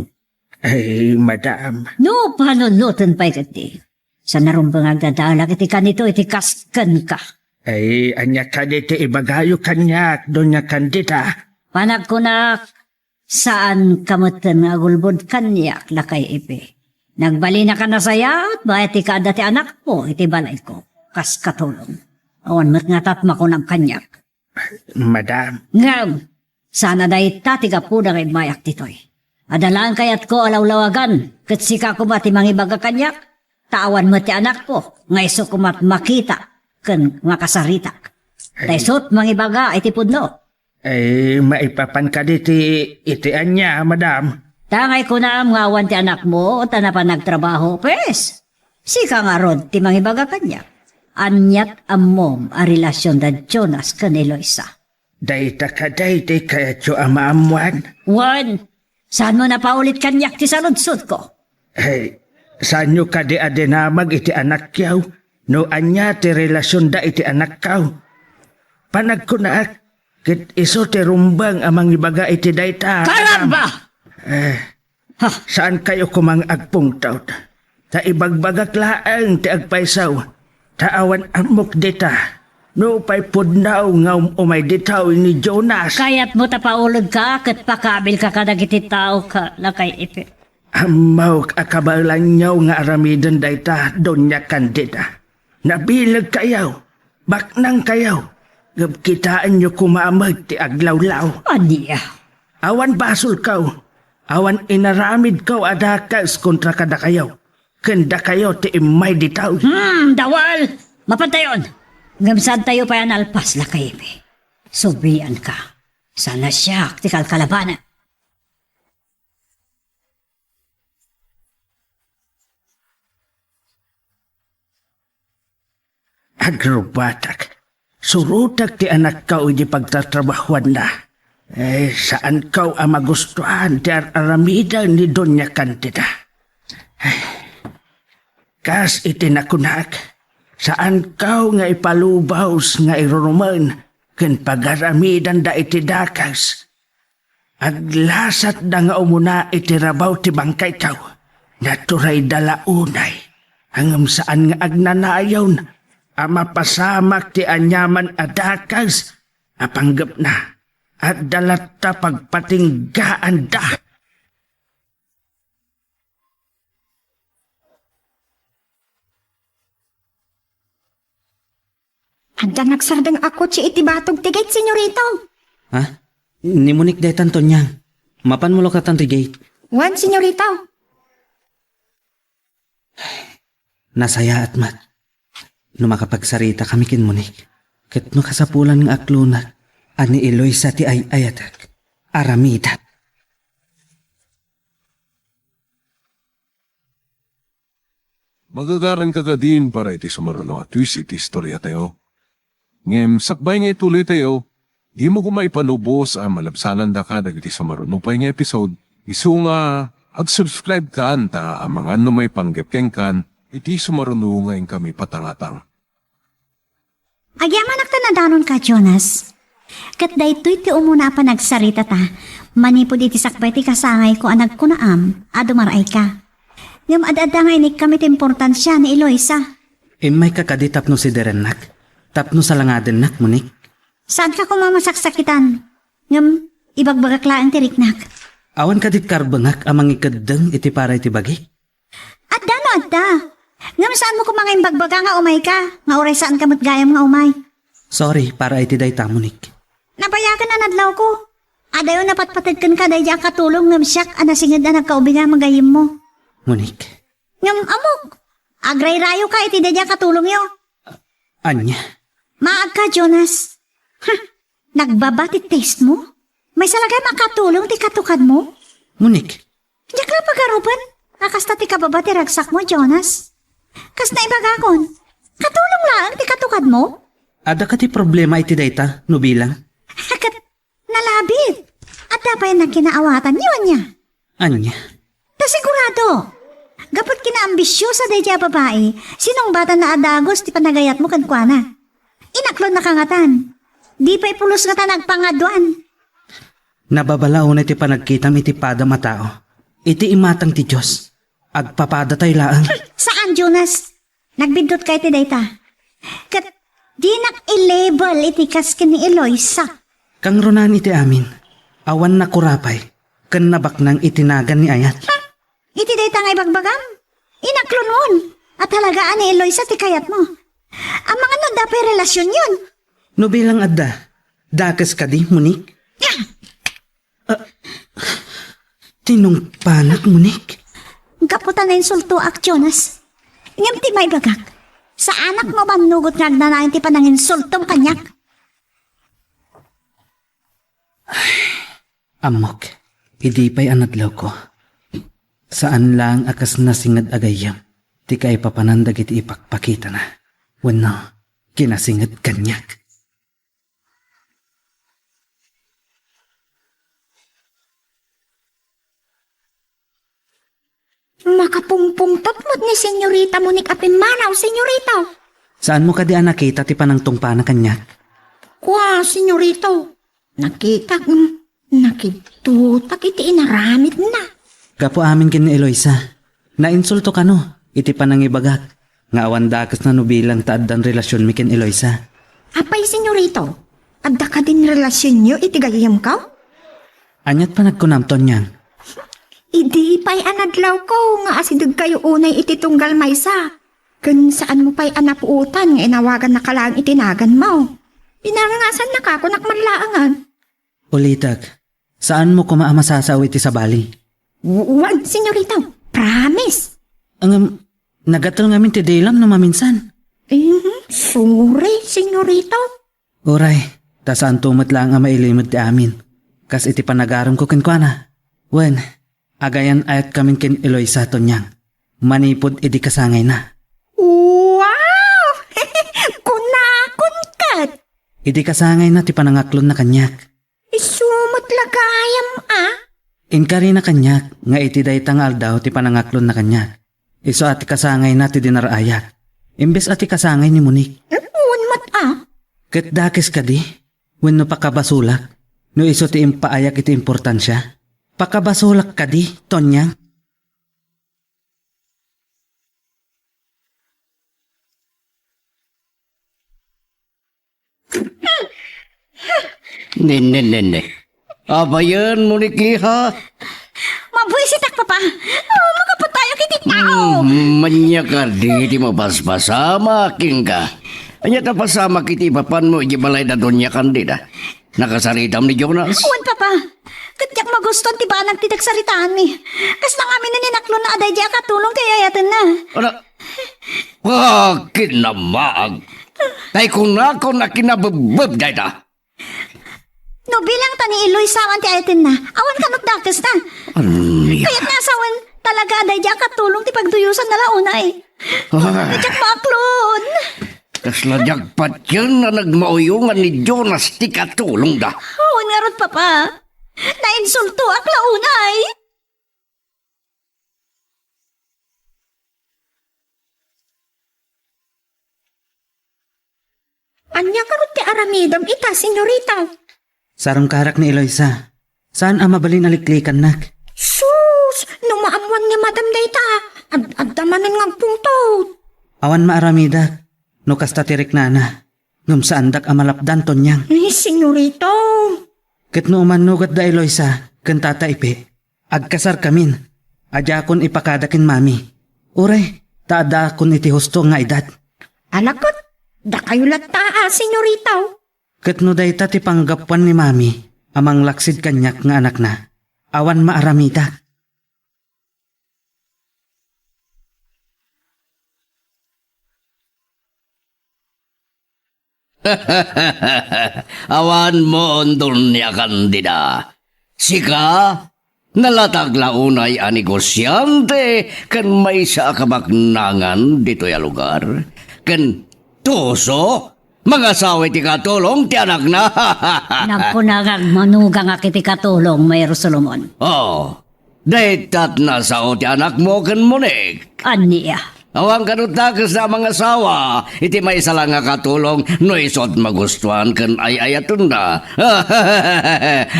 ay, madam. No, panunutan pa'y kati. Sa narumbang agdadalak iti kanito, iti kaskan ka. Ay, anya ka dito ibagayo kanyak, doon niya kandita. Panagkunak, saan kamutan nga gulbod kanyak, lakay ipe. Nagbali na ka na sayat, ba iti kada ti anak po, iti balay ko. Kas katulong. Awan mo't nga tatma ko ng kanyak. Madam, Ngam, sana dahi tatiga po na kay mayak titoy. Adalaan kayat ko alawlawagan, katsika ko mati mangibaga kanyak, tawan mo ti anak po, ngayso ko mat makita, kan nga kasaritak. Taysot mangibaga iti pudno. ay, maipapan ka dito iti anya, madam. Tangay ko na ang ngawan ti anak mo, ta pa nagtrabaho, pes. Sika nga rod ti mangibaga kanyak. Anyat amom a relasyon da Jonas kan Eloisa. Dayta ka dayta kaya tiyo amaamuan. Wan, saan mo na paulit kanyak ti saludsod ko? Ay, saan nyo ka di adenamag iti anak yaw? No anya ti relasyon da iti anak kaw. Panag ko na kit iso ti rumbang amang ibaga iti dayta. Karamba! Saan kayo kumang agpungtaw? Ta ibagbagak laang ti agpaisaw. Taawan amok dita. No pa'y pudnaw nga umay ditaw ni Jonas. Kayat mo tapaulog ka, kat pakabil ka kadagiti tao ka, lakay ipe. Amaw akabalan nyaw nga aramidan dayta doon niya kandida. Nabilag kayaw, baknang kayaw. Gabkitaan nyo kumamag ti aglawlaw. Aniya. Awan basol kaw, awan inaramid kaw adakas kontra kada kayaw. Kanda kayo ti imay ditaw. Dawal! Mapantayon! Ngamsad tayo pa yan alpas, lakay ipe. Subian ka. Sana siya, tikal kalabanan. Agrobatak. Surutak ti anak kau di pagtatrabahuan na. Saan kau ang magustuhan ti aramidan ni Donya Candida? Kas itinakunak, saan kau nga ipalubaws nga iruruman ken pagaramidan da iti dakas. Aglasat da nga umuna iti rabaw ti bangkay kau. Naturay dalaunay, hangam saan nga agnanayaw na. Ama pasamak ti anyaman adakas, apanggap na, at dalata pagpatinggaan da. Anda nagsardang ako si iti batog tigay, senyorito. Ha? Nimunik day tanto niya. Mapan mo lokatan ti gate. Wan, senyorita. Nasaya at mat. No makapagsarita kami kin Monique. Ket no kasapulan ng aklunag. Ani Eloisa ti ay ayatak. Aramida. Magagaran ka din para iti sumaruno at twist iti istorya tayo. Ngem, sakbay nga ituloy tayo, di mo kumaipanubos ang malabsanan da ka dagiti sumaruno pa nga episode. Isu nga, ag-subscribe ka anta ang mga ano may panggepkeng kan, iti sumaruno ngayon kami patangatang. Agyaman nagtanadanon ka, Jonas. Kat daytoy ti umuna pa nagsarita ta, manipod iti sakbay ti kasangay ko anag ko naam, adumaray ka. Ngam adada nga inik kami ti importansya ni Eloisa. May kakadi tapno si Derenak. Tapno sa langaden nak, Monique. Saan ka kumamasaksakitan? Ngam, ibagbagaklaan ti riknak. Awan kadit karbangak amang ikadeng iti para iti bagi. Adda no adda. Ngam saan mo kumangay bagbaga nga umay ka? Nga oray saan kamot gayam nga umay? Sorry, para iti dayta, Monique. Napayagan na nadlaw ko. Adayo napatpatid kan ka dahil katulong ngam siyak anasingad na nagkaubi nga magayim mo. Monique. Ngam amok. Agray rayo ka iti dahil katulong yo. Anya. Maag ka, Jonas. Ha, nagbabati taste mo? May salagay makatulong ti katukad mo? Monique. Diyak lang pagarupan. Nakasta ti kababati ragsak mo, Jonas. Kas na ibagakon. Katulong lang ti katukad mo? Ada ka ti problema iti dayta, no bilang? Hakat nalabit. At dapat na kinaawatan yun niya. Anya. Ta sigurado. Gapot kinaambisyosa day siya babae, sinong bata na adagos ti panagayat mo kankwana. Inaklon na kangatan. Di pa'y pulos nga ta nagpangaduan. Nababalao na iti panagkitam iti pada matao. Iti imatang ti Diyos. Agpapada tayo laang. Saan, Jonas? Nagbindot kay ti dayta. Kat di nak-i-label iti kaskin ni Eloisa. Kang runan iti amin. Awan na kurapay. Kan nabak nang itinagan ni Ayat. Iti dayta nga ibagbagam. Inaklon mon. At halagaan ni Eloisa ti kayat mo. Ang mga nadapay relasyon yun. No bilang adda. Dakas ka di, Monique? Tinong panak, Monique? Kaputan na insulto ak, Jonas. Ngam ti may bagak. Sa anak mo manugot nga agnanayin ti panang insultong kanyak. Amok. Hindi pa'y anadlaw ko. Saan lang akas nasingad agayam. Ti kay papanandag iti ipakpakita na. Wano, kinasingad kanyak. Makapungpungtot mo't ni senyorita Monique Apimanaw, senyorita. Saan mo ka di nakita ti panang tungpa na kanyak? Kwa, senyorito. Nakitutak iti inaramit na. Gapo amin kin ni Eloisa. Nainsulto ka no, iti panang ibagak. Nga awan dakas na no bilang taaddan relasyon mi kin Eloisa. Apay, senyorito. Adda ka din relasyon nyo iti gayam ka? Anyat pa nagkunamton niyang. Idi pa'y anadlaw ko nga asidag kayo unay iti tunggal maysa. Kun saan mo pa'y anapuutan nga inawagan na kalaang itinagan mo. Pinangangasan na ka kung nakmanlaangan. Ulitag, saan mo kumaamasasaw iti sa bali? Wag, senyorita. Promise. Ang nagatal ngamin ti Delam na maminsan. Sorry, senyorita. Uray, ta saan tumat lang ang mailimod ti amin. Kas iti panagaram ko kinkwana. Wen, agayan ayat kamin kin Eloisa tonyang. Manipod iti kasangay na. Wow! Kunakon kat. Iti kasangay na ti panangaklon na kanyak. Isumot lagayam Inkari na kanyak, nga iti daytang aldaw ti panangaklon na kanyak. Iso ati kasangay na ti dinarayak. Imbes ati kasangay ni Monique. Unmat Ket dakes ka di, wenno pakabasulak, no iso ti impaayak iti importansya. Pakabasulak ka di, tonyang. Nene. Abayan mo ni Kiha. Mabuisitak papa. Makapatayo kiti tao. Manya ka di mabasbasama king ka. Anya tapasama kiti papan mo ibalay na doon niya kandida. Nakasaritam ni Jonas. Uwan papa. Kadyak maguston ti ba nagtidagsaritaan mi. Kas na kami na ninaklo na aday di akatulong ti ayatan na. Ano? Ah, kinamaag. Tay kung na ako na kinababab day ta. No bilang tani iloy sawan ti ayatan na. Awan kanot dakas na. Anya? Kaya't nasawan talaga aday di akatulong ti pagduyusan na launa eh. Kadyak maklon. Kasla jagpat yan na nagmauyungan ni Jonas ti katulong da. Oo nga rod papa. Nainsulto ak launa eh. Anya karot ti aramidom ita, senyorita. Sarong karak ni Eloisa. Saan ang mabalin aliklikan nak? Sus! Numaamuan nga madam dayta. Ad-adamanan nga pungtot. Awan maaramida. No kasta tirik nana. Ngum saandak ang malapdan ton niyang. Ay, senyorito. Ket no umanugat da Eloisa. Ken tata ipe. Agkasar kamin. Adya kon ipakadakin mami. Uray, taada kon iti husto nga edad. Anakot, da kayo lataa, senyorito. Ket no dayta ti panggapuan ni mami. Amang laksid kanyak nga anak na. Awan maaramida. Awan mo ondon niya kandida. Sika, nalatag launay a negosyante kan may sa kabaknangan dito ya lugar. Kan tuso, mga sawit ti katulong ti anak na. Nagpunagag manugang akiti katulong, Mayor Solomon. Oh, daytat na sao ti anak mo kan munik. Aniya. Awang kanutakas na mga asawa, iti may isa lang nga katulong, no isot magustuhan kan ay-ayatun na.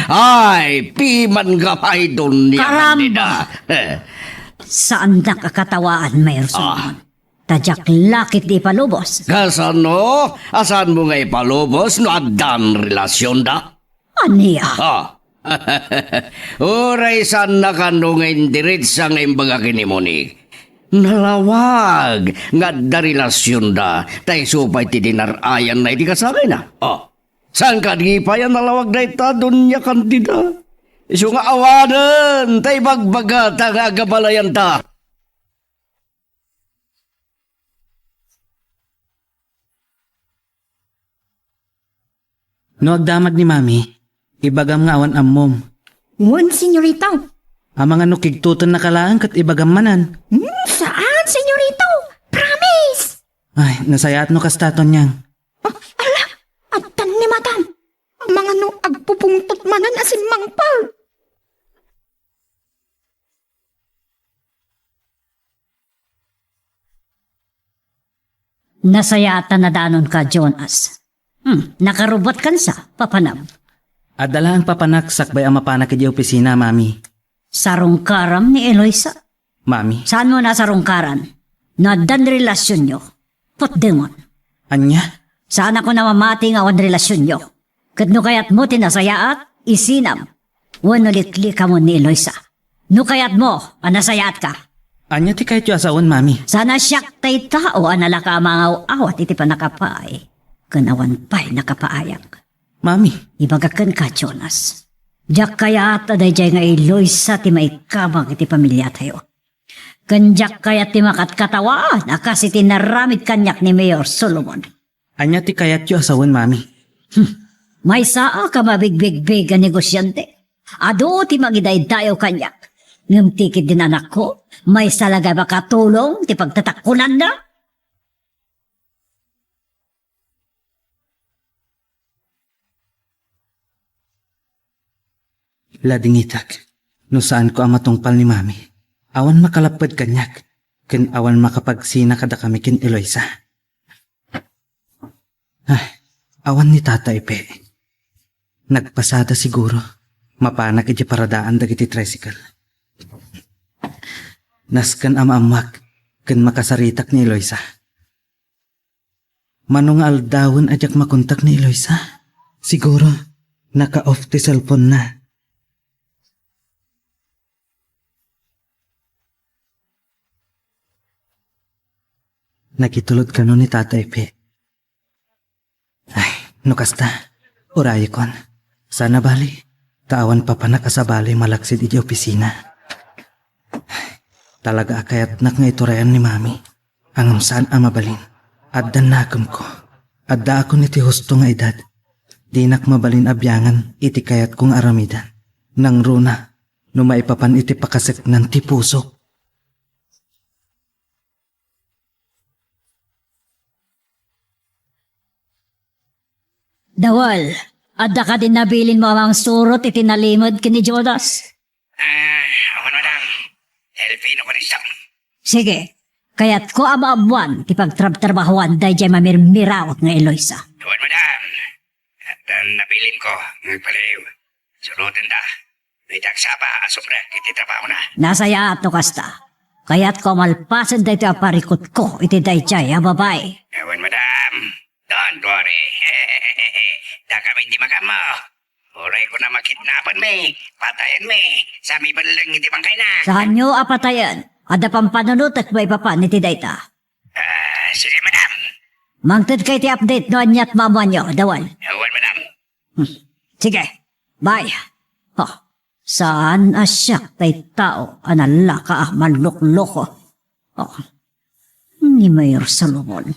Ay, piman gapay dun niya. Karamba! Saan na kakatawaan, Mayor Solomon? Tadyak lakit di palubos. Kasano, asan mo nga ipalubos no adan relasyon da? Aniya. Ah. Uray san na kanungin diritsa nga imbaga kinimoni. Nalawag nga da relasyon da, tay supay ti dinarayan na iti kasakay na. Oh, saan ka di pa yan nalawag na ita doon niya kandida? Iso nga awanan, tay bagbaga ta nga gabalayan ta. No agdamag ni mami, ibagam nga awan ammom. Ngun, senyorito. Ang mga nukigtuton na kalaan kat ibagam manan. Saan, senyorito? Promise. Ay, nasayat no kastaton niyang. Ala, atan ni madam. Mga no agpupungtot manan asin mangpal. Nasayatan na danon ka, Jonas. Nakarubot kan sa papanab. Adala ang papanak sakbay ang mapanak iti opisina, mami. Sarong karam ni Eloisa. Mami, Saan mo na sarungkaran? Nadan relasyon nyo. Putdemon. anya? Saan ako namamati nga awan relasyon nyo? Kadno kayat mo tinasayaat, isinam. Wano litli ka mo ni Eloisa. No kayat mo, anasayaat ka. Anya ti kahit yu asawon, mami. Sana siyak tay tao anala ka mga awat iti pa nakapaay. Kanawan pa'y nakapaayag. Mami, Ibagakan ka, Jonas. Diyak kaya at aday jay nga Eloisa ti maikamang iti pamilya tayo. Kanjak kaya ti makatkatawan akas iti naramid kanyak ni Mayor Solomon. anya ti kayat yu asawon, mami. May saa ka mabigbig-big ang negosyante. Ado ti magiday tayo kanyak. Ngam tikid din anak ko, may salaga ba katulong ti pagtatakunan na? Ladingitak, no saan ko ang matungpal ni mami. Awan makalapad kanyak, ken awan makapagsina kada kami kin Eloisa. Ay, awan ni tata ipe. Nagpasada siguro, mapanak iti paradaan dagiti tricycle. Naskan amamwak, ken makasaritak ni Eloisa. Manong aldawon ajak makontak ni Eloisa. Siguro, naka-off ti cellphone na. Nagitulod ka nun ni Tata Ipe. Ay, nukasta. Urayi kon. Sana bali. Tawan pa nakasabali malaksid iti opisina. Talaga akayat nak nga iturayan ni mami. Ang saan mabalin. Addan nakam ko. Adda ako niti husto nga edad. Di nak mabalin abyangan iti kayat kong aramidan. Nang runa, no maipapan iti pakasek ng ti puso. Dawal, adda ka din nabilin mo ang surot itinalimod kini Jonas. Awan madam. Elpino ko rin siya. Sige, kaya't ko amaabuan ti pagtrabahuan day jay mamirmirawak nga Eloisa. Awan madam. At nabilin ko. Nagpaliw. Sunutin da. May tagsaba asubra iti trabaho na. Nasaya ato kasta. Kaya't ko malpasan day ti aparikot ko iti day jay ababay. Awan madam. Don't worry. Da kami hindi magamo. Uray ko na makidnapan me. Patayan me. Sami ba lang hindi bangkay na? Saan nyo apatayan? Ada pang panunot at may papan iti dayta. Sige madam. Mangtid kay ti update doon niya't mamuan nyo, Dawal. Awan madam. Sige, bye. Oh, saan asyak tay tao anala ka manlukloko? Oh, ni Mayor Salomon.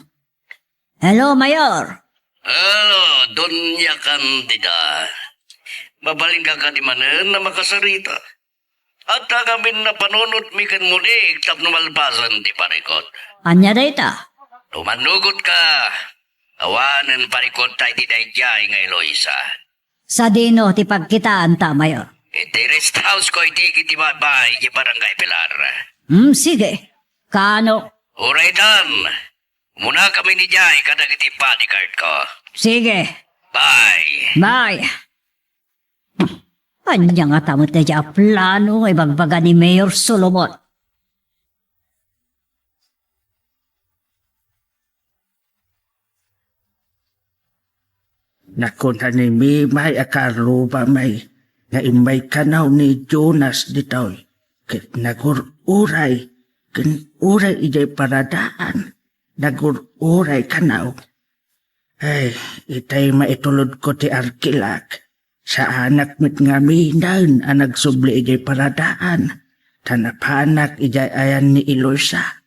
Hello, Mayor. Hello, Donya Candida. Mabaling ka kadimanan na makasarita. At kami na panunot mi kan muli, tap numalpasan di parikot. Anya dayta? Tumanugot ka. Awanan parikot tayo di dayjay nga Eloisa. Sa dino ti pagkitaan ta, Mayor. Iti rest house ko iti kiti babay di barangay Pilar. Sige. Kano? Uray dan. Muna kami ni Jay kada kiti bodyguard ko. Sige. Bye. Bye. Anya nga tamot na dya plano ay bagbaga ni Mayor Solomon. Nakunta ni mi may akaro ba may nga imay kanaw ni Jonas ditaw. Ket nagururay. Ken uray ijay paradaan. Nagururay kanaw. Ay, itay maitulod ko ti arkilak. Sa anak mit nga minan ang nagsubli ijay paradaan. Tanapanak ijay ayan ni Eloisa.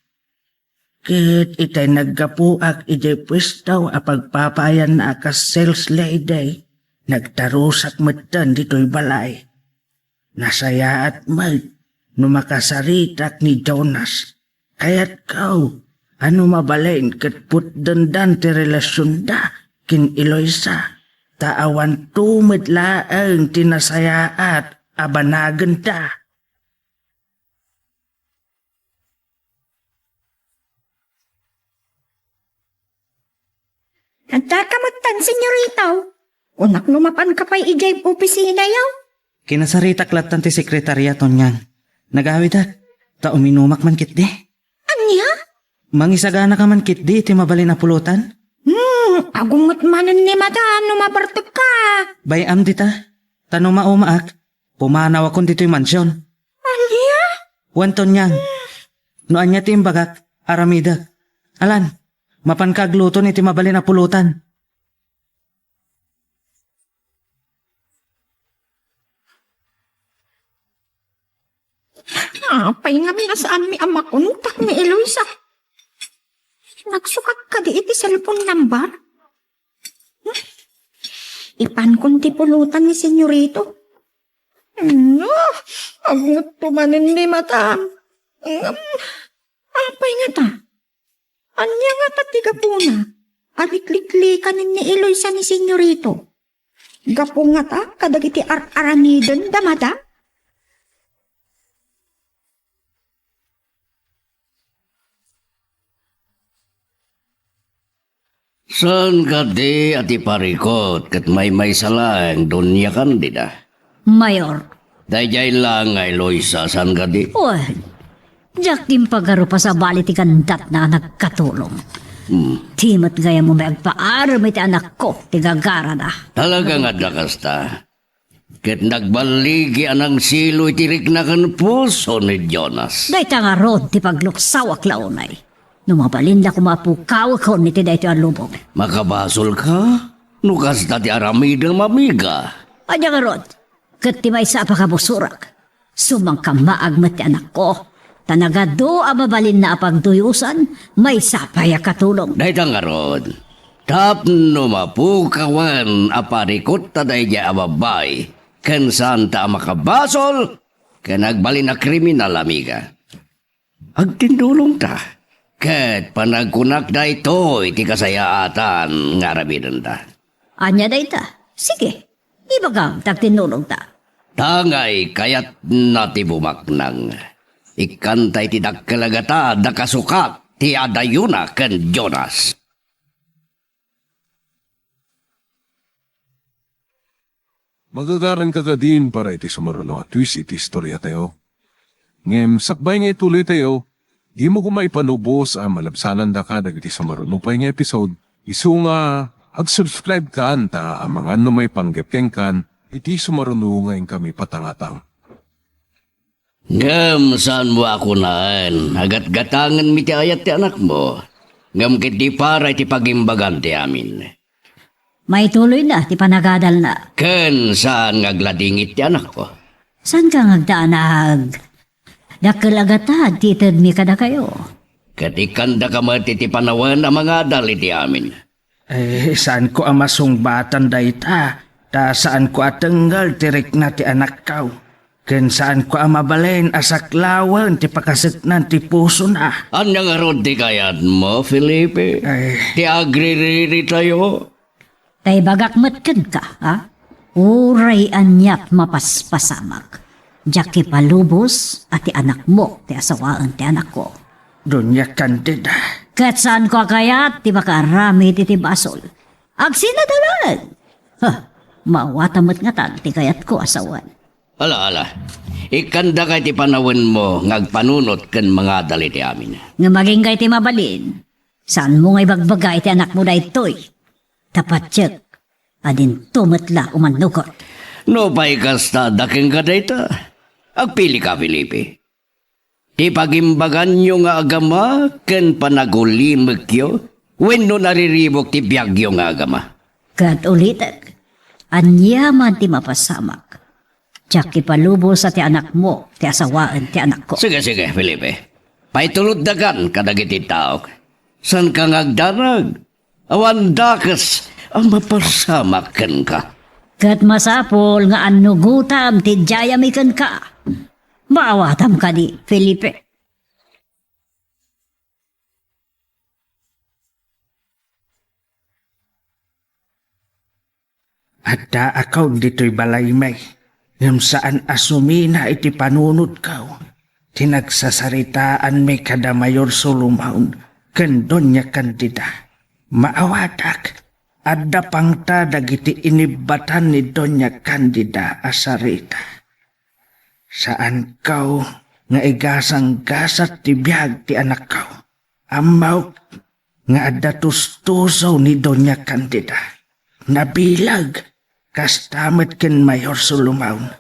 Kit itay naggapuak ijay pwistaw a pagpapayan na ka sales lady. Nagtarusak metan dito'y balay. Nasaya at may numakasaritak ni Jonas. Kaya't kau, ano mabalain kat putdandan ti relasyon da kin Eloisa. Taawan tumit laang tinasayaat abanagan da. Nagkakamutan, senyoritaw. Unak lumapan ka pa'y ijay opisina yaw. Kinasaritak latan ti sekretaryaton niyan. Nagawidak, ta uminumak man kit di. Anya? Mangisagana ka man kit di iti mabalin na pulutan. Agungot manan ni madam, numabartag ka. Bayam dita, tanong maumaak, pumanaw akong dito'y mansyon. Anya? Wanton niyang, noan niya ti imbagak, aramidak. Alan, mapankagluton iti mabalin na pulutan. Apay nga minasaan mi amakuntak ni Eloisa. Nagsukat ka di iti cellphone number. Ipan kong tipulutan ni senyorito. Agungot tumanin ni madam. Apay nga ta? Anya nga ta ti gapuna? Alikliklikanin ni Eloisa ni senyorito. Gapo nga ta, kadagiti aranidon da madam? Saan ka di ati parikot kat may salang Donya Candida? Mayor. Dayjay lang nga Eloisa, saan ka di? Uy, jak din pagaro pa sa bali ti kandat na nagkatulong. Timot gaya mo may agpaaram iti anak ko, ti gagara na. Talaga nga dakasta. Ket nagbaligi anang silo itirik na kan puso ni Jonas. Day nga rod ti pagluksawak launay. Numabalin na kumapukaw ko ni ti dayto ang lubog. Makabasol ka? Nukas na ti aramidang mamiga. Anya nga rod, Kat ti may sa apakabusurak. Sumang kamaagmat ti anak ko. Tanagado mabalin na apagduyusan, may sapaya katulong. Dahil nga ron, tapno mapukawan aparikot taday niya ababay, kan saan ta makabasol, kan nagbalin na kriminal, amiga. Agtindulong ta, kat panagkunak da ito, iti kasayaatan nga rabinan ta. Anya day ta. Sige, ibagang tagtinulong ta. Tangay kayat nati bumaknang. Ikantay ti dakkalagata da kasukat ti adayuna ken Jonas. Magagaran ka din para iti sumaruno at twist iti istorya tayo. Ngem, sakbay nga ituloy tayo, di mo kumaipanubos ang malabsanan da ka dagiti sumaruno pa nga episode. Isu nga, ag-subscribe ka anta ang mga ano may panggepkeng kan, iti sumaruno ngayon kami patangatang. Ngam saan mo ako naan, agat-gatangan mi ti ayat ti anak mo. Ngam kit di para iti pagimbagan ti amin. May tuloy na, ti panagadal na. Ken saan ngagladingit ti anak ko. San ka ngagdaanahag? Dakalagata, titid mi kada kayo. Katikanda ka mati ti panawan ang mga dali ti amin. Saan ko ang masungbatan dayta? Ta saan ko atenggal tirik na ti anak kau? Ken saan ko ang mabalin asaklawan ti pakasitnan ti puso na? Anya nga ron ti kayat mo, Felipe? Ti agririri tayo? Tay bagakmatkan ka, ha? Uray anyat mapaspasamak. Jaki palubos at ti anak mo, ti asawaan ti anak ko. Dunya Candida. Kat saan ko kayat, ti makarami ti basol. Agsinadalan! Ha, mawatamat nga tan, ti kayat ko asawan. Ala. Ikanda kay ti panawan mo ngagpanunot ken mga dali ti amin. Nga maging kay ti mabalin. Saan mo nga ibagbagay ti anak mo da ito'y? Tapatsyak, adin tumatla umanukot. No pa'y kasta daking ka dayta. Agpili ka, Felipe. Ti pagimbagan nyo nga agama ken panagulimag yo. Wenno nariribok ti biyagyo nga agama. Kat ulitak, anyaman ti mapasamak. Jaki palubo sa ti anak mo, ti asawaan ti anak ko. Sige, Felipe. Paitulod dagan kadagiti tao. San ka ngagdarag? Awan dakas ang mapasamakan ka. Kat masapol nga anugutam ti jayamikan ka. Maawatam ka di, Felipe. Adda akaw dito'y balaymay. Ngam saan asumina iti panunod kaw. Tinagsasaritaan may kada Mayor Sulumaon. Ken Doña Candida. Maawatak. Adda pangta dagiti inibatan ni Doña Candida Asarita. Saan kaw nga igasang gasat ti biyag ti anak kaw. Amaw nga adda tustusaw ni Doña Candida. Nabilag kastamet ken Mayor Sulumaon.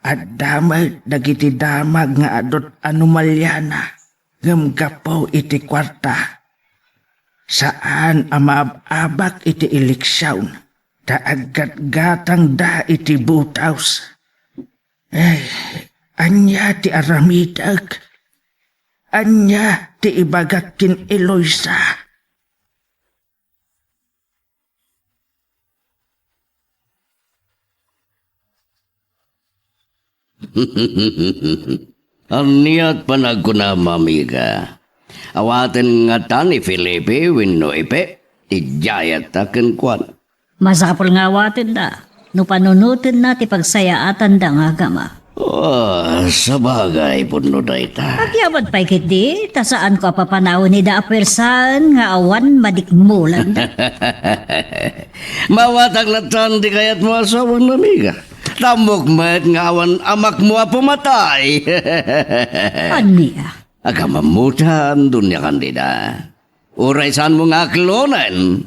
At damag dagiti damag nga adot anomalyana. Gamgapaw iti kwarta. Saan amaabak iti eleksyon. Daaggat-gatang da iti butaws. Anya ti aramidag. Anya ti ibagat kin Eloisa. Aniat panagkuna mamiga. Awaten nga ta ni Felipe wenno ipe ti jayat taken kwan. Masakapol nga awatin da. No panunutin na ti pagsayaatan da nga agama. Sa bagay puno dayta. Agyabat pa'y kiti, ta saan ko papanawin ni da apersan nga awan madikmulan da. Mawatag na tan di kayat mo asawang namiga. Tamok met nga awan amak mo pumatay. Aniya? Agamamutan Doña Candida. Uray saan mo nga klonen.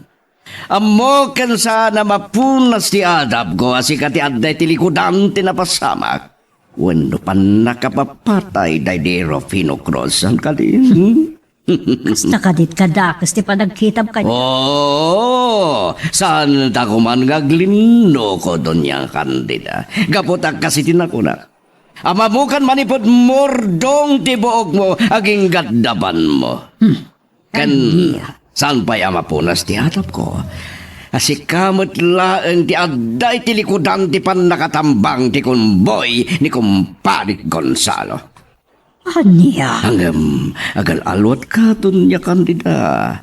Amo ken sana mapunas ti adab ko asikat ti adday ti likudan ti napasamak. Wenno pan nakapapatay day di Rufino Cross ang kalin. Kasta kadit kadakas ti panagkitab kanya. Oh, saan ta ko man gaglino ko doon yang kandida. Gaputak kasi tinakunak. Amamukan manipod mordong tibuog mo aging gaddaban mo. Kan, saan pa'y amapunas ti hatap ko? Asikamot laeng ti adday ti likudan ti pan nakatambang ti kumboy ni kumparit Gonzalo. Anya? Hanggang agal alwat ka dun niya kandida.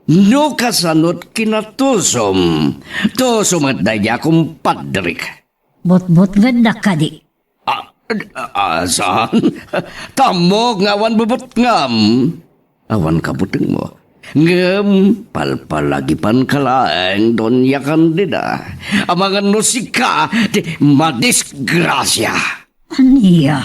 No kasanot kinatusom. Tusom at daya kumpadrik. Bot-bot nga na kadi. Saan? Tamog ngawan bubot ngam. Awan kabuteng mo. Ngam, palpalagipan ka lang doon niya kandida. Amangan no sika, di madisgrasya. Anya?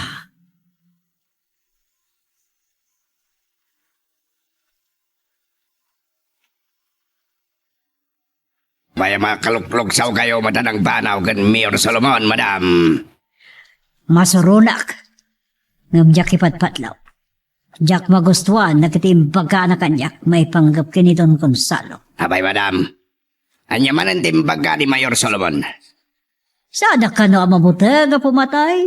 May makaluklog saw kayo matanang banaw kan Mayor Solomon, madam. Masurunak. Ngam jak ipatpatlaw. Jak magustuhan nakitimbag ka na kanyak may panggap kini Don Gonzalo. Abay, madam. Anya man ang timbaga ni Mayor Solomon. Sana ka no amabutag nga pumatay?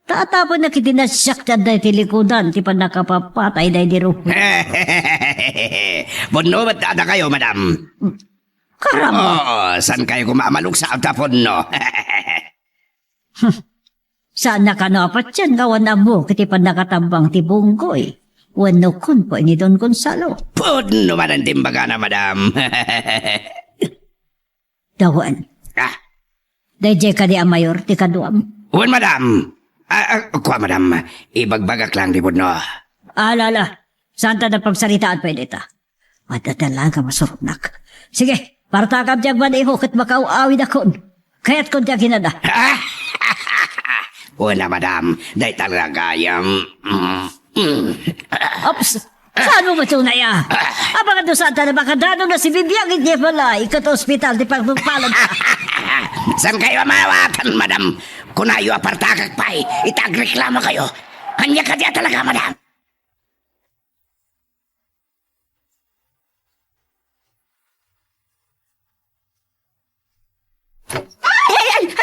Tatapon na kitinasyak na dahi tilikudan ti pa nakapapatay dahi di rupo. Puno ba't ada kayo, madam? Karama! Oo, saan kayo kumamalok sa altapon, no? Sana ka no apat yan gawan na mo kiti pa nakatambang ti bunggoy. Wano kun po ni Don Gonzalo. Puno man ang timbaga na, madam. Dawan. Dahil ka di ang mayor ti kaduam. Uwan, madam. Kuha, madam. Ibagbagak lang di puno. Alala, saan ta na pagsaritaan pa ta? Madadalaga masurunak. Sige, partakap diyag man ihukit makauawid akon. Kaya't kon diyag hinada. Una, madam. Dahil talaga yung... Ops! Saan mo matunay ah? Abangan doon saan ta na makadano na si Bibiang hindi pala. Ikat ospital di pagpagpalan ka. Saan kayo mawakan, madam? Kung ayo apartakak pa'y, itagreklamo kayo. Hanya ka diya talaga, madam.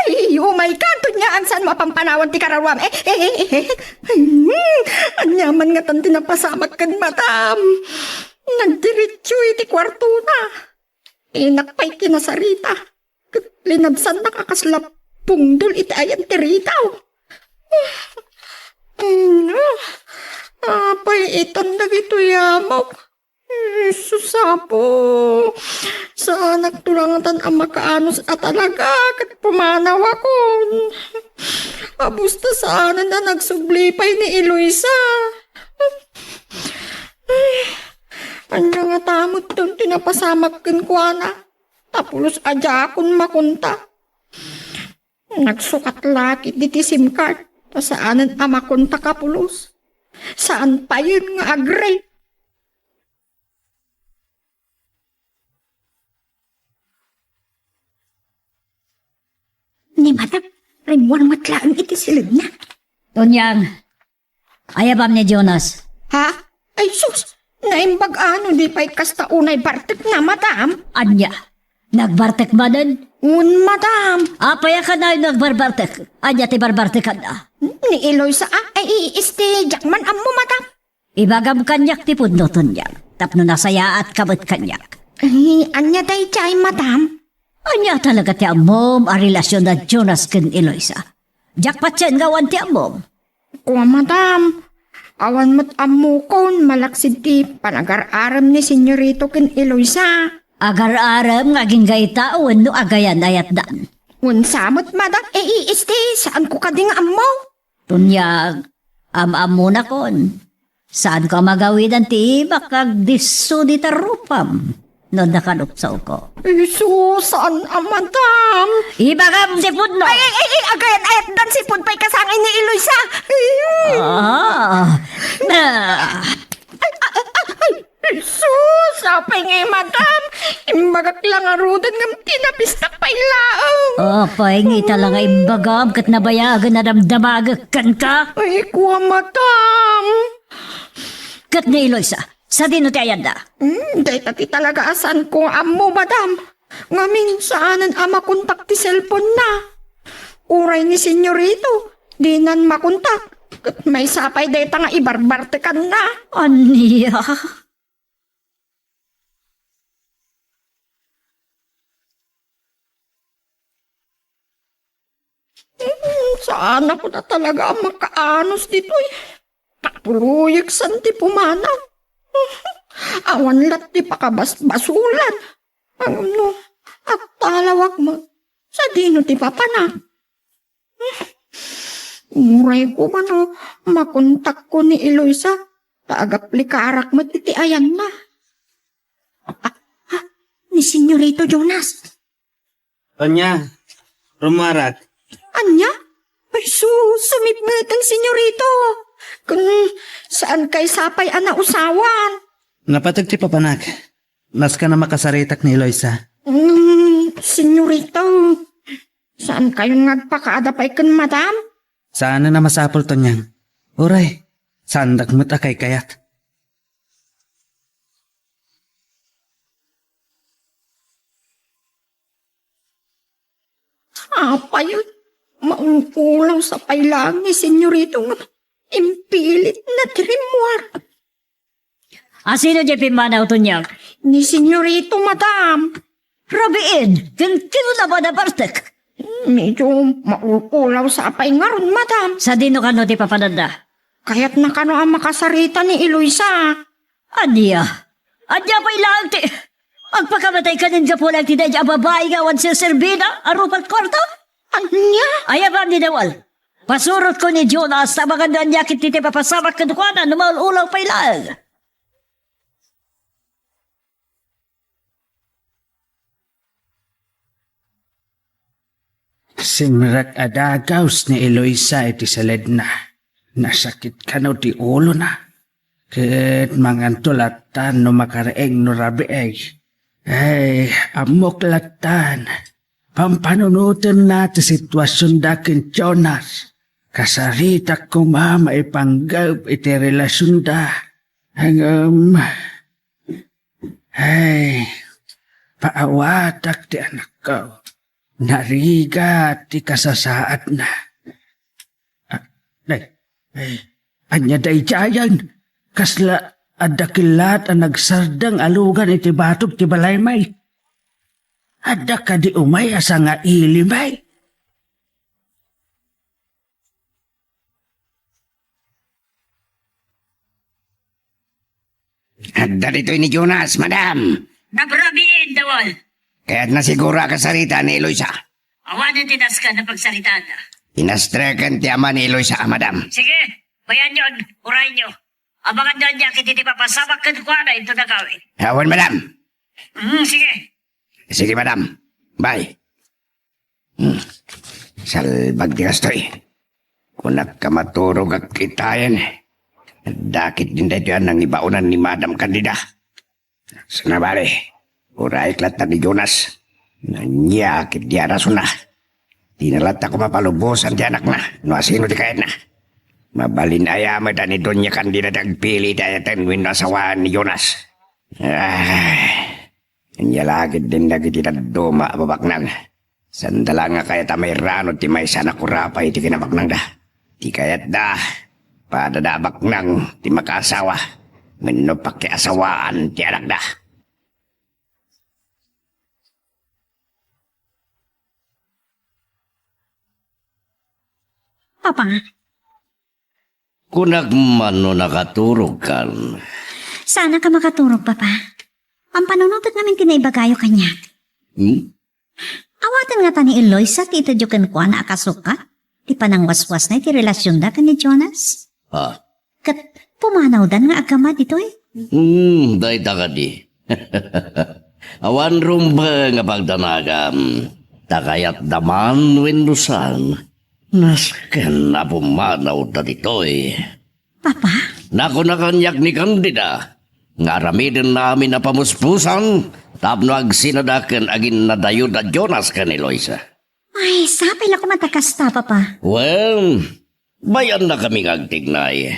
Ay, oh my God, tunya ang saan mapampanawan ti karawam. Anyaman nga tan tinapasamak kan madam. Nagdiretso iti kwarto na. Inak pa'y kinasarita. Linabsan nakakaslap pungdol iti ayan ti ritaw. Apay itan na gito yamaw. Susapo. Sa nagtulangatan ang makaanos at talaga kat pumanaw ako. Abusta saan na nagsublipay ni Eloisa. Anya nga tamot doon tinapasamak kin ko na. Tapulos adya akong makunta. Nagsukat laki diti SIM card. Saanan ang makunta kapulos. Saan pa yun nga agree? Ni madam, rimuan matlaan iti silid na. Tunyang, ayabam ni Jonas. Ha? Ay sus, naimbag ano di pa'y kasta unay bartek na madam? Anya, nagbartek ba din? Madam. Apaya ka na yung nagbarbartek. Anya ti barbartek ka na. Ni Eloisa ay iste jakman ammo madam. Ibagam kanyak ti pudno tunyang. Tapno nasaya at kabot kanyak. Ay, anya day chay madam. Anya talaga ti amom a relasyon na Jonas ken Eloisa. Jackpot yan gawan ti amom. Kuwa madam. Awan mo't ammo kon malaksid ti panagar-aram ni senyorito ken Eloisa. Agar-aram nga gingayta no agayan ayat dan. Samot madam, iste, saan ko kading ammo? Tunyag, am-amo na kon. Saan ka magawidan ti bakag diso di tarupam? No nakalupsaw ko. Iso, saan madam? Ibagam si Pudno! Ay, agayan, ayat dan si Pudpay kasangay ni Eloisa. Na. Sus, apay ngay madam. Imbagak lang arudan ng tinabistak pa ilao. Pahingi talaga imbagam kat nabayagan na damdamagak kan ka. Ay, kuwa madam. Kat ni Eloisa, Sa dino ti ayad da? Day tati talaga asan ko amo, madam. Nga minsaanan makontak ti cellphone na. Uray ni senyorito, di nan makontak. Kat may sapay day nga ibarbarte kan na. Aniya? Saan ako na talaga ang makaanos dito eh. Patuluyag santi pumanaw. Awan lat di pakabasbasulan. Ano, at talawag mo. Sa dino ti papanak. Muray ko man makontak ko ni Eloisa. Taagaplikarak mo ti ayan na. Ni Senyorito Jonas. Tonya, rumarat. Anya? Ay sumipngat ang senyorito. Kung saan kay sapay usawan. Napatag ti papanak. Nas ka na makasaritak ni Eloisa. Senyorito, saan kayo nagpakaadapay kan madam? Sana na masapol to niyang. Uray, sandak mo't akay kayat. Apa yun? Maungkulang sa pailang ni senyorito nga impilit na trimwar. Sino di pimanaw to niya? Ni senyorito, madam. Rabiin, kino na ba na bartek? Medyo maungkulaw sa apay nga ron, madam. Sa dino ka no ti papananda? Kaya't na kano ang makasarita ni Eloisa. Aniya? Anya pa ilang ti... Agpakamatay ka din ka po lang tinadya babae nga wan siya serbina, arupat kwarto? Anya? Ayabang ni Dawal. Pasurot ko ni Jonas na maganda niya kititi papasamak kadukwanan na maululaw pa ilang. Simrak adagaws ni Eloisa iti saled na. Nasakit ka no ti ulo na. Ket mangantulatan no makaraeng no rabieg. Ay, amok latan. Pampanunutan na ti sitwasyon dakin Jonas. Kasarita ko maipanggap iti relasyon da. Hangam. Ay, paawatak ti anak ko. Nariga ti kasasaat na. Anya day jayan. Kasla adakilat ang nagsardang alugan iti batog ti balaymay. Ada ka di umay asa nga ilimay. Adda dito ni Jonas, madam. Nabrabiin, Dawal. Kaya't nasiguro kasarita ni Eloisa. Awanan tinas ka na pagsalitaan na. Inastrekan ti ama ni Eloisa, madam. Sige, bayan nyo, uray nyo. Abangan nyo niya kititi papasamak kadukwanan ito na gawin. Awan, madam. Sige. Sige, madam. Bye. Salbag di kastoy. Kunak ka maturog at kitayan. Dakit din dito yan ang ibaunan ni Madam Candida. Sana bale, uray klata ni Jonas. Nanyakit di araso na. Di nalat ako mapalubosan di anak na. No asino di kayat na. Mabalin ayama da ni Doña Candida dagpili dayatan win asawaan ni Jonas. Nyalagid din dagiti duma babaknang. Sandala nga kayat may rano ti may sana kurapay ti kinabaknang da. Ti kayat da. Padadabak nang ti makasawa. Ngano pakiasawaan ti anak da. Papa, Kunak man no nakaturog kan. sana ka makaturog, Papa. Ang panunutot namin kinaibagayo kanya. Awatan nga ta ni Eloisa, tito Jukan ko na akasuka. Di pa nang waswas na iti relasyon da ka ni Jonas. Kat pumanaw dan nga agama dito eh. Day ka di. Awan rumba nga pagdanagam. Takayat daman windusan. Nasken na pumanaw da dito eh. Papa, Nako na kanyak ni Candida. Nga ramidin namin na pamuspusan. Tapno agsinadaken agin na dayo da Jonas ka ni Eloisa. ay sapay lang ko matakasta, Papa. Well, bayan na kami agtignay.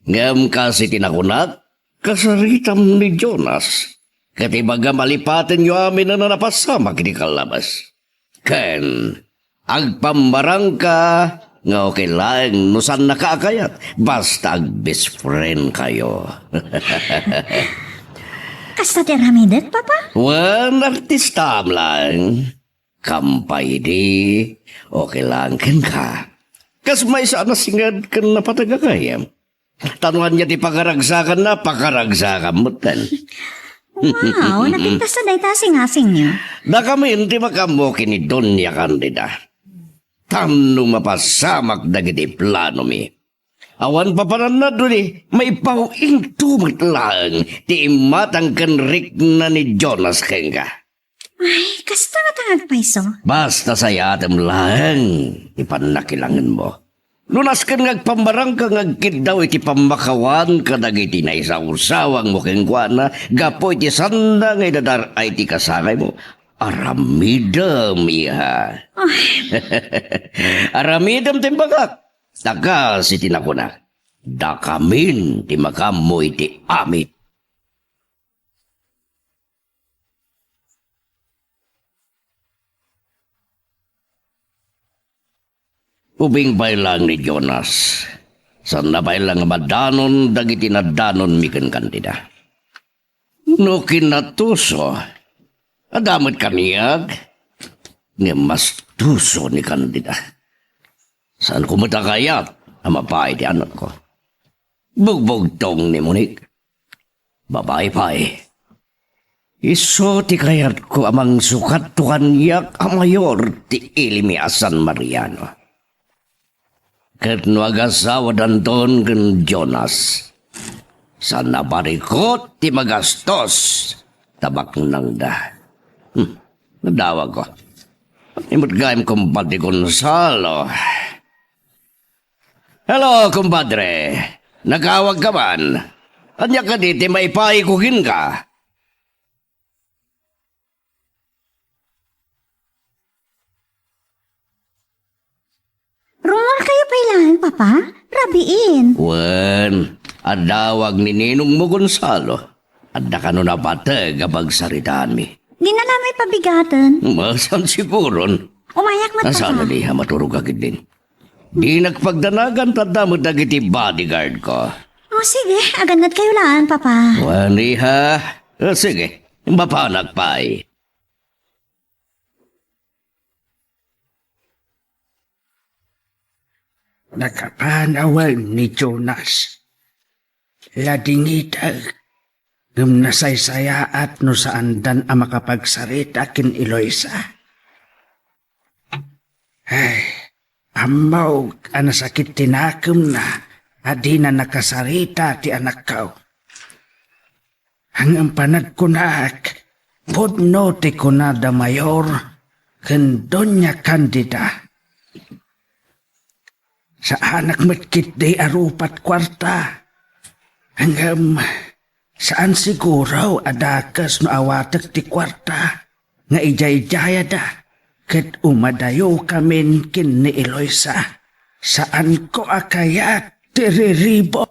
Ngam kasi tinakunat, kasaritam ni Jonas. Katibaga malipatin yu amin na napasama kini kalabas. Ken, agpambarang ka, nga okay lang, nusan nakakayat, basta ag best friend kayo. Kasta ti ramidet, papa? Wan, artista lang. Kampay di, okay lang ken ka. Kas may sana singad kan napatagakayam. Tanuan niya di pakaragsakan na, pakaragsakan mo tan. Wow, napintas na dahi tasing-asing niyo. Na kami hindi makamo kini Donya Candida. Tanong mapasamak dagiti plano mi. Awan pa panan na doon may pauing tumat lang ti imatang kanrik na ni Jonas Kenga. Ay, kasta nga tangag paiso. Basta sayatem lang, ipanakilangan mo. Lunas ka ngagpambarang ka ngagkid daw iti pamakawan ka dagiti na isaw-sawang mo kengkwana, gapo iti sanda nga idadar ay ti kasangay mo. Aramidam, iha. Aramidam timbagak. Tagas iti nakuna. Dakamin ti makamo iti amit. Ubing bailang ni Jonas. San na bailang madanon dagiti na danon miken kandida. No kinatuso. Adamot kaniyag. Nga mas tuso ni kandida. Saan ko matakayat? Amapay di anak ko. Bugbog tong ni Munik. Babay-pay. Iso ti kayat ko amang sukat to kanyak amayor ti ilimi asan Mariano. Ket no agasawa danton ken Jonas. Sana barikot ti magastos. Tabak nang da. Nadawag ko. Imot gayam kumpati Gonzalo. Hello, kumpadre. Nagawag ka man? Anya ka diti may paikukin ka? Rumor kayo pailangan, papa? Rabiin. Wen, adawag ni Ninong mo Gonzalo. Adda ka no napatag kapag saritaan mi. Di na namin pabigatan. Masan siguron? Umayak mat, papa. Nasaan na liha maturog agad din. Di nagpagdanagan tanda mo dagiti bodyguard ko. O sige, aganad kayo laan, papa. Wen, liha. Sige, mapanag pa eh. Nakapanawan ni Jonas. Ladingitag. Ngam nasaysaya at no saan dan ang makapagsarita kin Eloisa. Ay, amaw anasakit tinakam na adi na nakasarita ti anak kao. Hanggang panad ko na podno ti kunada mayor ken Donya Candida. Sa anak matkit day arupat kwarta. Hanggang saan siguro adakas no awatak ti kwarta. Nga ijay-jaya da. Ket umadayo kamin kin ni Eloisa. Saan ko akayat tiriribo.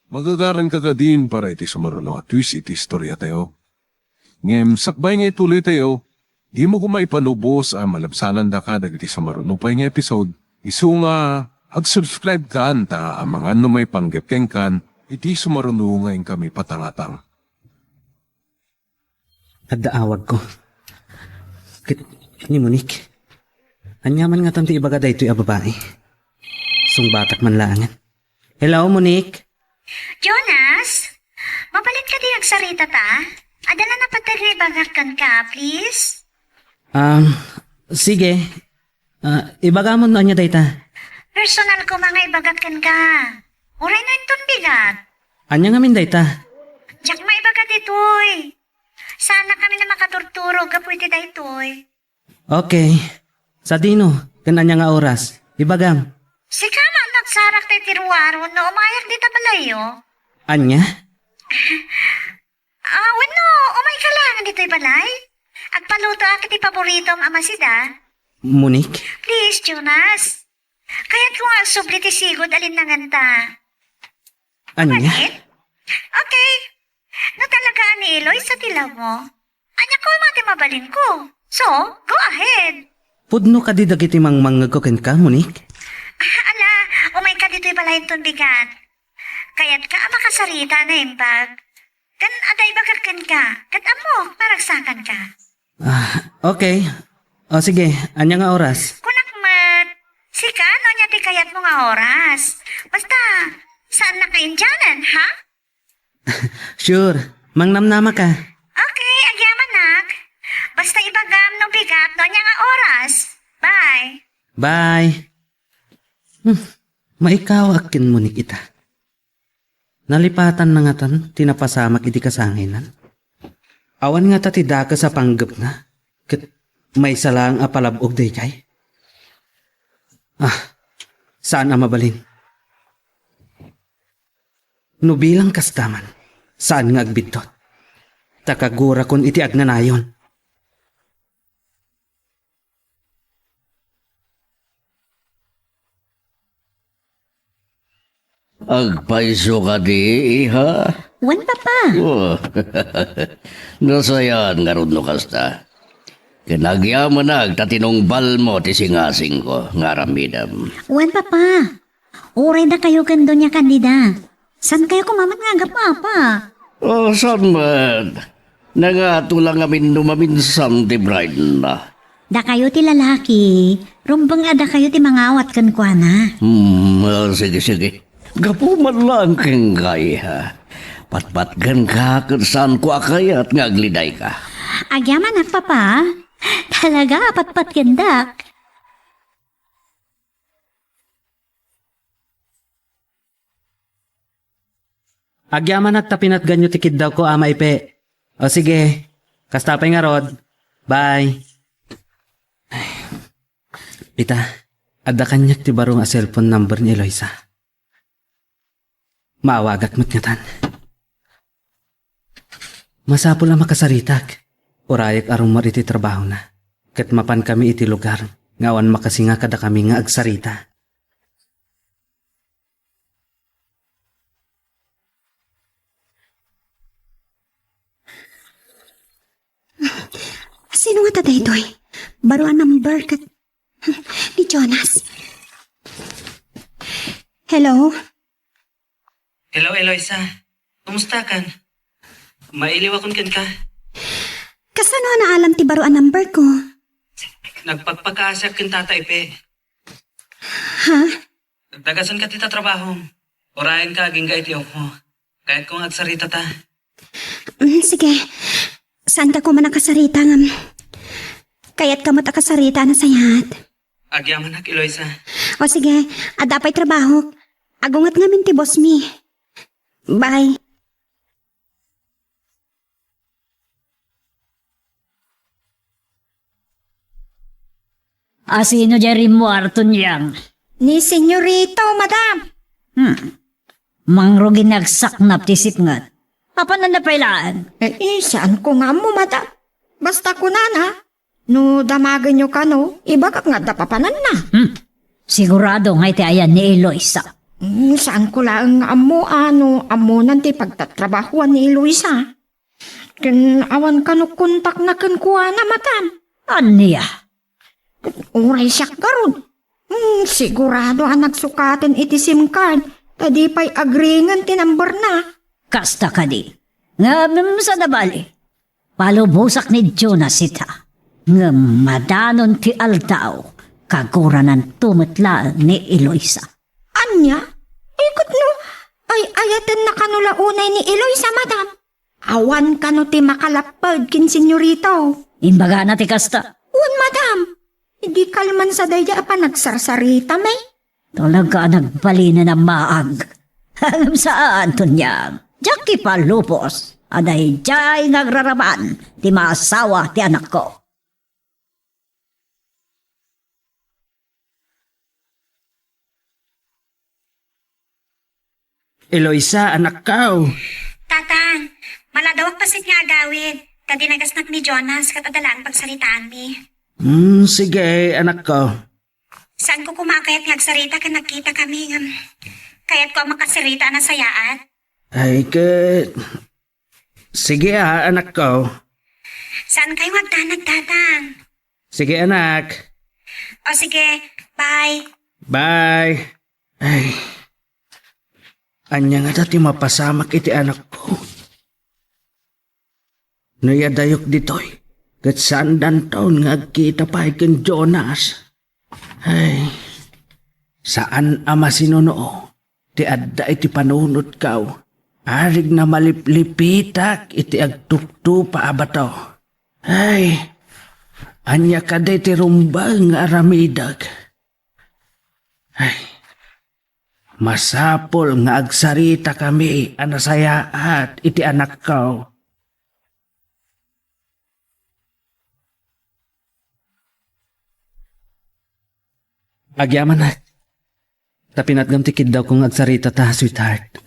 Magagaran ka ka din para iti sumarunong at twist iti istorya tayo. Ngem sakbay nga ituloy tayo. Di mo ko maipanubos ang malabsanan da ka dagiti sa marunupay nga episode. Isu nga, ag-subscribe ka anta ang mga ano may panggepkeng kan, iti sumarunungayin kami patangatang. Addaawag ko. Ni Monique. Anyaman nga tanti ibaga da ito'y babae. Sungbatak man laangan. Hello, Monique. Jonas, mapalit ka di agsarita ta? Ada na napatagibagakan ka, please? Sige. Ibaga mo na niya dayta. Personal ko mga ibagakan ka. Uray na itong bigat. Anya nga min dayta. Diyak maibagat ito'y. Sana kami na makaturturo ka pwede da ito'y. Okay. Sa dino, kananya nga oras. Ibagam. Si kama nagsarak tayo tiruaro no umayak dita palayo. Anya? Wano, umay ka lang dito'y balay. Agpaluto akit ipaborito ang amasida. Monique? Please, Jonas. Kaya ko nga subli ti sigod alin na nganta. Anya? Okay. No talaga ni Eloy sa tilaw mo. Anya ko mati mabalin ko. So, go ahead. Pudno ka di dagiti mangmangag ko ken ka, Monique? Ala, umay ka dito'y balayin ton bigat. Kaya't ka makasarita na imbag. Kan aday bagakan ka. Kat amo, maragsakan ka. Okay. O sige, anya nga oras? Kunak mat. Sika, no niya ti kayat mo nga oras. Basta, saan na kainjanan, ha? Sure, mangnamnama ka. Okay, agyaman nak. Basta ibagam no bigat no niya nga oras. Bye. Bye. Maikaw akin Monique ita. Nalipatan na nga tan, tinapasamak iti kasanginan. Awan nga ta ti daka sa panggap na. Kat may salang apalabog day kay. Saan ang mabalin? No bilang kastaman, saan nga agbitot? Takagura kon iti agnanayon. Agpaiso ka di, ha? Wan papa. Oh, nasayan nga ron no kasta. Kinagyaman tatinungbal mo ti singasing ko, nga ramidam. Wan papa. Uray na kayo kando niya kandida. San kayo kumamat nga papa? Oh, saan man? Nangatulang amin numaminsan ti bride na. Da kayo ti lalaki. Rumbang ada kayo ti mangawat kan kwa na. Sige. Gapo man lang keng kaya. Patpatgan ka kung saan ko akayat nga agliday ka. Agyaman na papa. Talaga patpat gandak. Agyaman at tapinat ganyo tikid daw ko ama ipe. O sige, kastapay nga rod. Bye. Ay. Ita, adda kanyak ti baro nga cellphone number ni Eloisa. Maawagat mo't nga tan. Masapol na makasaritak. Urayak arong mariti trabaho na. Kat mapan kami iti lugar. Ngawan makasinga kada kami nga agsarita. Sino nga taday doy? Baro ang number kat... ni Jonas. Hello? Hello, Eloisa. Kumusta kan? Mailiw akong kan ka. Kasano na alam ti baro ang number ko? Nagpagpakaasyak kin tata ipe. Ha? Dagasan ka tita trabaho. Orayan ka aging iti mo. Kahit kung agsarita ta. Sige. Saan ka ko man nakasarita ngam? Kaya't kamot akasarita na sayat. Agyaman nak, Eloisa. O sige, adapay trabaho. Agungat ngamin ti boss mi. Bye. Sino dyan mo arton yang? Ni senyorito, madam. Mangro ginagsaknap ti sipngat. Apa na napailaan? Saan ko nga mo, madam? Basta ko na. No, damagan nyo ka, no? Iba ka nga dapapanan na. Sigurado nga iti ayan ni Eloisa. Saan ko lang amo, amo nanti pagtatrabahuan ni Eloisa. Awan ka no kontak na kuha na, madam. Aniya? Uray siya karon. Sigurado ang nagsukatin iti SIM card. Tadi pa'y agringan tinamber na. Kasta ka di. Nga sa nabali. Palubusak ni Jonas ita. Nga madanon ti altaw. Kaguranan tumitla ni Eloisa. Anya? Ikot no. Ay ayatan na kanula unay ni Eloisa, madam. Awan ka no ti makalapad kin senyorito. Imbaga na ti kasta. Madam. Hindi kalman sa daya pa nagsarsarita, may. Talaga nagbali na ng maag. Hangam saan to niyang? Jackie Palupos. Aday jay nagraraman. Ti maasawa ti anak ko. Eloisa, anak kao. Tatang, maladawag pasit nga agawid. Tadi nagasnak ni Jonas kat adala ang pagsalitaan mi. Sige, anak ko. Saan ko kumakayat ngagsarita ka nagkita kami ng kayat ko ang makasarita na sayaan? Ay, sige anak ko. Saan kayo nagtanag-tatang? Sige anak. O sige, bye. Bye. Ay. Anya nga dati mapasamak iti anak ko. Nayadayok ditoy. Kat saan dan taon nga kita pa ikin Jonas. Ay. Saan ama sinunoo? Ti adda iti panunod kaw. Arig na maliplipitak iti agtukto pa abato. Ay. Anya kaday ti rumbang nga aramidag. Ay. Masapol nga agsarita kami anasayaat iti anak ko. Agyaman na. Tapinatgam tikid daw kung agsarita ta, sweetheart.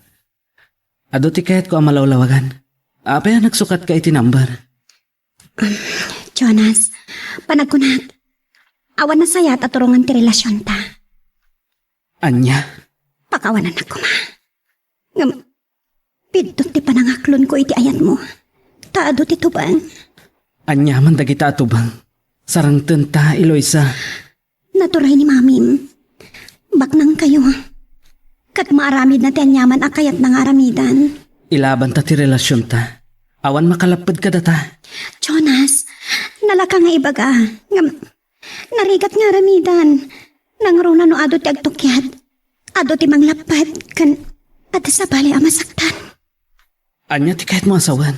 Ado ti kahit ko ang malawlawagan. Apay nagsukat ka iti number. Jonas, panagkunat. Awan na sayat at turungan ti relasyon ta. Anya? Pakawanan ako ma. Ngam, pidtot ti panangaklon ko iti ayat mo. Taado ti tubang. Anya man dagita atubang. Sarang tenta, Eloisa. Naturay ni mamim. Baknang kayo. Kat maaramid na ti anyaman akayat ng aramidan. Ilaban ta ti relasyon ta. Awan makalapad ka data. Jonas, nalaka nga ibaga. Ngam, narigat nga aramidan. Nangruna no ado ti agtukyat. Ado ti manglapad. Kan, at sa bali amasaktan. Anya ti kahit mo asawan.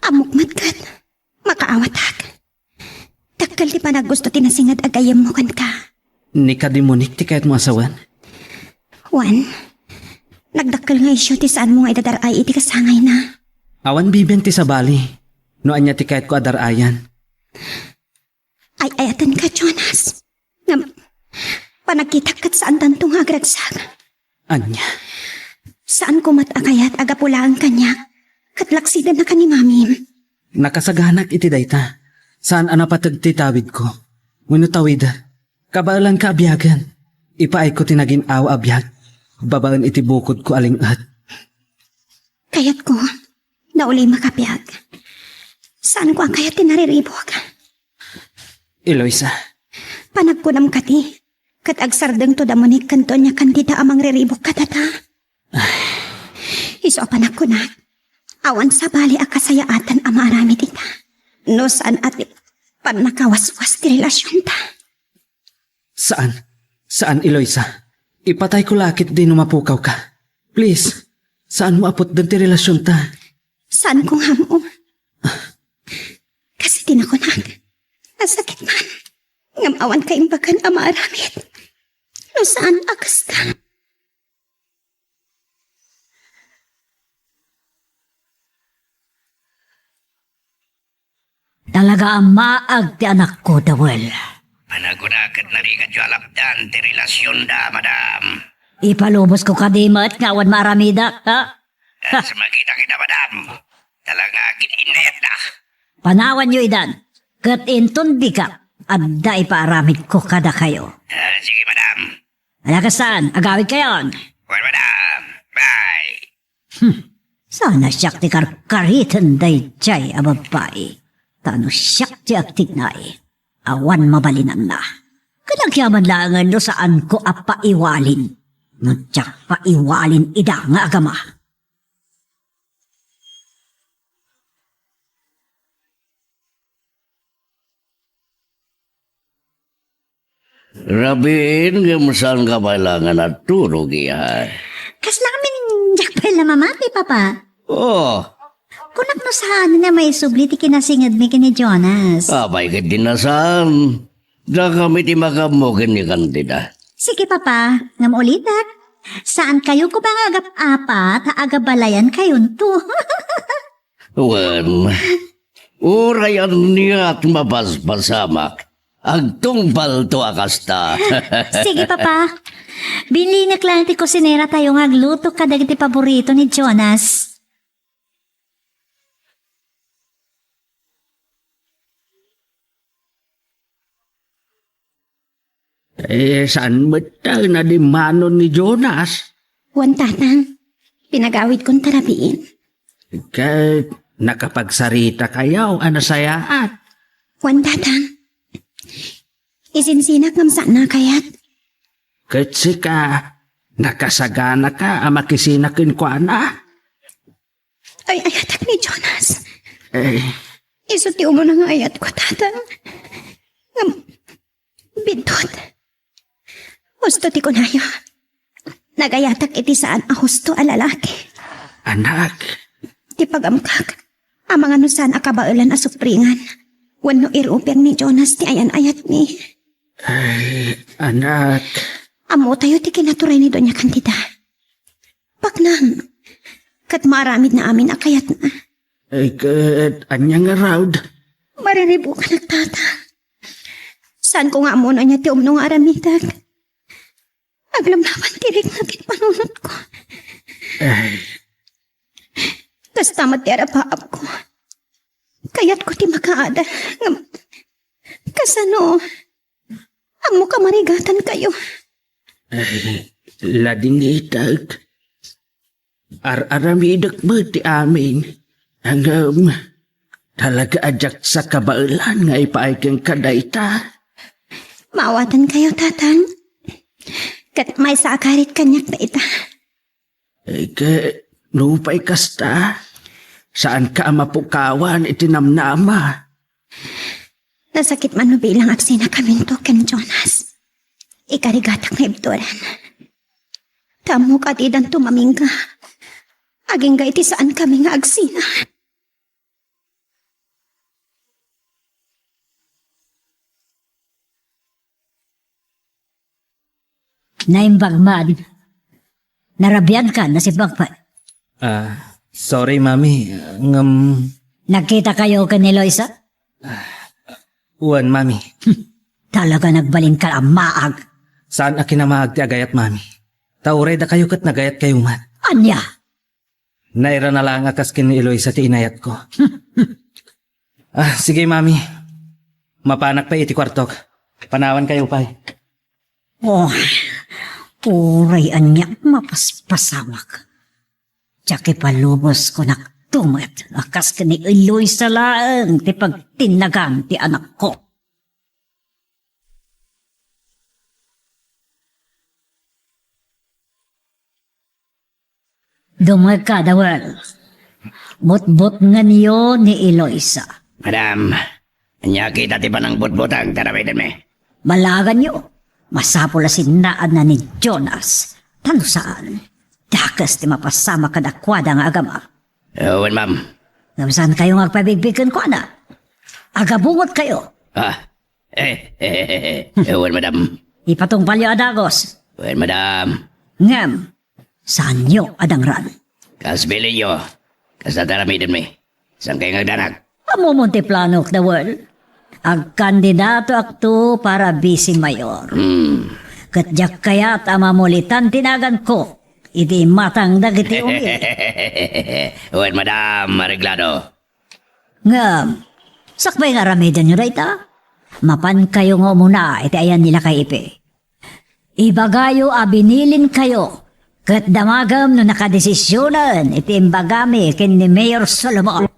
Amukmat kat. Makaawatag. Takal ti panaggusto tinasingad agayam mo kan ka. Ni kadimonik ti kahit mo asawan. Juan, nagdakkel nga isyo ti saan mo nga idadaray iti kasangay na. Awan bibiyang ti sabali. No anya ti kahit ko adarayan. Ay ayatan ka, Jonas. Ngam, panagkita kat saan tantong agragsak. Anya? Saan ko matakayat agapula ang kanya? Katlaksidan na ka ni mamim. Nakasaganak iti dayta. Saan anapatag ti tawid ko? Wano tawid? Kabaalan ka abyagan. Ipaay ko tinagin aw abyag. Babaan iti bukod ko alingat. Kayat ko, nauli makapyag. Saan ko ang kayat tinariribok? Eloisa. Panagkunam kati. Kat agsardeng to damonik kanto niya kandida amang riribok katata. Iso panagkunat. Awan sa bali akasayaatan ang marami tita. No saan ati panakawaswas ti relasyon ta. Saan? Saan, Eloisa? Ipatay ko lakit din mapukaw ka. Please, saan mo apot din ti relasyon ta? Saan kong hamo? Kasi tinakunag. Nasakit man. Ngamawan kayong bagan ang maaramit. No saan akas ka? Talaga ang maag ti anak ko, Dawel. Panagunakat na rin kadyo alapdan ti relasyon da, madam. Ipalubos ko kadimat nga awan maramida, ha? Sa makita kita, madam. Talaga kininayat na. Panawan nyo idan. Kat intundi ka. Adda ipaaramid ko kada kayo. Sige, madam. Alakasan, agawid kayon. Well, madam. Bye. Sana siyak ti karkaritan day jay ababay. Tano siyak ti agtignay. Awan mabalinan na. Kanagyaman langan no saan ko apaiwalin. No tiyak paiwalin ida nga agama. Rabin, kamusan ka kailangan at tulog iya? Kas namin jakpel na mamati, papa. Oh, Kunak no saan na may subli ti kinasingad mi kini Jonas. abay ka dinasan. Da kami ti makamugin ni kandida. Sige, papa. Ngam ulitak. Saan kayo ko bang agap-apat, agabalayan kayon to? Wen, urayan niya at mapaspasamak. Agtungpal to akasta. Sige, papa. Bilinak lang ti kusinera tayo agluto kadag ti paborito ni Jonas. Saan mo tayo na di manon ni Jonas? Wan tatang, pinagawid kong tarabiin. Kahit nakapagsarita kayo, sayaan. Wan tatang, isinsinak ngam sana kayat. Kahit sika, nakasagana ka, makisinakin ko Ay, ayatak ni Jonas. Eh, Isuti mo na nga ayat ko, tatang. Ngam, bidot. Gusto ti ko na yun. Nagayatak iti saan a husto a lalaki. anak, Ti pagamkak, ang mga nusan akabailan a supringan. Wano irupeng ni Jonas ti ayan ayat ni. anak, Amo tayo ti kinaturay ni Doña Candida. Paknang, kat maramid na amin akayat na. kahit anyang around. Mariribo ka nagtatang. Saan ko nga muna niya ti umnong aramidag? Aglamlaman tirik na panunot ko. Tas tamat ti arapaap ko. Kayat ko ti makaada. Kasano? Amo ka marigatan kayo. Lading itag. Aramidak mo ti amin. Hanggang talaga ajak sa kabailan nga ipaikang kadayta. Maawatan kayo, tatang. Kat may saakarit kanyak na ita. Nupay kasta. Saan ka mapukawan itinamnama? Nasakit man no bilang aksina kami to ken Jonas. Ikarigatak na ibturan. Tamo ka tidan tumaming ka. Aging ga iti saan kami nga agsina. Naimbagman. Narabyan ka na si Bagpat. Sorry, Mami. Nagkita kayo ka ni Loisa? Uwan, Mami. Talaga nagbalin ka ang maag. Saan akin na maagti agayat, Mami? Tauray da kayo kat nagayat kayo man. Anya? Naira na lang akas kin ni Eloisa ti inayat ko. Sige, Mami. Mapanak pa iti kwartok. Panawan kayo, Pay. Oh, puray anya mapaspasamak. Tsaki palubos ko naktumat. Akas ka ni Eloy sa laang ti pagtinagang ti anak ko. Dumag ka, Dawel. Bot-bot nga niyo ni Eloisa. Madam, anya kita ti panang butbutang tarabidan me. Malagan niyo. Masapula sinaan na ni Jonas. Tano saan? Dakas ti mapasama kadakwada nga agama. Uwan, ma'am. Ngam kayo nga agpabigbigan ko na? Agabungot kayo. Uwan, madam. Ipatong palyo adagos. Uwan, madam. Ngam, saan nyo adangran? Kasbili nyo. Kasatarabidan me. Saan kayo ngagdanak? Amo monte plano the world. Ag kandidato akto para vice mayor. Katjak kaya't amamulitan tinagan ko. Iti matang dagiti umi. Uwan, madam. Mareglado. Ngam, sakbay nga ramidan nyo rayta. Mapan kayo nga muna iti ayan nila kay ipe. Ibagayo abinilin kayo. Kat damagam no nakadesisyonan iti imbagami kin ni Mayor Solomon.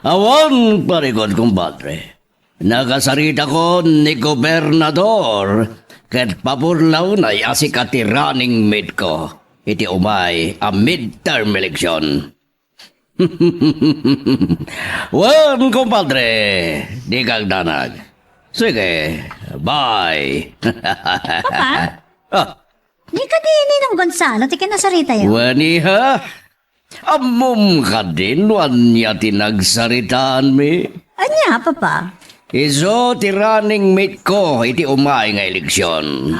Awan parikod kumpadre. Nakasarita ko ni Gobernador ket papurlaw na asikati running mate ko. Iti umay a midterm election. Wan kumpadre, di kang danag. Sige, bye. Papa? Di ka din ng Gonzalo, ti kinasarita yun. Wani ha? Amom ka din, wanya tinagsaritaan mi. Anya, Papa? Iso ti running mate ko, iti umay nga eleksyon.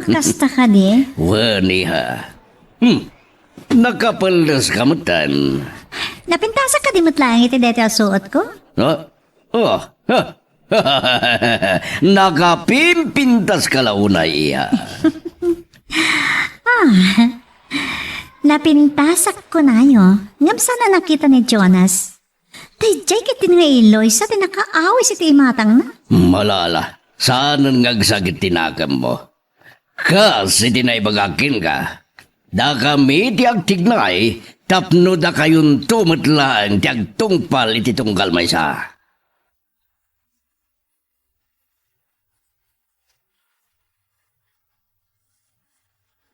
Kasta ka di? Wani ha? Nakapaldas kamutan. Napintasa ka di mo't lang iti dete suot ko? Nakapimpintas ka launay iya. Napintasak ko na yo. Ngam sana nakita ni Jonas. Tayjay kitin nga iloy sa tinakaaway si timatang na. Malala, saan ngagsagit tinakam mo? Kasi tinaibagakin ka. Da kami tiag tignay, tapno da kayon tumatlaan tiag tungpal iti tunggal may sa.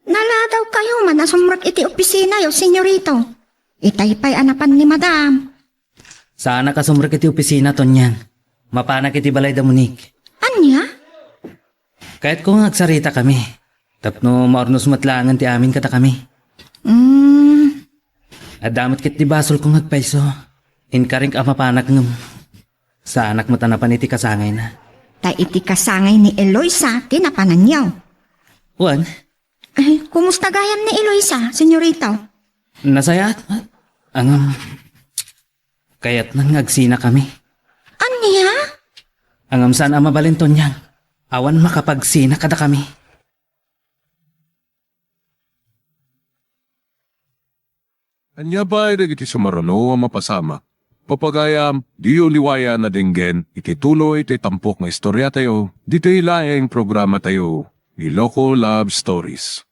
Naladaw kayo man nasumrot iti opisina yo, senyorito. Itaypay anapan ni madam. Sana ka sumrek iti opisina, Tonyang. Mapanak iti balay da munik. Anya? Kahit kung agsarita kami, tapno maornos matlangan ti amin kata kami. At damat kit di basol kong agpaiso. Inkaring ka mapanak ngam. Sa anak mo tanapan iti kasangay na. Ta iti kasangay ni Eloisa, tinapanan niyo. Juan, Ay, kumusta gayam ni Eloisa, senyorito? nasaya at ang kayat nang agsina kami. Anya? Angam saan ang mabalin, Tonyang. Awan makapagsina kada kami. Anya ba iti sumarano ang mapasama? Papagayam, di uliwaya na dinggen, iti tuloy iti tampok nga istorya tayo, dito ilaing programa tayo, Iloko Love Stories.